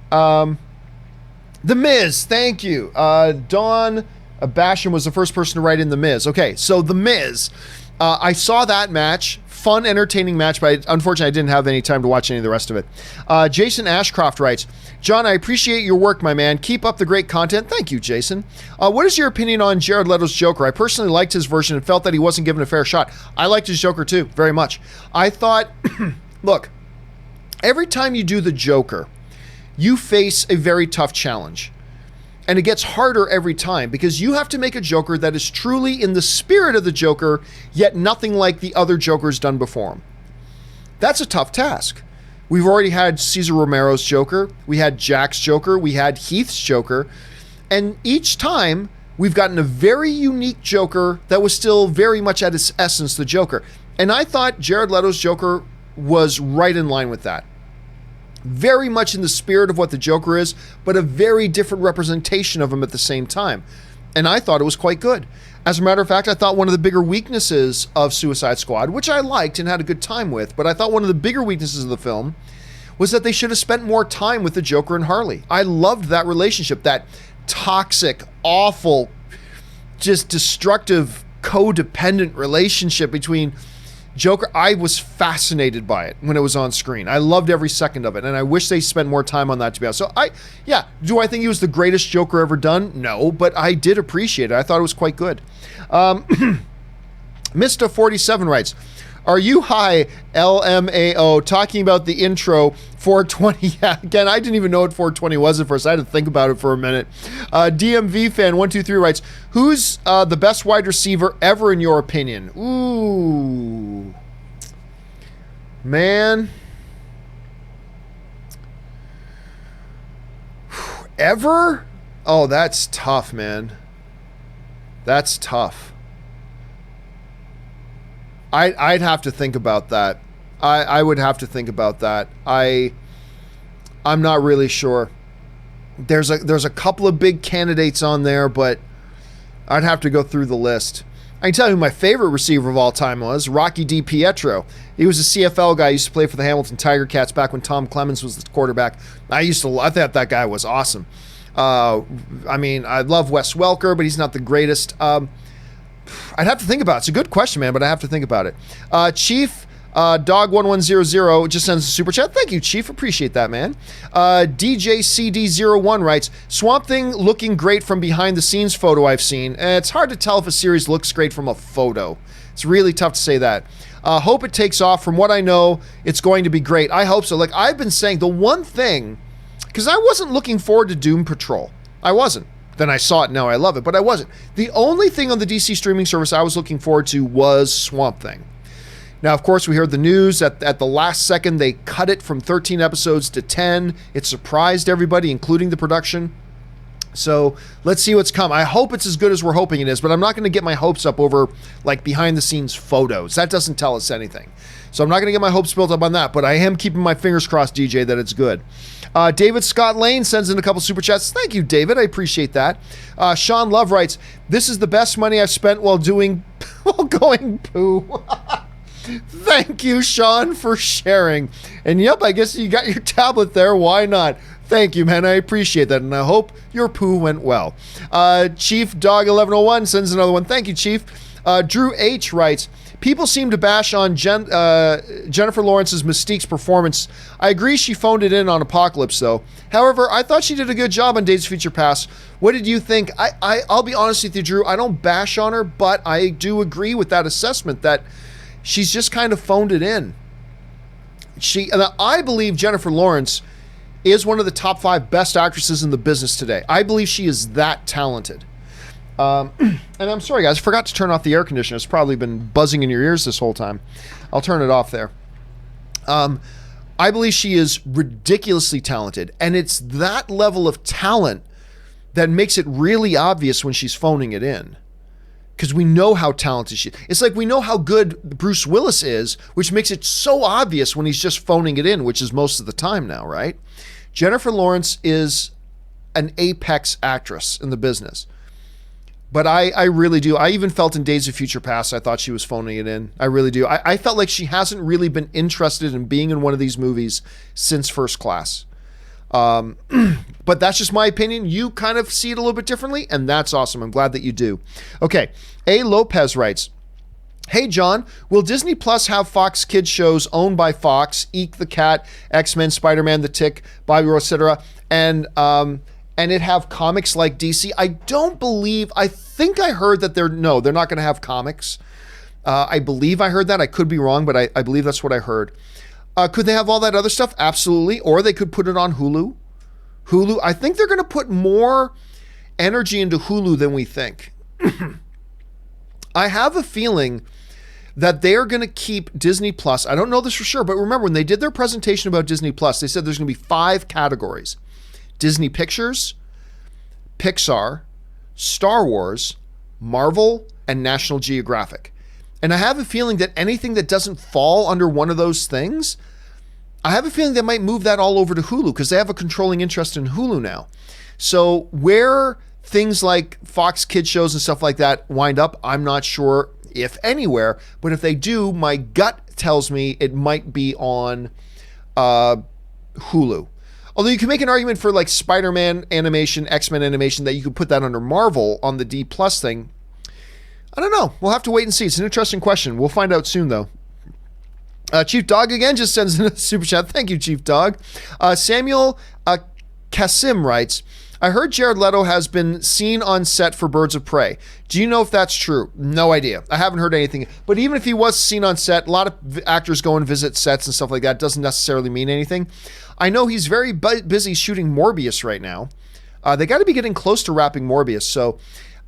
A: The Miz, thank you. Dawn Basham was the first person to write in The Miz. Okay, so The Miz. I saw that match. Fun, entertaining match, but unfortunately I didn't have any time to watch any of the rest of it. Jason Ashcroft writes, John, I appreciate your work, my man. Keep up the great content. Thank you, Jason. What is your opinion on Jared Leto's Joker? I personally liked his version and felt that he wasn't given a fair shot. I liked his Joker too, very much. I thought, look, every time you do the Joker, you face a very tough challenge. And it gets harder every time because you have to make a Joker that is truly in the spirit of the Joker, yet nothing like the other Jokers done before him. That's a tough task. We've already had Cesar Romero's Joker, we had Jack's Joker, we had Heath's Joker, and each time we've gotten a very unique Joker that was still very much at its essence the Joker. And I thought Jared Leto's Joker was right in line with that. Very much in the spirit of what the Joker is, but a very different representation of him at the same time. And I thought it was quite good. As a matter of fact, I thought one of the bigger weaknesses of Suicide Squad, which I liked and had a good time with, but I thought one of the bigger weaknesses of the film was that they should have spent more time with the Joker and Harley. I loved that relationship, that toxic, awful, just destructive, codependent relationship between Joker. I was fascinated by it when it was on screen. I loved every second of it, and I wish they spent more time on that, to be honest. So do I think he was the greatest Joker ever done? No, but I did appreciate it. I thought it was quite good. Mr. 47 writes, are you high, LMAO, talking about the intro 420? Yeah, again, I didn't even know what 420 was at first. I had to think about it for a minute. DMV fan 123 writes, who's the best wide receiver ever in your opinion? Ooh, man. Ever? Oh, that's tough, man. That's tough. I'd have to think about that. I would have to think about that. I'm not really sure. There's a couple of big candidates on there, but I'd have to go through the list. I can tell you who my favorite receiver of all time was, Rocky DiPietro. He was a CFL guy. He used to play for the Hamilton Tiger Cats back when Tom Clemens was the quarterback. I thought that guy was awesome. I mean, I love Wes Welker, but he's not the greatest. I'd have to think about it. It's a good question, man, but I have to think about it. Chief Dog1100 just sends a super chat. Thank you, Chief. Appreciate that, man. DJCD01 writes, Swamp Thing looking great from behind the scenes photo I've seen. It's hard to tell if a series looks great from a photo. It's really tough to say that. Hope it takes off. From what I know, it's going to be great. I hope so. Like I've been saying, the one thing, because I wasn't looking forward to Doom Patrol. I wasn't. Then I saw it, now I love it, but I wasn't. The only thing on the DC streaming service I was looking forward to was Swamp Thing. Now, of course, we heard the news at the last second. They cut it from 13 episodes to 10. It surprised everybody, including the production. So let's see what's come. I hope it's as good as we're hoping it is, but I'm not going to get my hopes up over like behind the scenes photos. That doesn't tell us anything. So I'm not going to get my hopes built up on that, but I am keeping my fingers crossed, DJ, that it's good. David Scott Lane sends in a couple super chats. Thank you, David. I appreciate that. Sean Love writes, this is the best money I've spent while going poo. Thank you, Sean, for sharing. And yep, I guess you got your tablet there. Why not? Thank you, man. I appreciate that, and I hope your poo went well. Chief Dog 1101 sends another one. Thank you, Chief. Drew H writes, people seem to bash on Jennifer Lawrence's Mystique's performance. I agree she phoned it in on Apocalypse, though. However, I thought she did a good job on Days of Future Past. What did you think? I'll be honest with you, Drew. I don't bash on her, but I do agree with that assessment that she's just kind of phoned it in. I believe Jennifer Lawrence is one of the top 5 best actresses in the business today. I believe she is that talented. And I'm sorry, guys, I forgot to turn off the air conditioner. It's probably been buzzing in your ears this whole time. I'll turn it off there. I believe she is ridiculously talented, and it's that level of talent that makes it really obvious when she's phoning it in. Because we know how talented she is. It's like we know how good Bruce Willis is, which makes it so obvious when he's just phoning it in, which is most of the time now, right? Jennifer Lawrence is an apex actress in the business. But I really do. I even felt in Days of Future Past, I thought she was phoning it in. I really do. I felt like she hasn't really been interested in being in one of these movies since First Class. But that's just my opinion. You kind of see it a little bit differently, and that's awesome. I'm glad that you do. Okay. A. Lopez writes, hey, John, will Disney Plus have Fox Kids shows owned by Fox, Eek the Cat, X-Men, Spider-Man, The Tick, Bobby Ross, etc., and it have comics like DC? I think I heard that they're not going to have comics. I believe I heard that. I could be wrong, but I believe that's what I heard. Could they have all that other stuff? Absolutely. Or they could put it on Hulu. I think they're going to put more energy into Hulu than we think. I have a feeling that they're going to keep Disney Plus. I don't know this for sure, but remember when they did their presentation about Disney Plus, they said there's going to be 5 categories: Disney Pictures, Pixar, Star Wars, Marvel, and National Geographic. And I have a feeling that anything that doesn't fall under one of those things, I have a feeling they might move that all over to Hulu because they have a controlling interest in Hulu now. So where things like Fox Kids shows and stuff like that wind up, I'm not sure if anywhere, but if they do, my gut tells me it might be on Hulu. Although you can make an argument for like Spider-Man animation, X-Men animation, that you could put that under Marvel on the D Plus thing. I don't know. We'll have to wait and see. It's an interesting question. We'll find out soon, though. Chief Dog again just sends in a super chat. Thank you, Chief Dog. Samuel Kasim writes, I heard Jared Leto has been seen on set for Birds of Prey. Do you know if that's true? No idea. I haven't heard anything. But even if he was seen on set, a lot of actors go and visit sets and stuff like that. Doesn't necessarily mean anything. I know he's very busy shooting Morbius right now. They got to be getting close to wrapping Morbius. So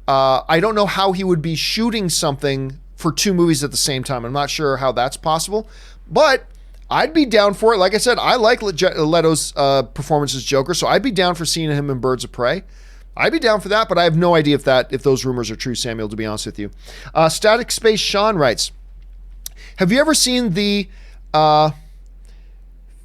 A: I don't know how he would be shooting something for 2 movies at the same time. I'm not sure how that's possible. But I'd be down for it. Like I said, I like Leto's performance as Joker, so I'd be down for seeing him in Birds of Prey. I'd be down for that, but I have no idea if those rumors are true, Samuel, to be honest with you. Static Space Sean writes, have you ever seen the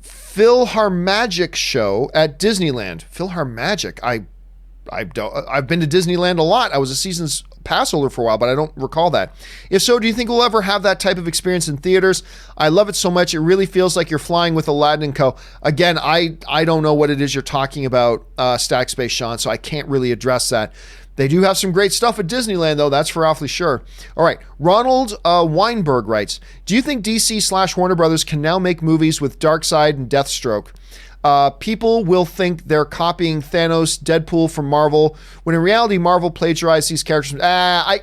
A: PhilharMagic show at Disneyland? PhilharMagic? I've been to Disneyland a lot. I was a season's pass holder for a while, but I don't recall that. If so, do you think we'll ever have that type of experience in theaters? I love it so much. It really feels like you're flying with Aladdin & Co. Again, I don't know what it is you're talking about, Static Space Sean, so I can't really address that. They do have some great stuff at Disneyland, though. That's for awfully sure. All right. Ronald Weinberg writes, do you think DC/Warner Brothers can now make movies with Darkseid and Deathstroke? People will think they're copying Thanos, Deadpool from Marvel, when in reality, Marvel plagiarized these characters. I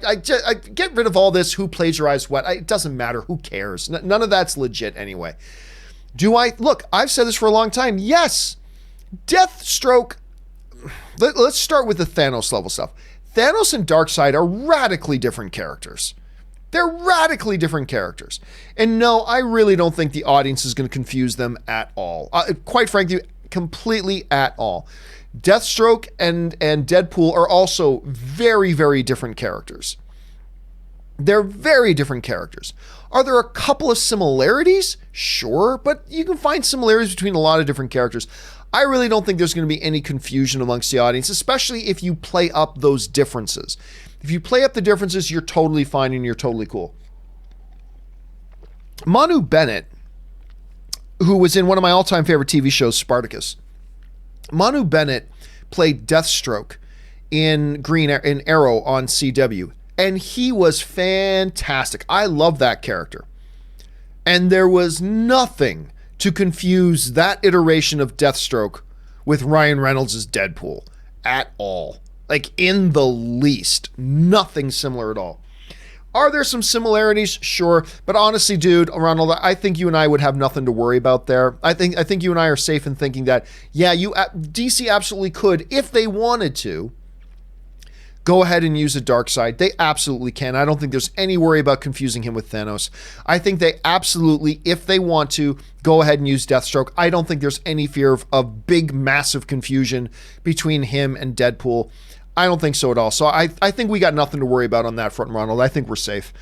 A: get rid of all this. Who plagiarized what? It doesn't matter. Who cares? None of that's legit anyway. Look, I've said this for a long time. Yes, Deathstroke. Let's start with the Thanos level stuff. Thanos and Darkseid are radically different characters. They're radically different characters. And no, I really don't think the audience is going to confuse them at all. Quite frankly, completely at all. Deathstroke and Deadpool are also very, very different characters. They're very different characters. Are there a couple of similarities? Sure, but you can find similarities between a lot of different characters. I really don't think there's going to be any confusion amongst the audience, especially if you play up those differences. If you play up the differences, you're totally fine and you're totally cool. Manu Bennett, who was in one of my all-time favorite TV shows, Spartacus, Manu Bennett played Deathstroke in Arrow on CW, and he was fantastic. I love that character. And there was nothing to confuse that iteration of Deathstroke with Ryan Reynolds' Deadpool at all. Like, in the least. Nothing similar at all. Are there some similarities? Sure. But honestly, dude, Ronald, I think you and I would have nothing to worry about there. I think you and I are safe in thinking that, yeah, DC absolutely could, if they wanted to, go ahead and use a dark side. They absolutely can. I don't think there's any worry about confusing him with Thanos. I think they absolutely, if they want to, go ahead and use Deathstroke. I don't think there's any fear of big, massive confusion between him and Deadpool. I don't think so at all. So I think we got nothing to worry about on that front, Ronald. I think we're safe.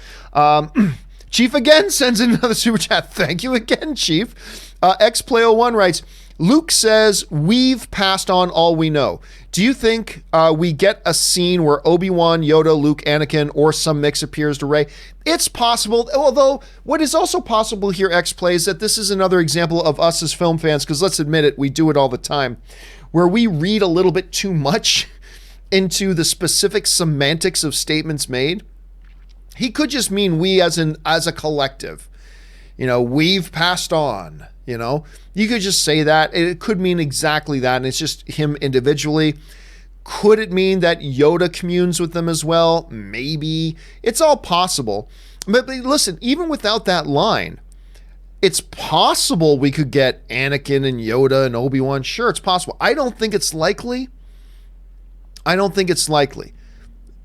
A: Chief again sends in another super chat. Thank you again, Chief. XPlay01 writes, Luke says, we've passed on all we know. Do you think we get a scene where Obi-Wan, Yoda, Luke, Anakin, or some mix appears to Rey? It's possible, although what is also possible here, XPlay, is that this is another example of us as film fans, because let's admit it, we do it all the time, where we read a little bit too much into the specific semantics of statements made. He could just mean we as a collective. You know, we've passed on, you know. You could just say that. It could mean exactly that, and it's just him individually. Could it mean that Yoda communes with them as well? Maybe. It's all possible. But listen, even without that line, it's possible we could get Anakin and Yoda and Obi-Wan. Sure, it's possible. I don't think it's likely.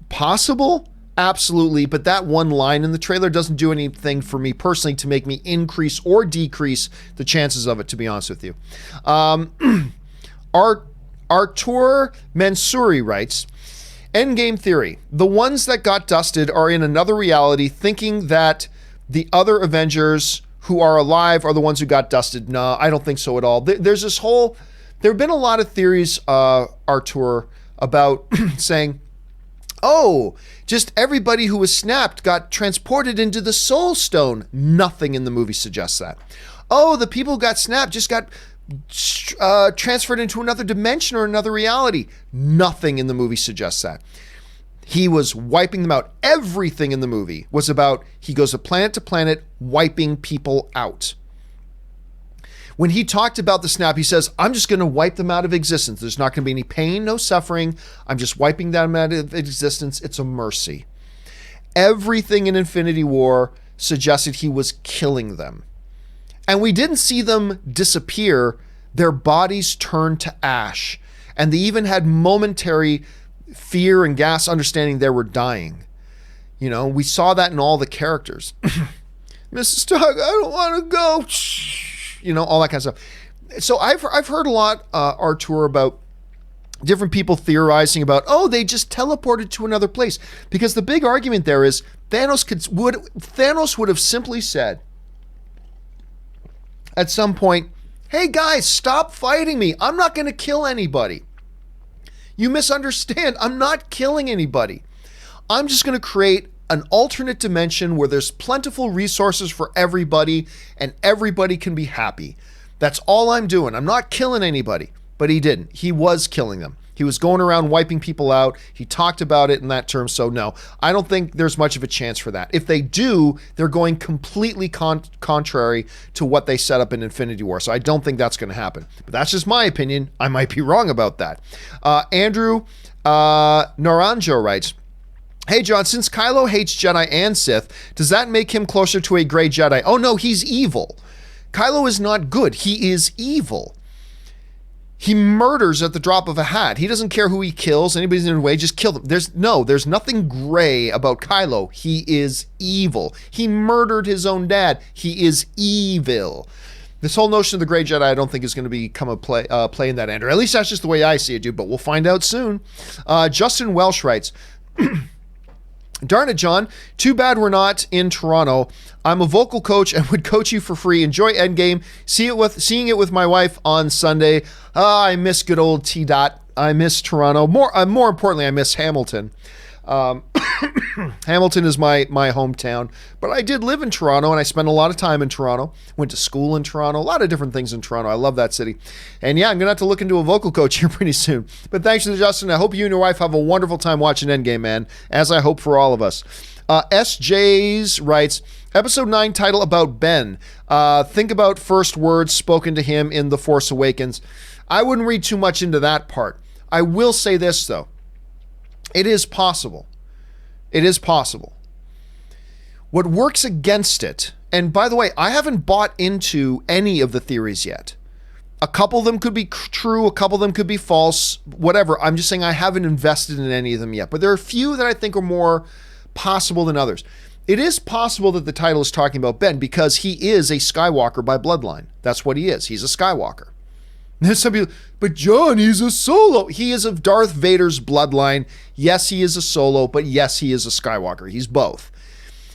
A: Possible? Absolutely, but that one line in the trailer doesn't do anything for me personally to make me increase or decrease the chances of it, to be honest with you. Artur Mansouri writes, Endgame theory. The ones that got dusted are in another reality thinking that the other Avengers who are alive are the ones who got dusted. No, I don't think so at all. There have been a lot of theories, Artur, about saying, oh, just everybody who was snapped got transported into the Soul Stone. Nothing in the movie suggests that. Oh, the people who got snapped just got transferred into another dimension or another reality. Nothing in the movie suggests that. He was wiping them out. Everything in the movie was about he goes to planet, wiping people out. When he talked about the snap, he says, I'm just going to wipe them out of existence. There's not going to be any pain, no suffering. I'm just wiping them out of existence. It's a mercy. Everything in Infinity War suggested he was killing them. And we didn't see them disappear. Their bodies turned to ash. And they even had momentary fear and gas understanding they were dying. You know, we saw that in all the characters. Mrs. Tug, I don't want to go. You know, all that kind of stuff. So I've heard a lot, Artur, about different people theorizing about, oh, they just teleported to another place. Because the big argument there is Thanos would have simply said at some point, hey guys, stop fighting me. I'm not going to kill anybody. You misunderstand. I'm not killing anybody. I'm just going to create an alternate dimension where there's plentiful resources for everybody and everybody can be happy. That's all I'm doing. I'm not killing anybody. But he didn't. He was killing them. He was going around wiping people out. He talked about it in that term. So no, I don't think there's much of a chance for that. If they do, they're going completely contrary to what they set up in Infinity War. So I don't think that's going to happen. But that's just my opinion. I might be wrong about that. Andrew Naranjo writes, hey, John, since Kylo hates Jedi and Sith, does that make him closer to a gray Jedi? Oh, no, he's evil. Kylo is not good. He is evil. He murders at the drop of a hat. He doesn't care who he kills. Anybody's in the way, just kill them. There's nothing gray about Kylo. He is evil. He murdered his own dad. He is evil. This whole notion of the gray Jedi, I don't think is going to become a play in that, Andrew. At least that's just the way I see it, dude, but we'll find out soon. Justin Welsh writes, darn it, John. Too bad we're not in Toronto. I'm a vocal coach and would coach you for free. Enjoy Endgame. Seeing it with my wife on Sunday. I miss good old T-Dot. I miss Toronto. More importantly, I miss Hamilton. Hamilton is my hometown, but I did live in Toronto, and I spent a lot of time in Toronto. Went to school in Toronto, a lot of different things in Toronto. I love that city. And yeah, I'm going to have to look into a vocal coach here pretty soon. But thanks to Justin. I hope you and your wife have a wonderful time watching Endgame, man, as I hope for all of us. SJ's writes, Episode 9 title about Ben. Think about first words spoken to him in The Force Awakens. I wouldn't read too much into that part. I will say this, though. It is possible. It is possible. What works against it, and by the way, I haven't bought into any of the theories yet. A couple of them could be true, a couple of them could be false, whatever. I'm just saying I haven't invested in any of them yet. But there are a few that I think are more possible than others. It is possible that the title is talking about Ben because he is a Skywalker by bloodline. That's what he is. He's a Skywalker. There's some people, but John, he's a Solo. He is of Darth Vader's bloodline. Yes, he is a Solo, but yes, he is a Skywalker. He's both.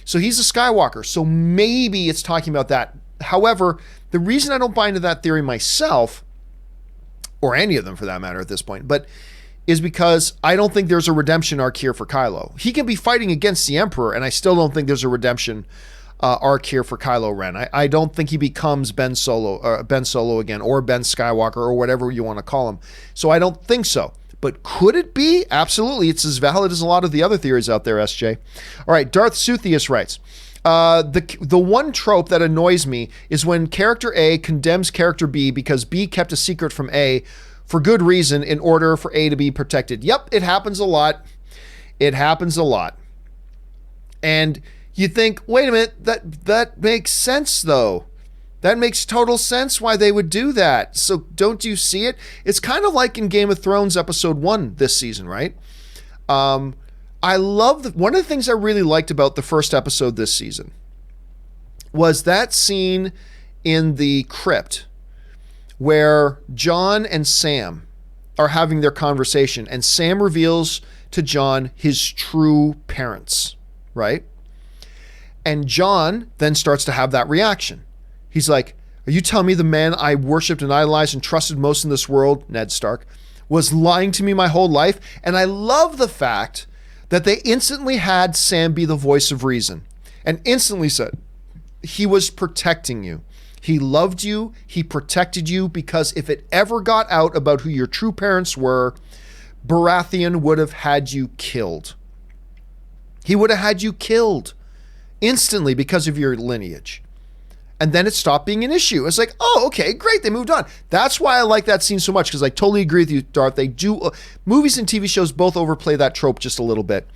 A: So he's a Skywalker. So maybe it's talking about that. However, the reason I don't buy into that theory myself, or any of them for that matter at this point, but is because I don't think there's a redemption arc here for Kylo. He can be fighting against the Emperor, and I still don't think there's a redemption arc here for Kylo Ren. I don't think he becomes Ben Solo again, or Ben Skywalker, or whatever you want to call him. So I don't think so. But could it be? Absolutely. It's as valid as a lot of the other theories out there, SJ. All right, Darth Suthius writes, the one trope that annoys me is when character A condemns character B because B kept a secret from A for good reason in order for A to be protected. Yep, it happens a lot. It happens a lot. And you think, wait a minute, that makes sense though. That makes total sense why they would do that. So don't you see it? It's kind of like in Game of Thrones episode 1 this season, right? I love one of the things I really liked about the first episode this season was that scene in the crypt where John and Sam are having their conversation, and Sam reveals to John his true parents, right? And John then starts to have that reaction. He's like, are you telling me the man I worshipped and idolized and trusted most in this world, Ned Stark, was lying to me my whole life? And I love the fact that they instantly had Sam be the voice of reason and instantly said, he was protecting you. He loved you. He protected you because if it ever got out about who your true parents were, Baratheon would have had you killed. He would have had you killed instantly because of your lineage. And then it stopped being an issue. It's like, oh, okay, great. They moved on. That's why I like that scene so much, because I totally agree with you, Darth. They do, movies and TV shows both overplay that trope just a little bit.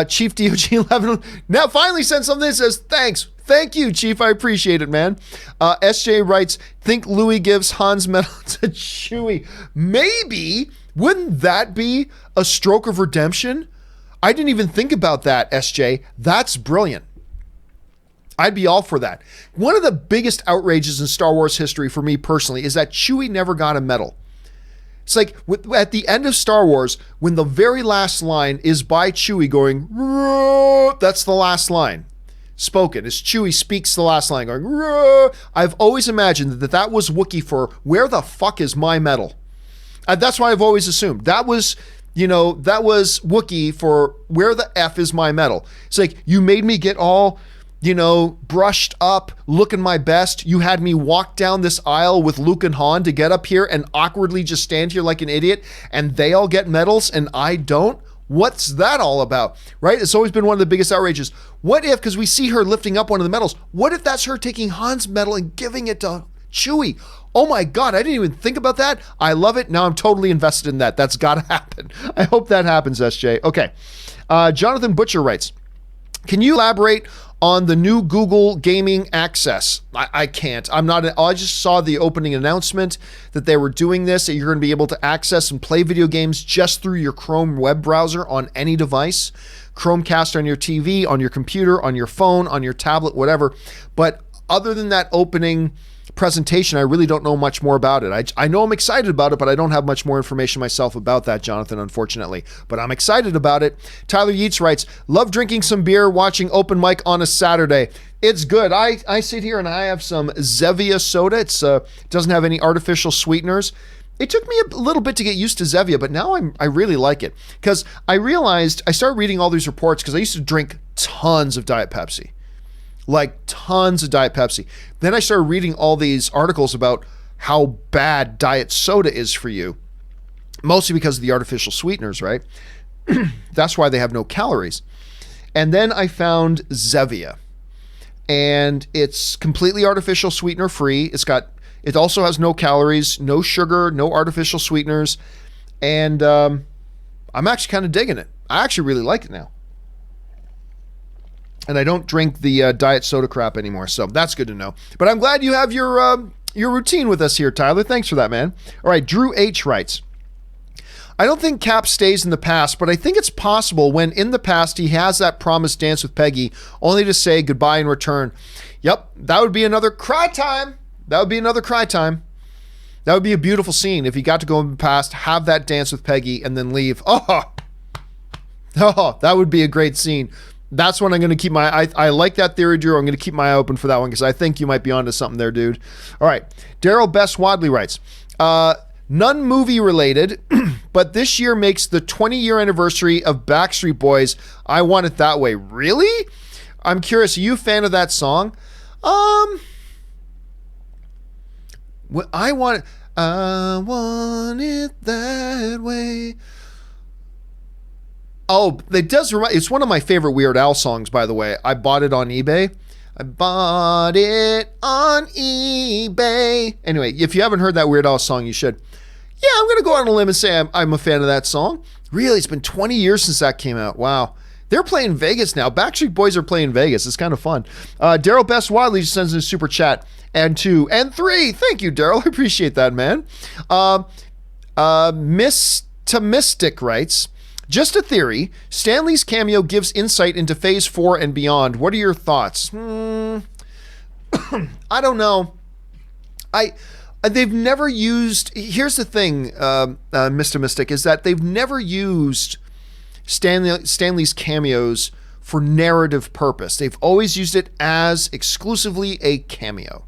A: Chief DOG11 now finally sent something that says, thanks. Thank you, Chief. I appreciate it, man. SJ writes, think Louis gives Han's medal to Chewie. Maybe. Wouldn't that be a stroke of redemption? I didn't even think about that, SJ. That's brilliant. I'd be all for that. One of the biggest outrages in Star Wars history for me personally is that Chewie never got a medal. It's like at the end of Star Wars, when the very last line is by Chewie going, "Roar," that's the last line spoken. As Chewie speaks the last line going, "Roar," I've always imagined that was Wookiee for where the fuck is my medal? That's why I've always assumed. That was Wookiee for where the F is my medal. It's like, you made me get all, brushed up, looking my best. You had me walk down this aisle with Luke and Han to get up here and awkwardly just stand here like an idiot, and they all get medals and I don't? What's that all about, right? It's always been one of the biggest outrages. What if, because we see her lifting up one of the medals, what if that's her taking Han's medal and giving it to Chewie? Oh my God, I didn't even think about that. I love it. Now I'm totally invested in that. That's got to happen. I hope that happens, SJ. Okay. Jonathan Butcher writes, can you elaborate on the new Google Gaming Access? I can't. I just saw the opening announcement that they were doing this, that you're going to be able to access and play video games just through your Chrome web browser on any device. Chromecast on your TV, on your computer, on your phone, on your tablet, whatever. But other than that opening presentation, I really don't know much more about it. I know I'm excited about it, but I don't have much more information myself about that, Jonathan, unfortunately. But I'm excited about it. Tyler Yeats writes, love drinking some beer, watching open mic on a Saturday. It's good. I sit here and I have some Zevia soda. It doesn't have any artificial sweeteners. it took me a little bit to get used to Zevia, but now I really like it because I realized I started reading all these reports because I used to drink tons of Diet Pepsi, like tons of Diet Pepsi. Then I started reading all these articles about how bad diet soda is for you, mostly because of the artificial sweeteners, right? That's why they have no calories. And then I found Zevia, and it's completely artificial sweetener free. It also has no calories, no sugar, no artificial sweeteners. And I'm actually kind of digging it. I actually really like it now. And I don't drink the diet soda crap anymore. So that's good to know. But I'm glad you have your routine with us here, Tyler. Thanks for that, man. All right. Drew H writes, I don't think Cap stays in the past, but I think it's possible when in the past he has that promised dance with Peggy only to say goodbye in return. Yep. That would be another cry time. That would be another cry time. That would be a beautiful scene if he got to go in the past, have that dance with Peggy, and then leave. Oh, that would be a great scene. That's when I'm going to keep I like that theory, Drew. I'm going to keep my eye open for that one because I think you might be onto something there, dude. All right. Daryl Best Wadley writes, none movie related, but this year makes the 20-year anniversary of Backstreet Boys. I Want It That Way. Really? I'm curious. Are you a fan of that song? I want it that way. Oh, it does remind. It's one of my favorite Weird Al songs, by the way. I bought it on eBay. Anyway, if you haven't heard that Weird Al song, you should. Yeah, I'm going to go out on a limb and say I'm a fan of that song. Really, it's been 20 years since that came out. Wow. They're playing Vegas now. Backstreet Boys are playing Vegas. It's kind of fun. Daryl Best Wadley sends in a super chat. And 2 and 3. Thank you, Daryl. I appreciate that, man. Miss Mystic writes, just a theory. Stan Lee's cameo gives insight into Phase 4 and beyond. What are your thoughts? I don't know. They've never used. Here's the thing, Mr. Mystic, is that they've never used Stan Lee's cameos for narrative purpose. They've always used it as exclusively a cameo.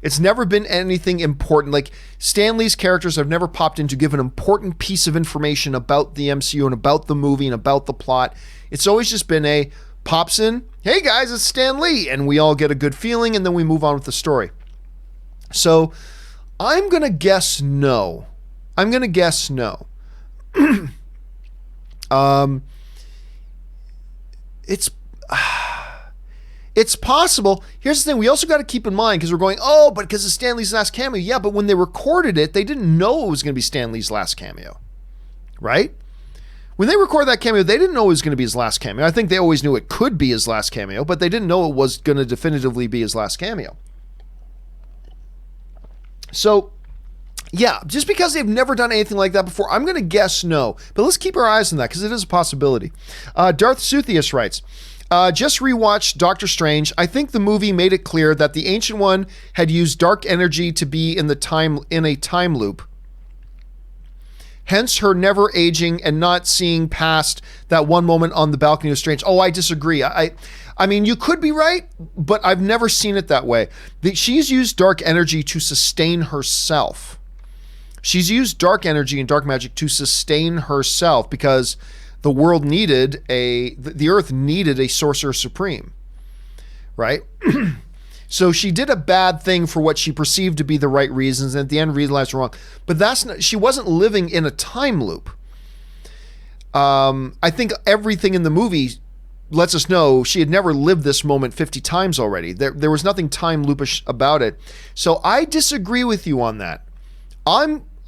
A: It's never been anything important. Like Stan Lee's characters have never popped in to give an important piece of information about the MCU and about the movie and about the plot. It's always just been a pops in, hey guys, it's Stan Lee, and we all get a good feeling, and then we move on with the story. So I'm going to guess no. It's possible. Here's the thing. We also got to keep in mind, because we're going, but because it's Stan Lee's last cameo. Yeah, but when they recorded it, they didn't know it was going to be Stan Lee's last cameo, right? When they recorded that cameo, they didn't know it was going to be his last cameo. I think they always knew it could be his last cameo, but they didn't know it was going to definitively be his last cameo. So, yeah, just because they've never done anything like that before, I'm going to guess no. But let's keep our eyes on that, because it is a possibility. Darth Suthius writes, just rewatched Doctor Strange. I think the movie made it clear that the Ancient One had used dark energy to be in a time loop. Hence her never aging and not seeing past that one moment on the balcony of Strange. Oh, I disagree. I mean, you could be right, but I've never seen it that way. She's used dark energy to sustain herself. She's used dark energy and dark magic to sustain herself because the world needed the earth needed a sorcerer supreme, right? So she did a bad thing for what she perceived to be the right reasons, and at the end realized wrong. But she wasn't living in a time loop. I think everything in the movie lets us know she had never lived this moment 50 times already. There was nothing time loopish about it. So I disagree with you on that.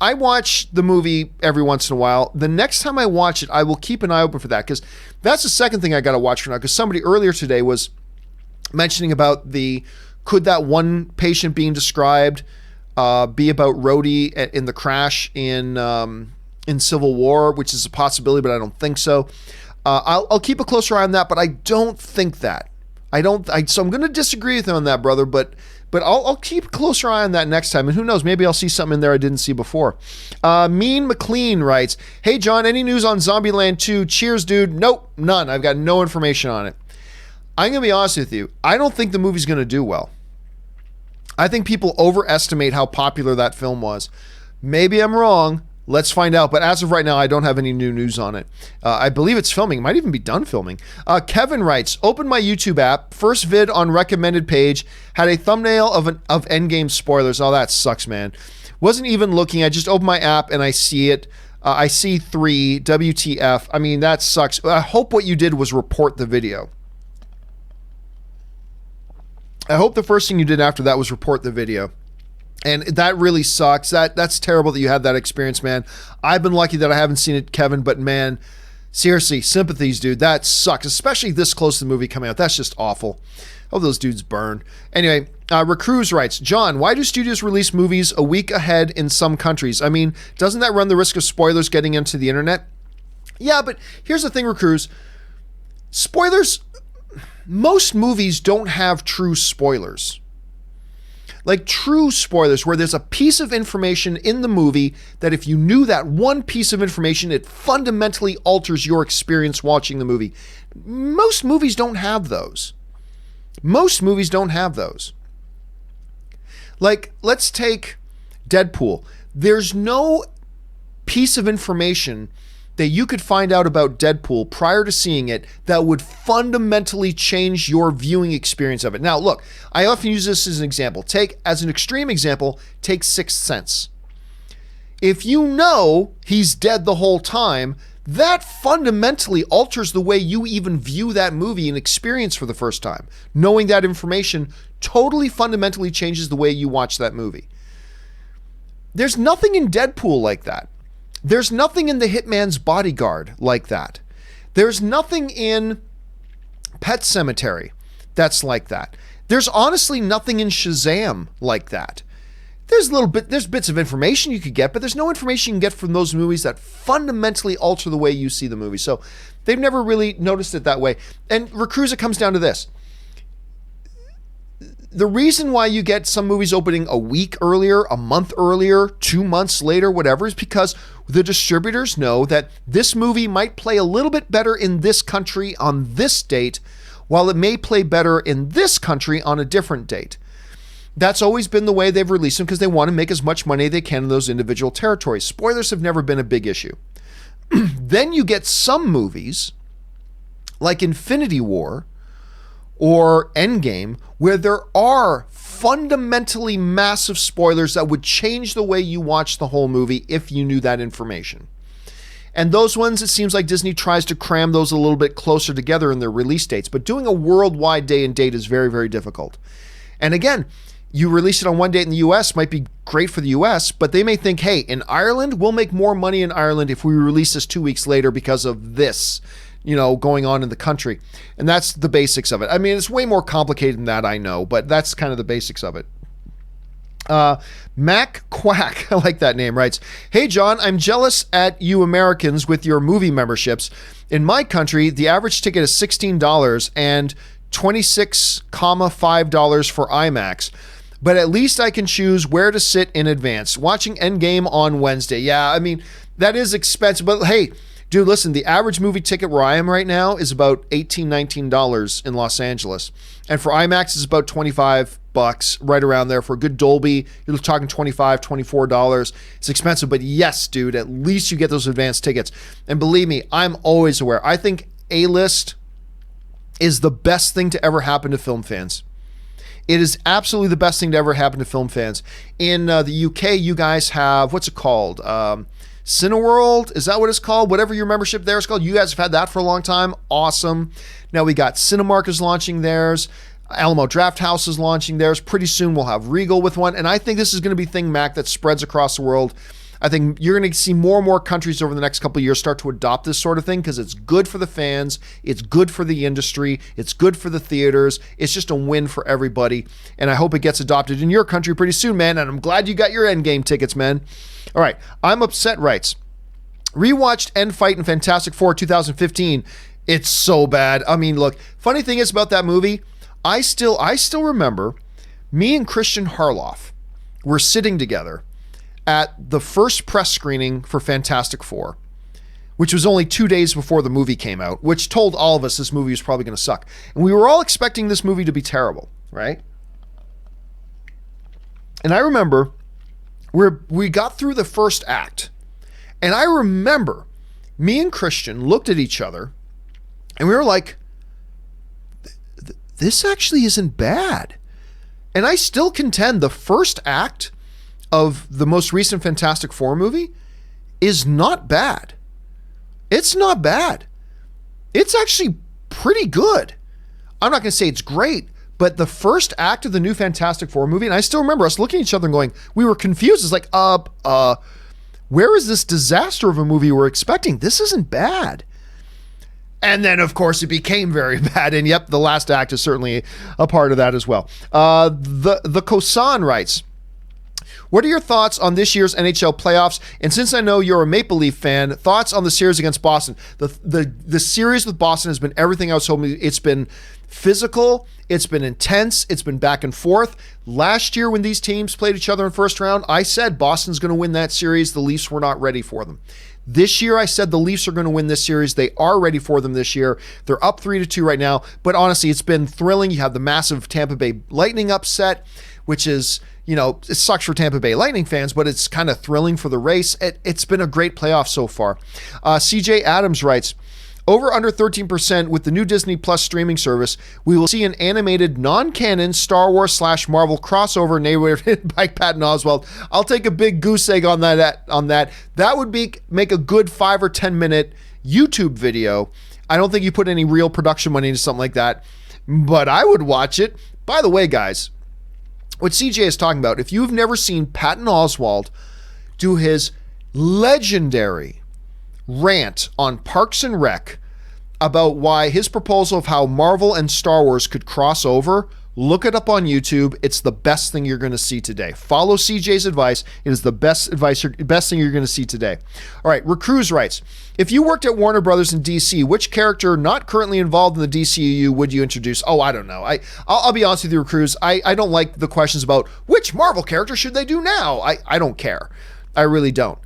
A: I watch the movie every once in a while. The next time I watch it, I will keep an eye open for that, because that's the second thing I got to watch for now. Because somebody earlier today was mentioning about could that one patient being described be about Rhodey in the crash in Civil War, which is a possibility, but I don't think so. I'll keep a closer eye on that, but I don't think that. So I'm going to disagree with you on that, brother, but I'll keep a closer eye on that next time. And who knows, maybe I'll see something in there I didn't see before. Mean McLean writes, hey, John, any news on Zombieland 2? Cheers, dude. Nope, none. I've got no information on it. I'm going to be honest with you. I don't think the movie's going to do well. I think people overestimate how popular that film was. Maybe I'm wrong. Let's find out. But as of right now, I don't have any new news on it. I believe it's filming. It might even be done filming. Kevin writes, open my YouTube app. First vid on recommended page. Had a thumbnail of Endgame spoilers. Oh, that sucks, man. Wasn't even looking. I just opened my app and I see it. I see 3, WTF. I mean, that sucks. I hope what you did was report the video. I hope the first thing you did after that was report the video. And that really sucks. That's terrible that you had that experience, man. I've been lucky that I haven't seen it, Kevin, but man, seriously, sympathies, dude. That sucks, especially this close to the movie coming out. That's just awful. Oh, those dudes burn. Anyway, Recruz writes, John, why do studios release movies a week ahead in some countries? I mean, doesn't that run the risk of spoilers getting into the internet? Yeah, but here's the thing, Recruz. Spoilers, most movies don't have true spoilers. Like true spoilers, where there's a piece of information in the movie that if you knew that one piece of information, it fundamentally alters your experience watching the movie. Most movies don't have those. Most movies don't have those. Like, let's take Deadpool. There's no piece of information that you could find out about Deadpool prior to seeing it that would fundamentally change your viewing experience of it. Now, look, I often use this as an example. As an extreme example, take Sixth Sense. If you know he's dead the whole time, that fundamentally alters the way you even view that movie and experience for the first time. Knowing that information totally fundamentally changes the way you watch that movie. There's nothing in Deadpool like that. There's nothing in The Hitman's Bodyguard like that. There's nothing in Pet Sematary that's like that. There's honestly nothing in Shazam like that. There's bits of information you could get, but there's no information you can get from those movies that fundamentally alter the way you see the movie. So they've never really noticed it that way. And Recruz, it comes down to this. The reason why you get some movies opening a week earlier, a month earlier, 2 months later, whatever, is because the distributors know that this movie might play a little bit better in this country on this date, while it may play better in this country on a different date. That's always been the way they've released them because they want to make as much money as they can in those individual territories. Spoilers have never been a big issue. Then you get some movies like Infinity War or Endgame, where there are fundamentally massive spoilers that would change the way you watch the whole movie if you knew that information. And those ones, it seems like Disney tries to cram those a little bit closer together in their release dates. But doing a worldwide day and date is very, very difficult. And again, you release it on one date in the US might be great for the US, but they may think, hey, in Ireland, we'll make more money in Ireland if we release this 2 weeks later because of this, going on in the country. And that's the basics of it. I mean, it's way more complicated than that, I know, but that's kind of the basics of it. Mac Quack, I like that name, writes, hey, John, I'm jealous at you Americans with your movie memberships. In my country, the average ticket is $16 and $26.5 for IMAX. But at least I can choose where to sit in advance. Watching Endgame on Wednesday. Yeah, I mean, that is expensive. But hey, dude, listen, the average movie ticket where I am right now is about $18, $19 in Los Angeles. And for IMAX, it's about $25, right around there. For a good Dolby, you're talking $25, $24. It's expensive, but yes, dude, at least you get those advanced tickets. And believe me, I'm always aware. I think A-list is the best thing to ever happen to film fans. It is absolutely the best thing to ever happen to film fans. In the UK, you guys have, what's it called? Cineworld, is that what it's called? Whatever your membership there is called. You guys have had that for a long time. Awesome. Now we got Cinemark is launching theirs. Alamo Drafthouse is launching theirs. Pretty soon we'll have Regal with one. And I think this is going to be a thing, Mac, that spreads across the world. I think you're going to see more and more countries over the next couple of years start to adopt this sort of thing because it's good for the fans. It's good for the industry. It's good for the theaters. It's just a win for everybody. And I hope it gets adopted in your country pretty soon, man. And I'm glad you got your Endgame tickets, man. All right. I'm Upset writes, rewatched End Fight in Fantastic Four 2015. It's so bad. I mean, look, funny thing is about that movie, I still remember me and Christian Harloff were sitting together at the first press screening for Fantastic Four, which was only 2 days before the movie came out, which told all of us this movie was probably going to suck. And we were all expecting this movie to be terrible, right? And I remember we got through the first act, and I remember me and Christian looked at each other, and we were like, this actually isn't bad. And I still contend the first act of the most recent Fantastic Four movie is not bad. It's not bad. It's actually pretty good. I'm not going to say it's great, but the first act of the new Fantastic Four movie, and I still remember us looking at each other and going, we were confused. It's like, where is this disaster of a movie we're expecting? This isn't bad. And then, of course, it became very bad. And yep, the last act is certainly a part of that as well. The Kosan writes, what are your thoughts on this year's NHL playoffs? And since I know you're a Maple Leaf fan, thoughts on the series against Boston? The series with Boston has been everything I was hoping. It's been physical. It's been intense. It's been back and forth. Last year when these teams played each other in first round, I said Boston's going to win that series. The Leafs were not ready for them. This year, I said the Leafs are going to win this series. They are ready for them this year. They're up 3-2 right now. But honestly, it's been thrilling. You have the massive Tampa Bay Lightning upset, which is, it sucks for Tampa Bay Lightning fans, but it's kind of thrilling for the race. It's been a great playoff so far. CJ Adams writes, over under 13% with the new Disney Plus streaming service, we will see an animated non-canon Star Wars / Marvel crossover narrated by Patton Oswalt. I'll take a big goose egg on that. That would make a good 5 or 10 minute YouTube video. I don't think you put any real production money into something like that, but I would watch it. By the way, guys, what CJ is talking about, if you've never seen Patton Oswalt do his legendary rant on Parks and Rec about why his proposal of how Marvel and Star Wars could cross over, look it up on YouTube. It's the best thing you're going to see today. Follow CJ's advice. It is the best thing you're going to see today. All right, Recruz writes, if you worked at Warner Brothers in DC, which character not currently involved in the DCEU would you introduce? Oh, I don't know. I'll be honest with you, Recruz. I don't like the questions about which Marvel character should they do now. I don't care. I really don't.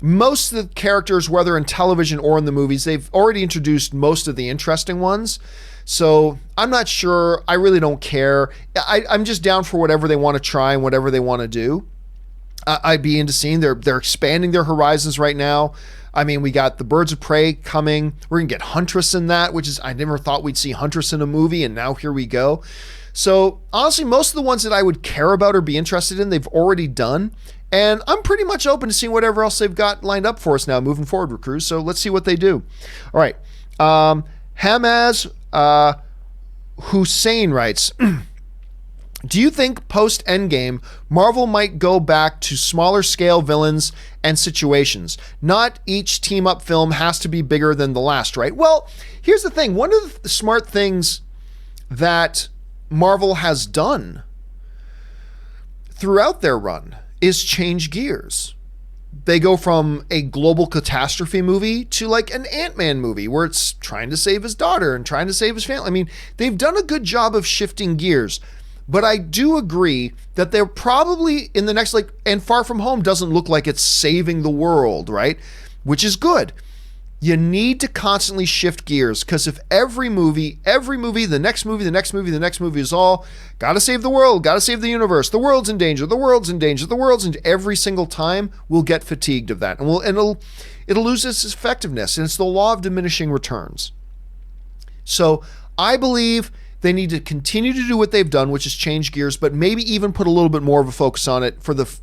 A: Most of the characters, whether in television or in the movies, they've already introduced most of the interesting ones. So I'm not sure. I really don't care. I'm just down for whatever they want to try and whatever they want to do. I'd be into seeing. They're expanding their horizons right now. I mean, we got the Birds of Prey coming. We're going to get Huntress in that, which is, I never thought we'd see Huntress in a movie, and now here we go. So honestly, most of the ones that I would care about or be interested in, they've already done. And I'm pretty much open to seeing whatever else they've got lined up for us now moving forward, Recruits. So let's see what they do. All right. Hamaz Hussein writes, do you think post Endgame, Marvel might go back to smaller scale villains and situations? Not each team up film has to be bigger than the last, right? Well, here's the thing. One of the smart things that Marvel has done throughout their run is change gears. They go from a global catastrophe movie to like an Ant-Man movie where it's trying to save his daughter and trying to save his family. I mean, they've done a good job of shifting gears, but I do agree that they're probably in the next, and Far From Home doesn't look like it's saving the world, right? Which is good. You need to constantly shift gears, because if every movie, the next movie is all gotta save the world, gotta save the universe, the world's in danger, every single time, we'll get fatigued of that, and it'll lose its effectiveness, and it's the law of diminishing returns. So I believe they need to continue to do what they've done, which is change gears, but maybe even put a little bit more of a focus on it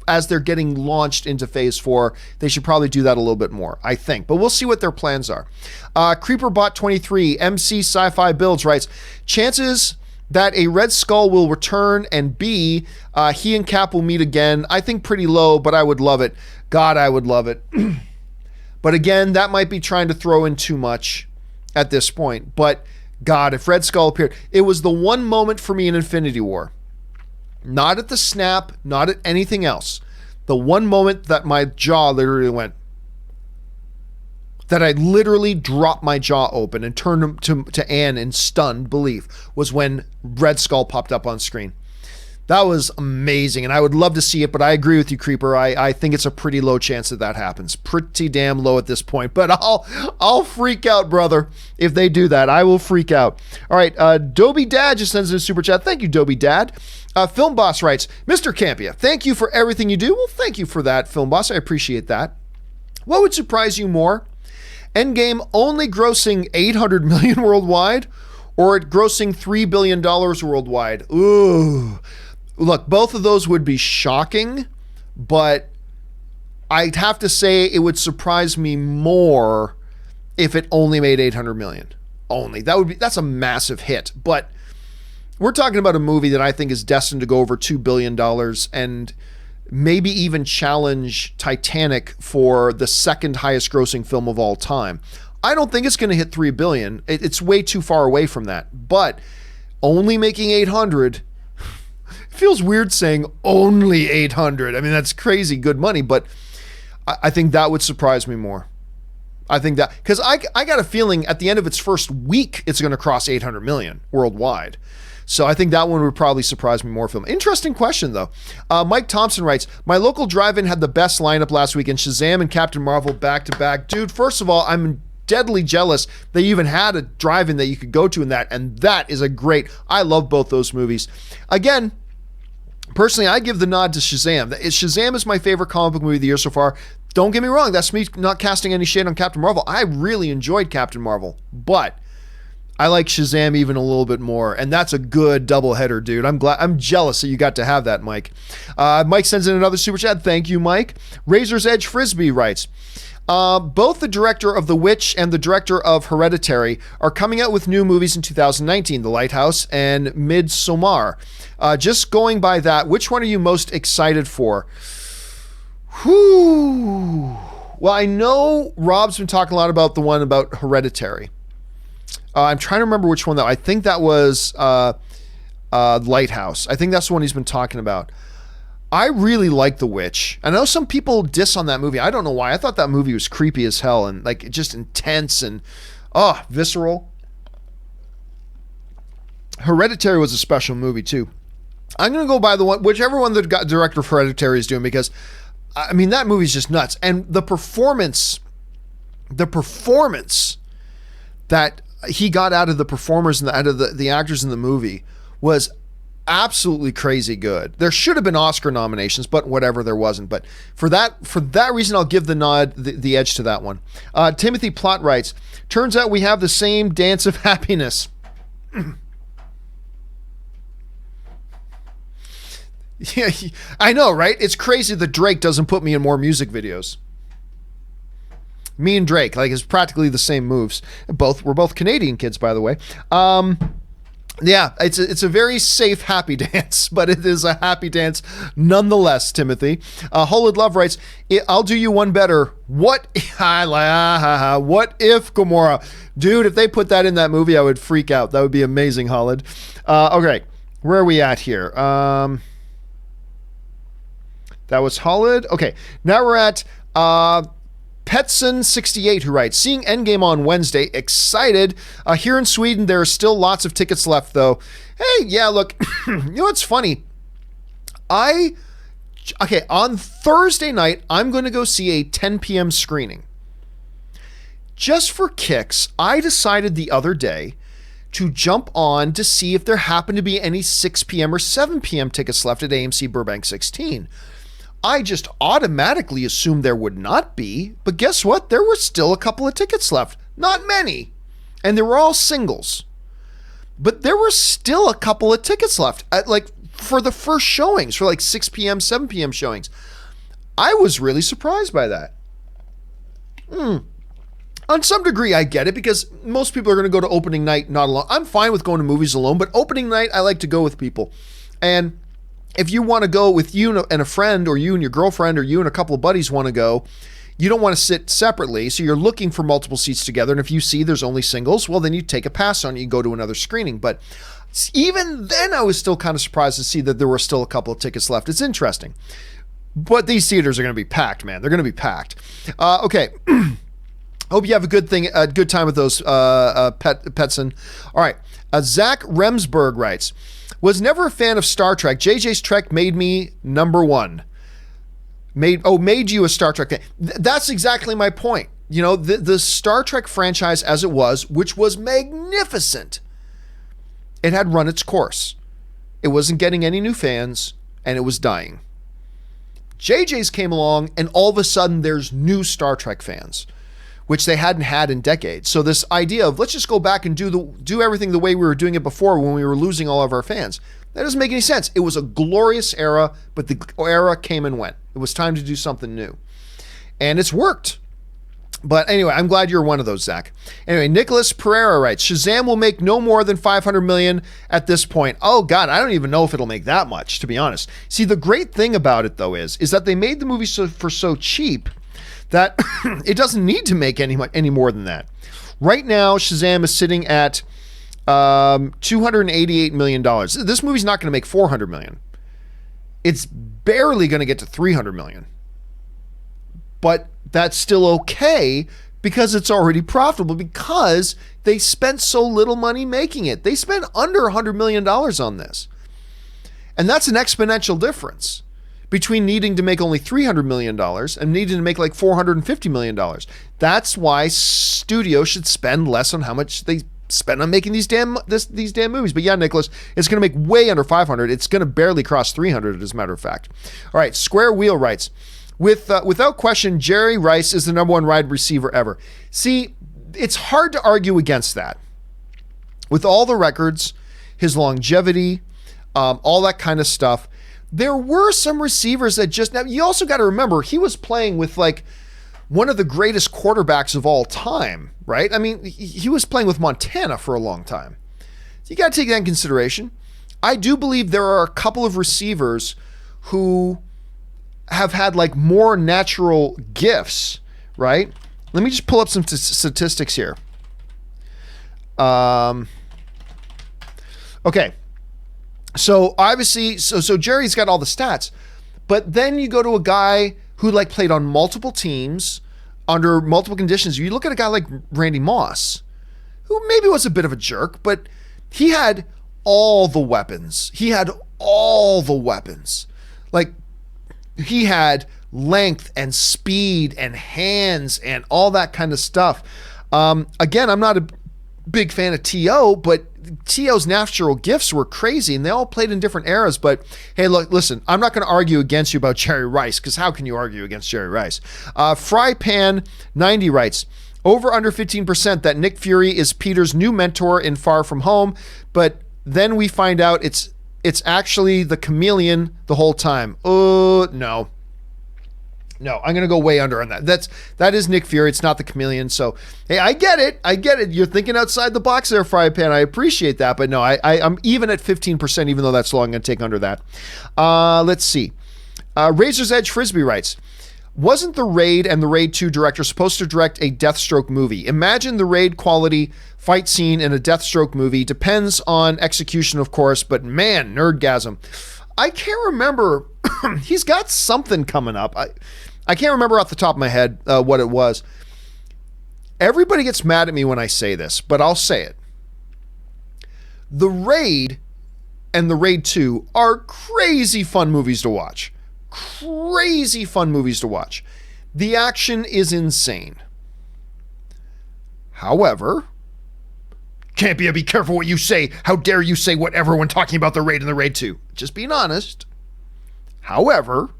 A: as they're getting launched into phase 4. They should probably do that a little bit more, I think. But we'll see what their plans are. Creeperbot23, MC Sci-Fi Builds writes, chances that a Red Skull will return and B, he and Cap will meet again, I think pretty low, but I would love it. God, I would love it. But again, that might be trying to throw in too much at this point. But God, if Red Skull appeared, it was the one moment for me in Infinity War. Not at the snap, not at anything else. The one moment that my jaw literally went, that I literally dropped my jaw open and turned to Anne in stunned belief, was when Red Skull popped up on screen. That was amazing, and I would love to see it, but I agree with you, Creeper. I think it's a pretty low chance that happens. Pretty damn low at this point, but I'll freak out, brother, if they do that. I will freak out. All right, Dobie Dad just sends in a super chat. Thank you, Dobie Dad. Film Boss writes, Mr. Campea, thank you for everything you do. Well, thank you for that, Film Boss. I appreciate that. What would surprise you more? Endgame only grossing $800 million worldwide, or it grossing $3 billion worldwide? Ooh. Look, both of those would be shocking, but I'd have to say it would surprise me more if it only made 800 million. Only. That's a massive hit, but we're talking about a movie that I think is destined to go over $2 billion and maybe even challenge Titanic for the second highest grossing film of all time. I don't think it's going to hit 3 billion. It's way too far away from that, but only making 800 feels weird saying only 800. I mean, that's crazy good money, but I think that would surprise me more. I think that, because I got a feeling at the end of its first week, it's going to cross 800 million worldwide. So I think that one would probably surprise me more. Film. Interesting question, though. Mike Thompson writes, my local drive-in had the best lineup last week, and Shazam and Captain Marvel back-to-back. Dude, first of all, I'm deadly jealous that you even had a drive-in that you could go to in that, and that is a great, I love both those movies. Again, personally, I give the nod to Shazam. Shazam is my favorite comic book movie of the year so far. Don't get me wrong, that's me not casting any shade on Captain Marvel. I really enjoyed Captain Marvel, but I like Shazam even a little bit more, and that's a good doubleheader, dude. I'm jealous that you got to have that, Mike. Mike sends in another super chat. Thank you, Mike. Razor's Edge Frisbee writes, both the director of The Witch and the director of Hereditary are coming out with new movies in 2019, The Lighthouse and Midsommar. Just going by that, which one are you most excited for? Whew. Well, I know Rob's been talking a lot about the one about Hereditary. I'm trying to remember which one, though. I think that was Lighthouse. I think that's the one he's been talking about. I really like The Witch. I know some people diss on that movie. I don't know why. I thought that movie was creepy as hell and like just intense and visceral. Hereditary was a special movie too. I'm going to go by the one, whichever one the director of Hereditary is doing, because I mean, that movie's just nuts. And the performance that he got out of the performers and out of the actors in the movie was absolutely crazy good. There should have been Oscar nominations, but whatever, there wasn't. But for that reason, I'll give the nod, the edge to that one. Timothy Plott writes, turns out we have the same dance of happiness. Yeah, I know, right? It's crazy that Drake doesn't put me in more music videos. Me and Drake, like, it's practically the same moves. We're both Canadian kids, by the way. Yeah, it's a very safe, happy dance, but it is a happy dance nonetheless, Timothy. Holid Love writes, I'll do you one better. What if Gamora? Dude, if they put that in that movie, I would freak out. That would be amazing, Holid. Okay, where are we at here? That was Holid. Okay, now we're at Petson68, who writes, seeing Endgame on Wednesday, excited. Here in Sweden, there are still lots of tickets left, though. Hey, yeah, look, you know what's funny? On Thursday night, I'm going to go see a 10 p.m. screening. Just for kicks, I decided the other day to jump on to see if there happened to be any 6 p.m. or 7 p.m. tickets left at AMC Burbank 16. I just automatically assumed there would not be, but guess what? There were still a couple of tickets left. Not many. And they were all singles. But there were still a couple of tickets left, for the first showings, for 6 p.m., 7 p.m. showings. I was really surprised by that. On some degree, I get it, because most people are going to go to opening night not alone. I'm fine with going to movies alone, but opening night, I like to go with people. And if you want to go with you and a friend, or you and your girlfriend, or you and a couple of buddies want to go, you don't want to sit separately, so you're looking for multiple seats together, and if you see there's only singles, well, then you take a pass on it, you go to another screening. But even then, I was still kind of surprised to see that there were still a couple of tickets left. It's interesting. But these theaters are going to be packed, man. They're going to be packed. Okay. Hope you have a good time with those, Petson. All right. Zach Remsberg writes, Was never a fan of Star Trek. JJ's Trek made me number one. Made you a Star Trek fan. That's exactly my point. You know, the Star Trek franchise as it was, which was magnificent, it had run its course. It wasn't getting any new fans, and it was dying. JJ's came along, and all of a sudden there's new Star Trek fans, which they hadn't had in decades. So this idea of let's just go back and do everything the way we were doing it before when we were losing all of our fans, that doesn't make any sense. It was a glorious era, but the era came and went. It was time to do something new. And it's worked. But anyway, I'm glad you're one of those, Zach. Anyway, Nicholas Pereira writes, Shazam will make no more than $500 million at this point. Oh God, I don't even know if it'll make that much, to be honest. See, the great thing about it though is that they made the movie for so cheap that it doesn't need to make any more than that. Right now, Shazam is sitting at $288 million. This movie's not going to make $400 million. It's barely going to get to $300 million. But that's still okay because it's already profitable because they spent so little money making it. They spent under $100 million on this. And that's an exponential difference between needing to make only $300 million and needing to make like $450 million. That's why studios should spend less on how much they spend on making these damn movies. But yeah, Nicholas, it's going to make way under 500. It's going to barely cross 300 as a matter of fact. All right, Square Wheel writes, without question, Jerry Rice is the number one wide receiver ever. See, it's hard to argue against that. With all the records, his longevity, all that kind of stuff, there were some receivers that just... Now, you also got to remember, he was playing with like one of the greatest quarterbacks of all time, right? I mean, he was playing with Montana for a long time. You got to take that in consideration. I do believe there are a couple of receivers who have had like more natural gifts, right? Let me just pull up some statistics here. Okay. So obviously, so Jerry's got all the stats, but then you go to a guy who like played on multiple teams under multiple conditions. You look at a guy like Randy Moss, who maybe was a bit of a jerk, but he had all the weapons. Like, he had length and speed and hands and all that kind of stuff. Again, I'm not a big fan of T.O., but T.O.'s natural gifts were crazy, and they all played in different eras. But hey, look, listen, I'm not going to argue against you about Jerry Rice, because how can you argue against Jerry Rice? Frypan90 writes, over under 15% that Nick Fury is Peter's new mentor in Far From Home, but then we find out it's actually the chameleon the whole time. No, I'm going to go way under on that. That is Nick Fury. It's not the chameleon. So, hey, I get it. You're thinking outside the box there, Frypan. I appreciate that. But no, I'm even at 15%, even though that's low. I'm going to take under that. Let's see. Razor's Edge Frisbee writes, wasn't the Raid and the Raid 2 director supposed to direct a Deathstroke movie? Imagine the Raid quality fight scene in a Deathstroke movie. Depends on execution, of course, but man, nerdgasm. I can't remember. He's got something coming up. I can't remember off the top of my head what it was. Everybody gets mad at me when I say this, but I'll say it. The Raid and the Raid 2 are crazy fun movies to watch. Crazy fun movies to watch. The action is insane. However, Campea, be careful what you say. How dare you say whatever when talking about the Raid and the Raid 2? Just being honest. However,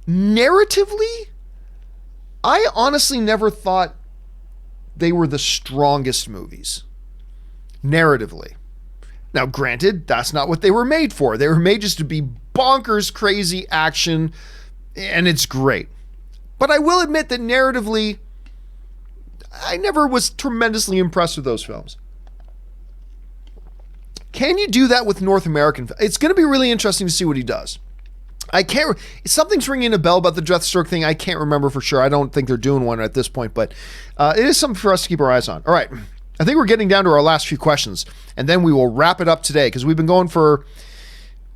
A: narratively, I honestly never thought they were the strongest movies. Narratively. Now, granted, that's not what they were made for. They were made just to be bonkers, crazy action, and it's great. But I will admit that narratively, I never was tremendously impressed with those films. Can you do that with North American? It's going to be really interesting to see what he does. Something's ringing a bell about the Deathstroke thing. I can't remember for sure. I don't think they're doing one at this point, but it is something for us to keep our eyes on. All right. I think we're getting down to our last few questions, and then we will wrap it up today because we've been going for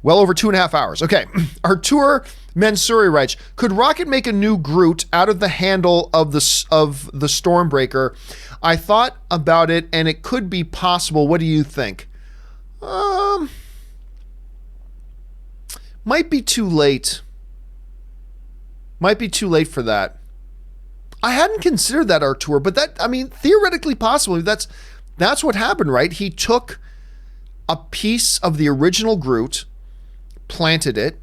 A: well over 2.5 hours. Okay. Artur Mansouri writes, could Rocket make a new Groot out of the handle of the Stormbreaker? I thought about it, and it could be possible. What do you think? Might be too late. Might be too late for that. I hadn't considered that Artur, but theoretically possibly that's what happened, right? He took a piece of the original Groot, planted it,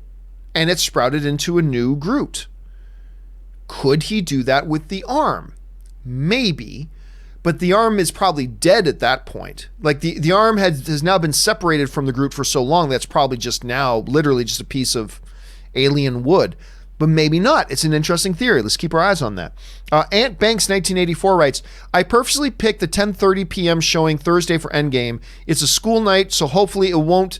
A: and it sprouted into a new Groot. Could he do that with the arm? Maybe, but the arm is probably dead at that point. Like the arm has now been separated from the Groot for so long that's probably just now literally just a piece of alien wood. But maybe not. It's an interesting theory. Let's keep our eyes on that. Ant Banks 1984 writes, I purposely picked the 10:30 p.m. showing Thursday for Endgame. It's a school night, so hopefully it won't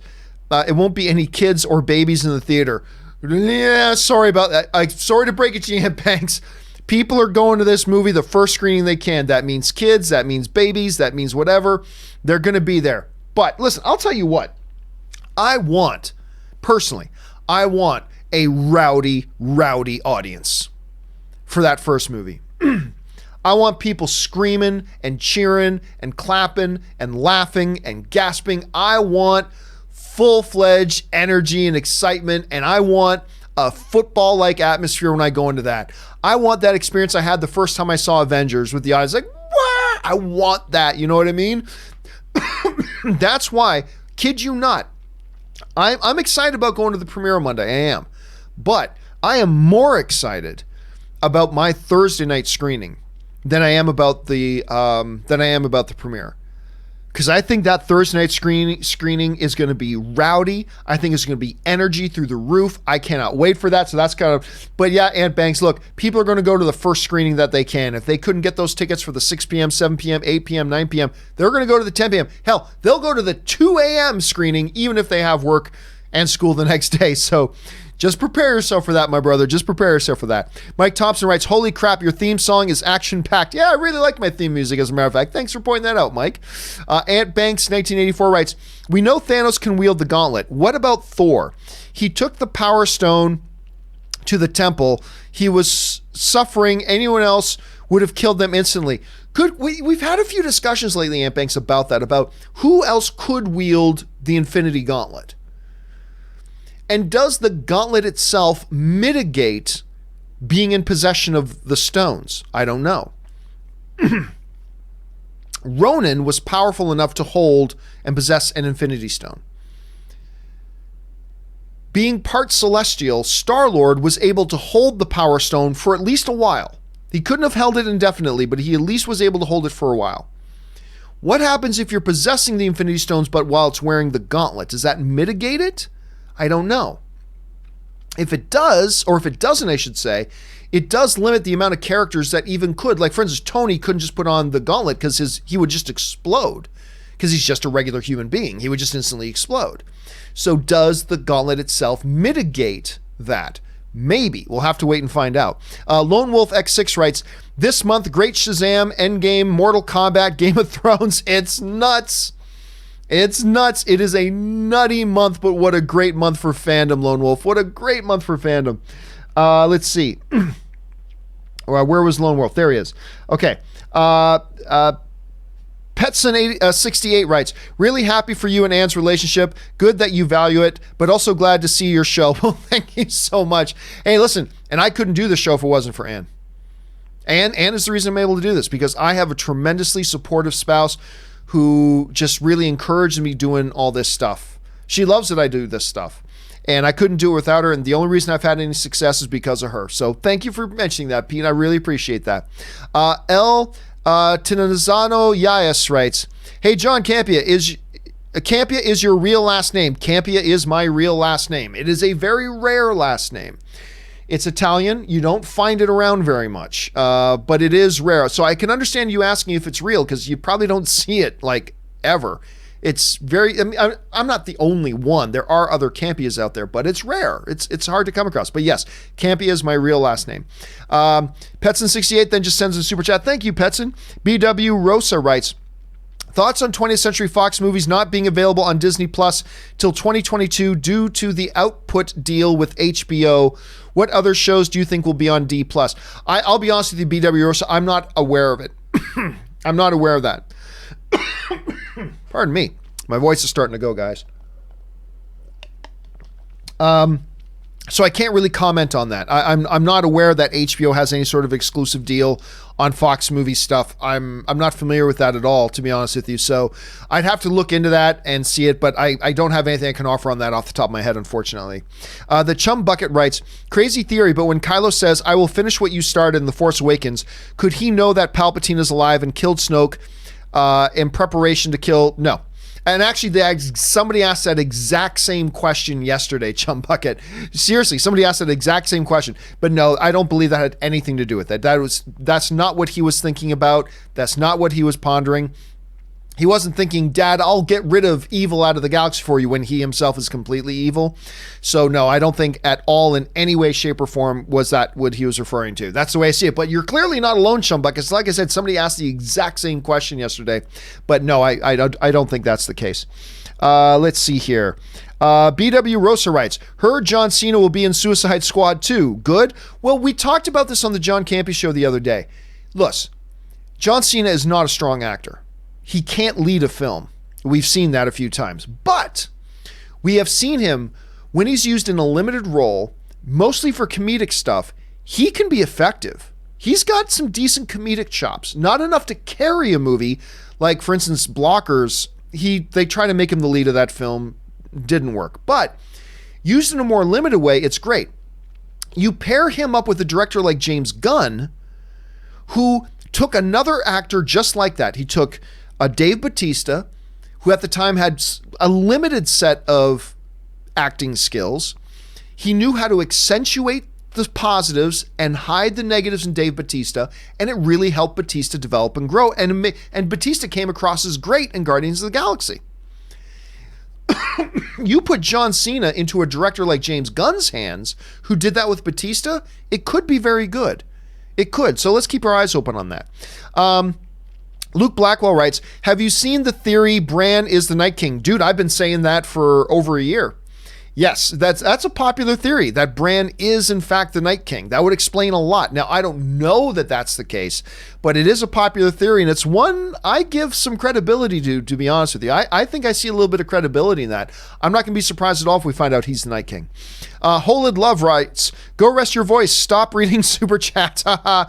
A: be any kids or babies in the theater. Yeah, sorry about that. Sorry to break it to you, Ant Banks. People are going to this movie the first screening they can. That means kids. That means babies. That means whatever. They're going to be there. But listen, I'll tell you what. I want a rowdy audience for that first movie. I want people screaming and cheering and clapping and laughing and gasping. I want full-fledged energy and excitement, and I want a football-like atmosphere when I go into that. I want that experience I had the first time I saw Avengers with the eyes like, wah! I want that, you know what I mean? That's why, kid you not, I'm excited about going to the premiere on Monday. I am. But I am more excited about my Thursday night screening than I am about the premiere. Because I think that Thursday night screening is going to be rowdy. I think it's going to be energy through the roof. I cannot wait for that. So that's kind of, but yeah, Ant Banks, look, people are going to go to the first screening that they can. If they couldn't get those tickets for the 6 p.m., 7 p.m., 8 p.m., 9 p.m., they're going to go to the 10 p.m. Hell, they'll go to the 2 a.m. screening, even if they have work and school the next day. So just prepare yourself for that, my brother. Just prepare yourself for that. Mike Thompson writes, holy crap, your theme song is action-packed. Yeah, I really like my theme music, as a matter of fact. Thanks for pointing that out, Mike. Ant Banks 1984 writes, we know Thanos can wield the gauntlet. What about Thor? He took the Power Stone to the temple. He was suffering. Anyone else would have killed them instantly. We've had a few discussions lately, Ant Banks, about that, about who else could wield the Infinity Gauntlet. And does the gauntlet itself mitigate being in possession of the stones? I don't know. Ronan was powerful enough to hold and possess an Infinity Stone. Being part celestial, Star-Lord was able to hold the Power Stone for at least a while. He couldn't have held it indefinitely, but he at least was able to hold it for a while. What happens if you're possessing the Infinity Stones, but while it's wearing the gauntlet? Does that mitigate it? I don't know. If it does, or if it doesn't, I should say, it does limit the amount of characters that even could. Like, for instance, Tony couldn't just put on the gauntlet because he would just explode because he's just a regular human being. He would just instantly explode. So does the gauntlet itself mitigate that? Maybe. We'll have to wait and find out. Lone Wolf X6 writes, this month, Great Shazam, Endgame, Mortal Kombat, Game of Thrones. It's nuts. It's nuts. It is a nutty month, but what a great month for fandom, Lone Wolf. What a great month for fandom. Let's see. Where was Lone Wolf? There he is. Okay. Petson68 writes, really happy for you and Anne's relationship. Good that you value it, but also glad to see your show. Well, thank you so much. Hey, listen, and I couldn't do the show if it wasn't for Anne. Anne is the reason I'm able to do this, because I have a tremendously supportive spouse who just really encouraged me doing all this stuff. She loves that I do this stuff. And I couldn't do it without her. And the only reason I've had any success is because of her. So thank you for mentioning that, Pete. I really appreciate that. Tinazano Yayas writes, hey, John Campea, Campea is your real last name. Campea is my real last name. It is a very rare last name. It's Italian. You don't find it around very much, but it is rare. So I can understand you asking if it's real, because you probably don't see it like ever. It's very, I mean, I'm not the only one. There are other Campeas out there, but it's rare. It's hard to come across. But yes, Campea is my real last name. Petson68 then just sends a super chat. Thank you, Petson. BW Rosa writes, thoughts on 20th Century Fox movies not being available on Disney Plus till 2022 due to the output deal with HBO. What other shows do you think will be on D+? I'll be honest with you, BW Rosa, I'm not aware of it. I'm not aware of that. Pardon me. My voice is starting to go, guys. So I can't really comment on that. I'm not aware that HBO has any sort of exclusive deal on Fox movie stuff. I'm not familiar with that at all, to be honest with you. So I'd have to look into that and see it, but I don't have anything I can offer on that off the top of my head, unfortunately. The Chum Bucket writes, crazy theory, but when Kylo says, I will finish what you started in The Force Awakens, could he know that Palpatine is alive and killed Snoke in preparation to kill? No. And actually, somebody asked that exact same question yesterday, Chum Bucket. Seriously, somebody asked that exact same question. But no, I don't believe that had anything to do with it. That's not what he was thinking about. That's not what he was pondering. He wasn't thinking, Dad, I'll get rid of evil out of the galaxy for you, when he himself is completely evil. So no, I don't think at all in any way, shape, or form was that what he was referring to. That's the way I see it. But you're clearly not alone, Chumbuck. It's like I said, somebody asked the exact same question yesterday. But no, I don't think that's the case. Let's see here. BW Rosa writes, heard John Cena will be in Suicide Squad 2. Good. Well, we talked about this on the John Campea Show the other day. Look, John Cena is not a strong actor. He can't lead a film. We've seen that a few times. But we have seen him, when he's used in a limited role, mostly for comedic stuff, he can be effective. He's got some decent comedic chops. Not enough to carry a movie. Like, for instance, Blockers, they try to make him the lead of that film. Didn't work. But used in a more limited way, it's great. You pair him up with a director like James Gunn, who took another actor just like that. He took Dave Bautista, who at the time had a limited set of acting skills. He knew how to accentuate the positives and hide the negatives in Dave Bautista, and it really helped Bautista develop and grow. And Bautista came across as great in Guardians of the Galaxy. You put John Cena into a director like James Gunn's hands, who did that with Bautista, it could be very good. It could. So let's keep our eyes open on that. Luke Blackwell writes, have you seen the theory Bran is the Night King? Dude, I've been saying that for over a year. Yes, that's a popular theory, that Bran is in fact the Night King. That would explain a lot. Now, I don't know that that's the case, but it is a popular theory, and it's one I give some credibility to be honest with you. I think I see a little bit of credibility in that. I'm not going to be surprised at all if we find out he's the Night King. Holid Love writes, go rest your voice. Stop reading super chats. Well,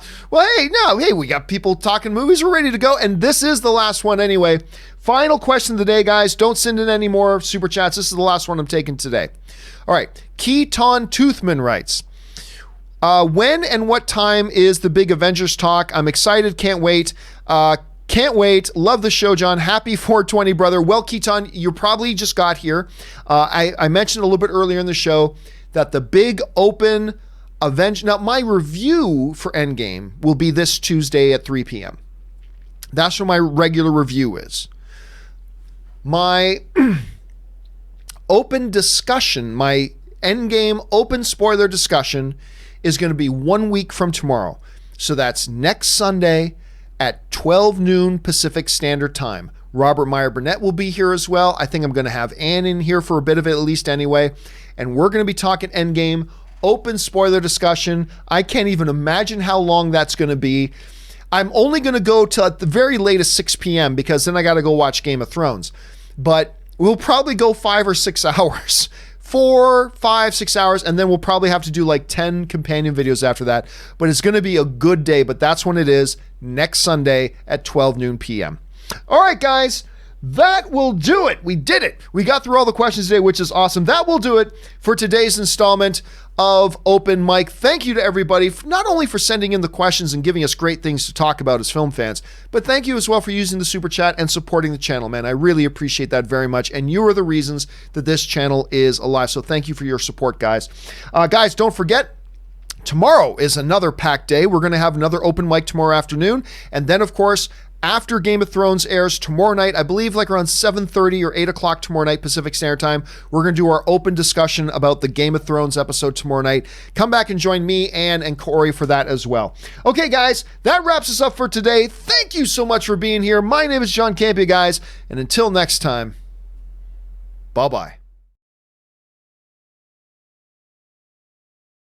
A: hey, we got people talking movies. We're ready to go, and this is the last one anyway. Final question of the day, guys. Don't send in any more super chats. This is the last one I'm taking today. All right. Keaton Toothman writes, when and what time is the big Avengers talk? I'm excited. Can't wait. Can't wait. Love the show, John. Happy 420, brother. Well, Keaton, you probably just got here. I mentioned a little bit earlier in the show that the big open Avengers... Now, my review for Endgame will be this Tuesday at 3 p.m. That's what my regular review is. My open discussion, my Endgame open spoiler discussion is going to be 1 week from tomorrow. So that's next Sunday at 12 noon Pacific Standard Time. Robert Meyer Burnett will be here as well. I think I'm going to have Ann in here for a bit of it at least anyway. And we're going to be talking Endgame, open spoiler discussion. I can't even imagine how long that's going to be. I'm only going to go till at the very latest 6 p.m. because then I got to go watch Game of Thrones. But we'll probably go 5 or 6 hours. 4, 5, 6 hours, and then we'll probably have to do like 10 companion videos after that. But it's going to be a good day, but that's when it is, next Sunday at 12 noon p.m. All right, guys, that will do it. We did it. We got through all the questions today, which is awesome. That will do it for today's installment of Open Mic. Thank you to everybody, not only for sending in the questions and giving us great things to talk about as film fans, but thank you as well for using the super chat and supporting the channel, man. I really appreciate that very much, and you are the reasons that this channel is alive. So thank you for your support, guys. Guys, don't forget, tomorrow is another packed day. We're going to have another open mic tomorrow afternoon, and then, of course, after Game of Thrones airs tomorrow night, I believe like around 7:30 or 8 o'clock tomorrow night Pacific Standard Time, we're going to do our open discussion about the Game of Thrones episode tomorrow night. Come back and join me, Ann, and Corey for that as well. Okay, guys, that wraps us up for today. Thank you so much for being here. My name is John Campea, guys, and until next time, bye-bye.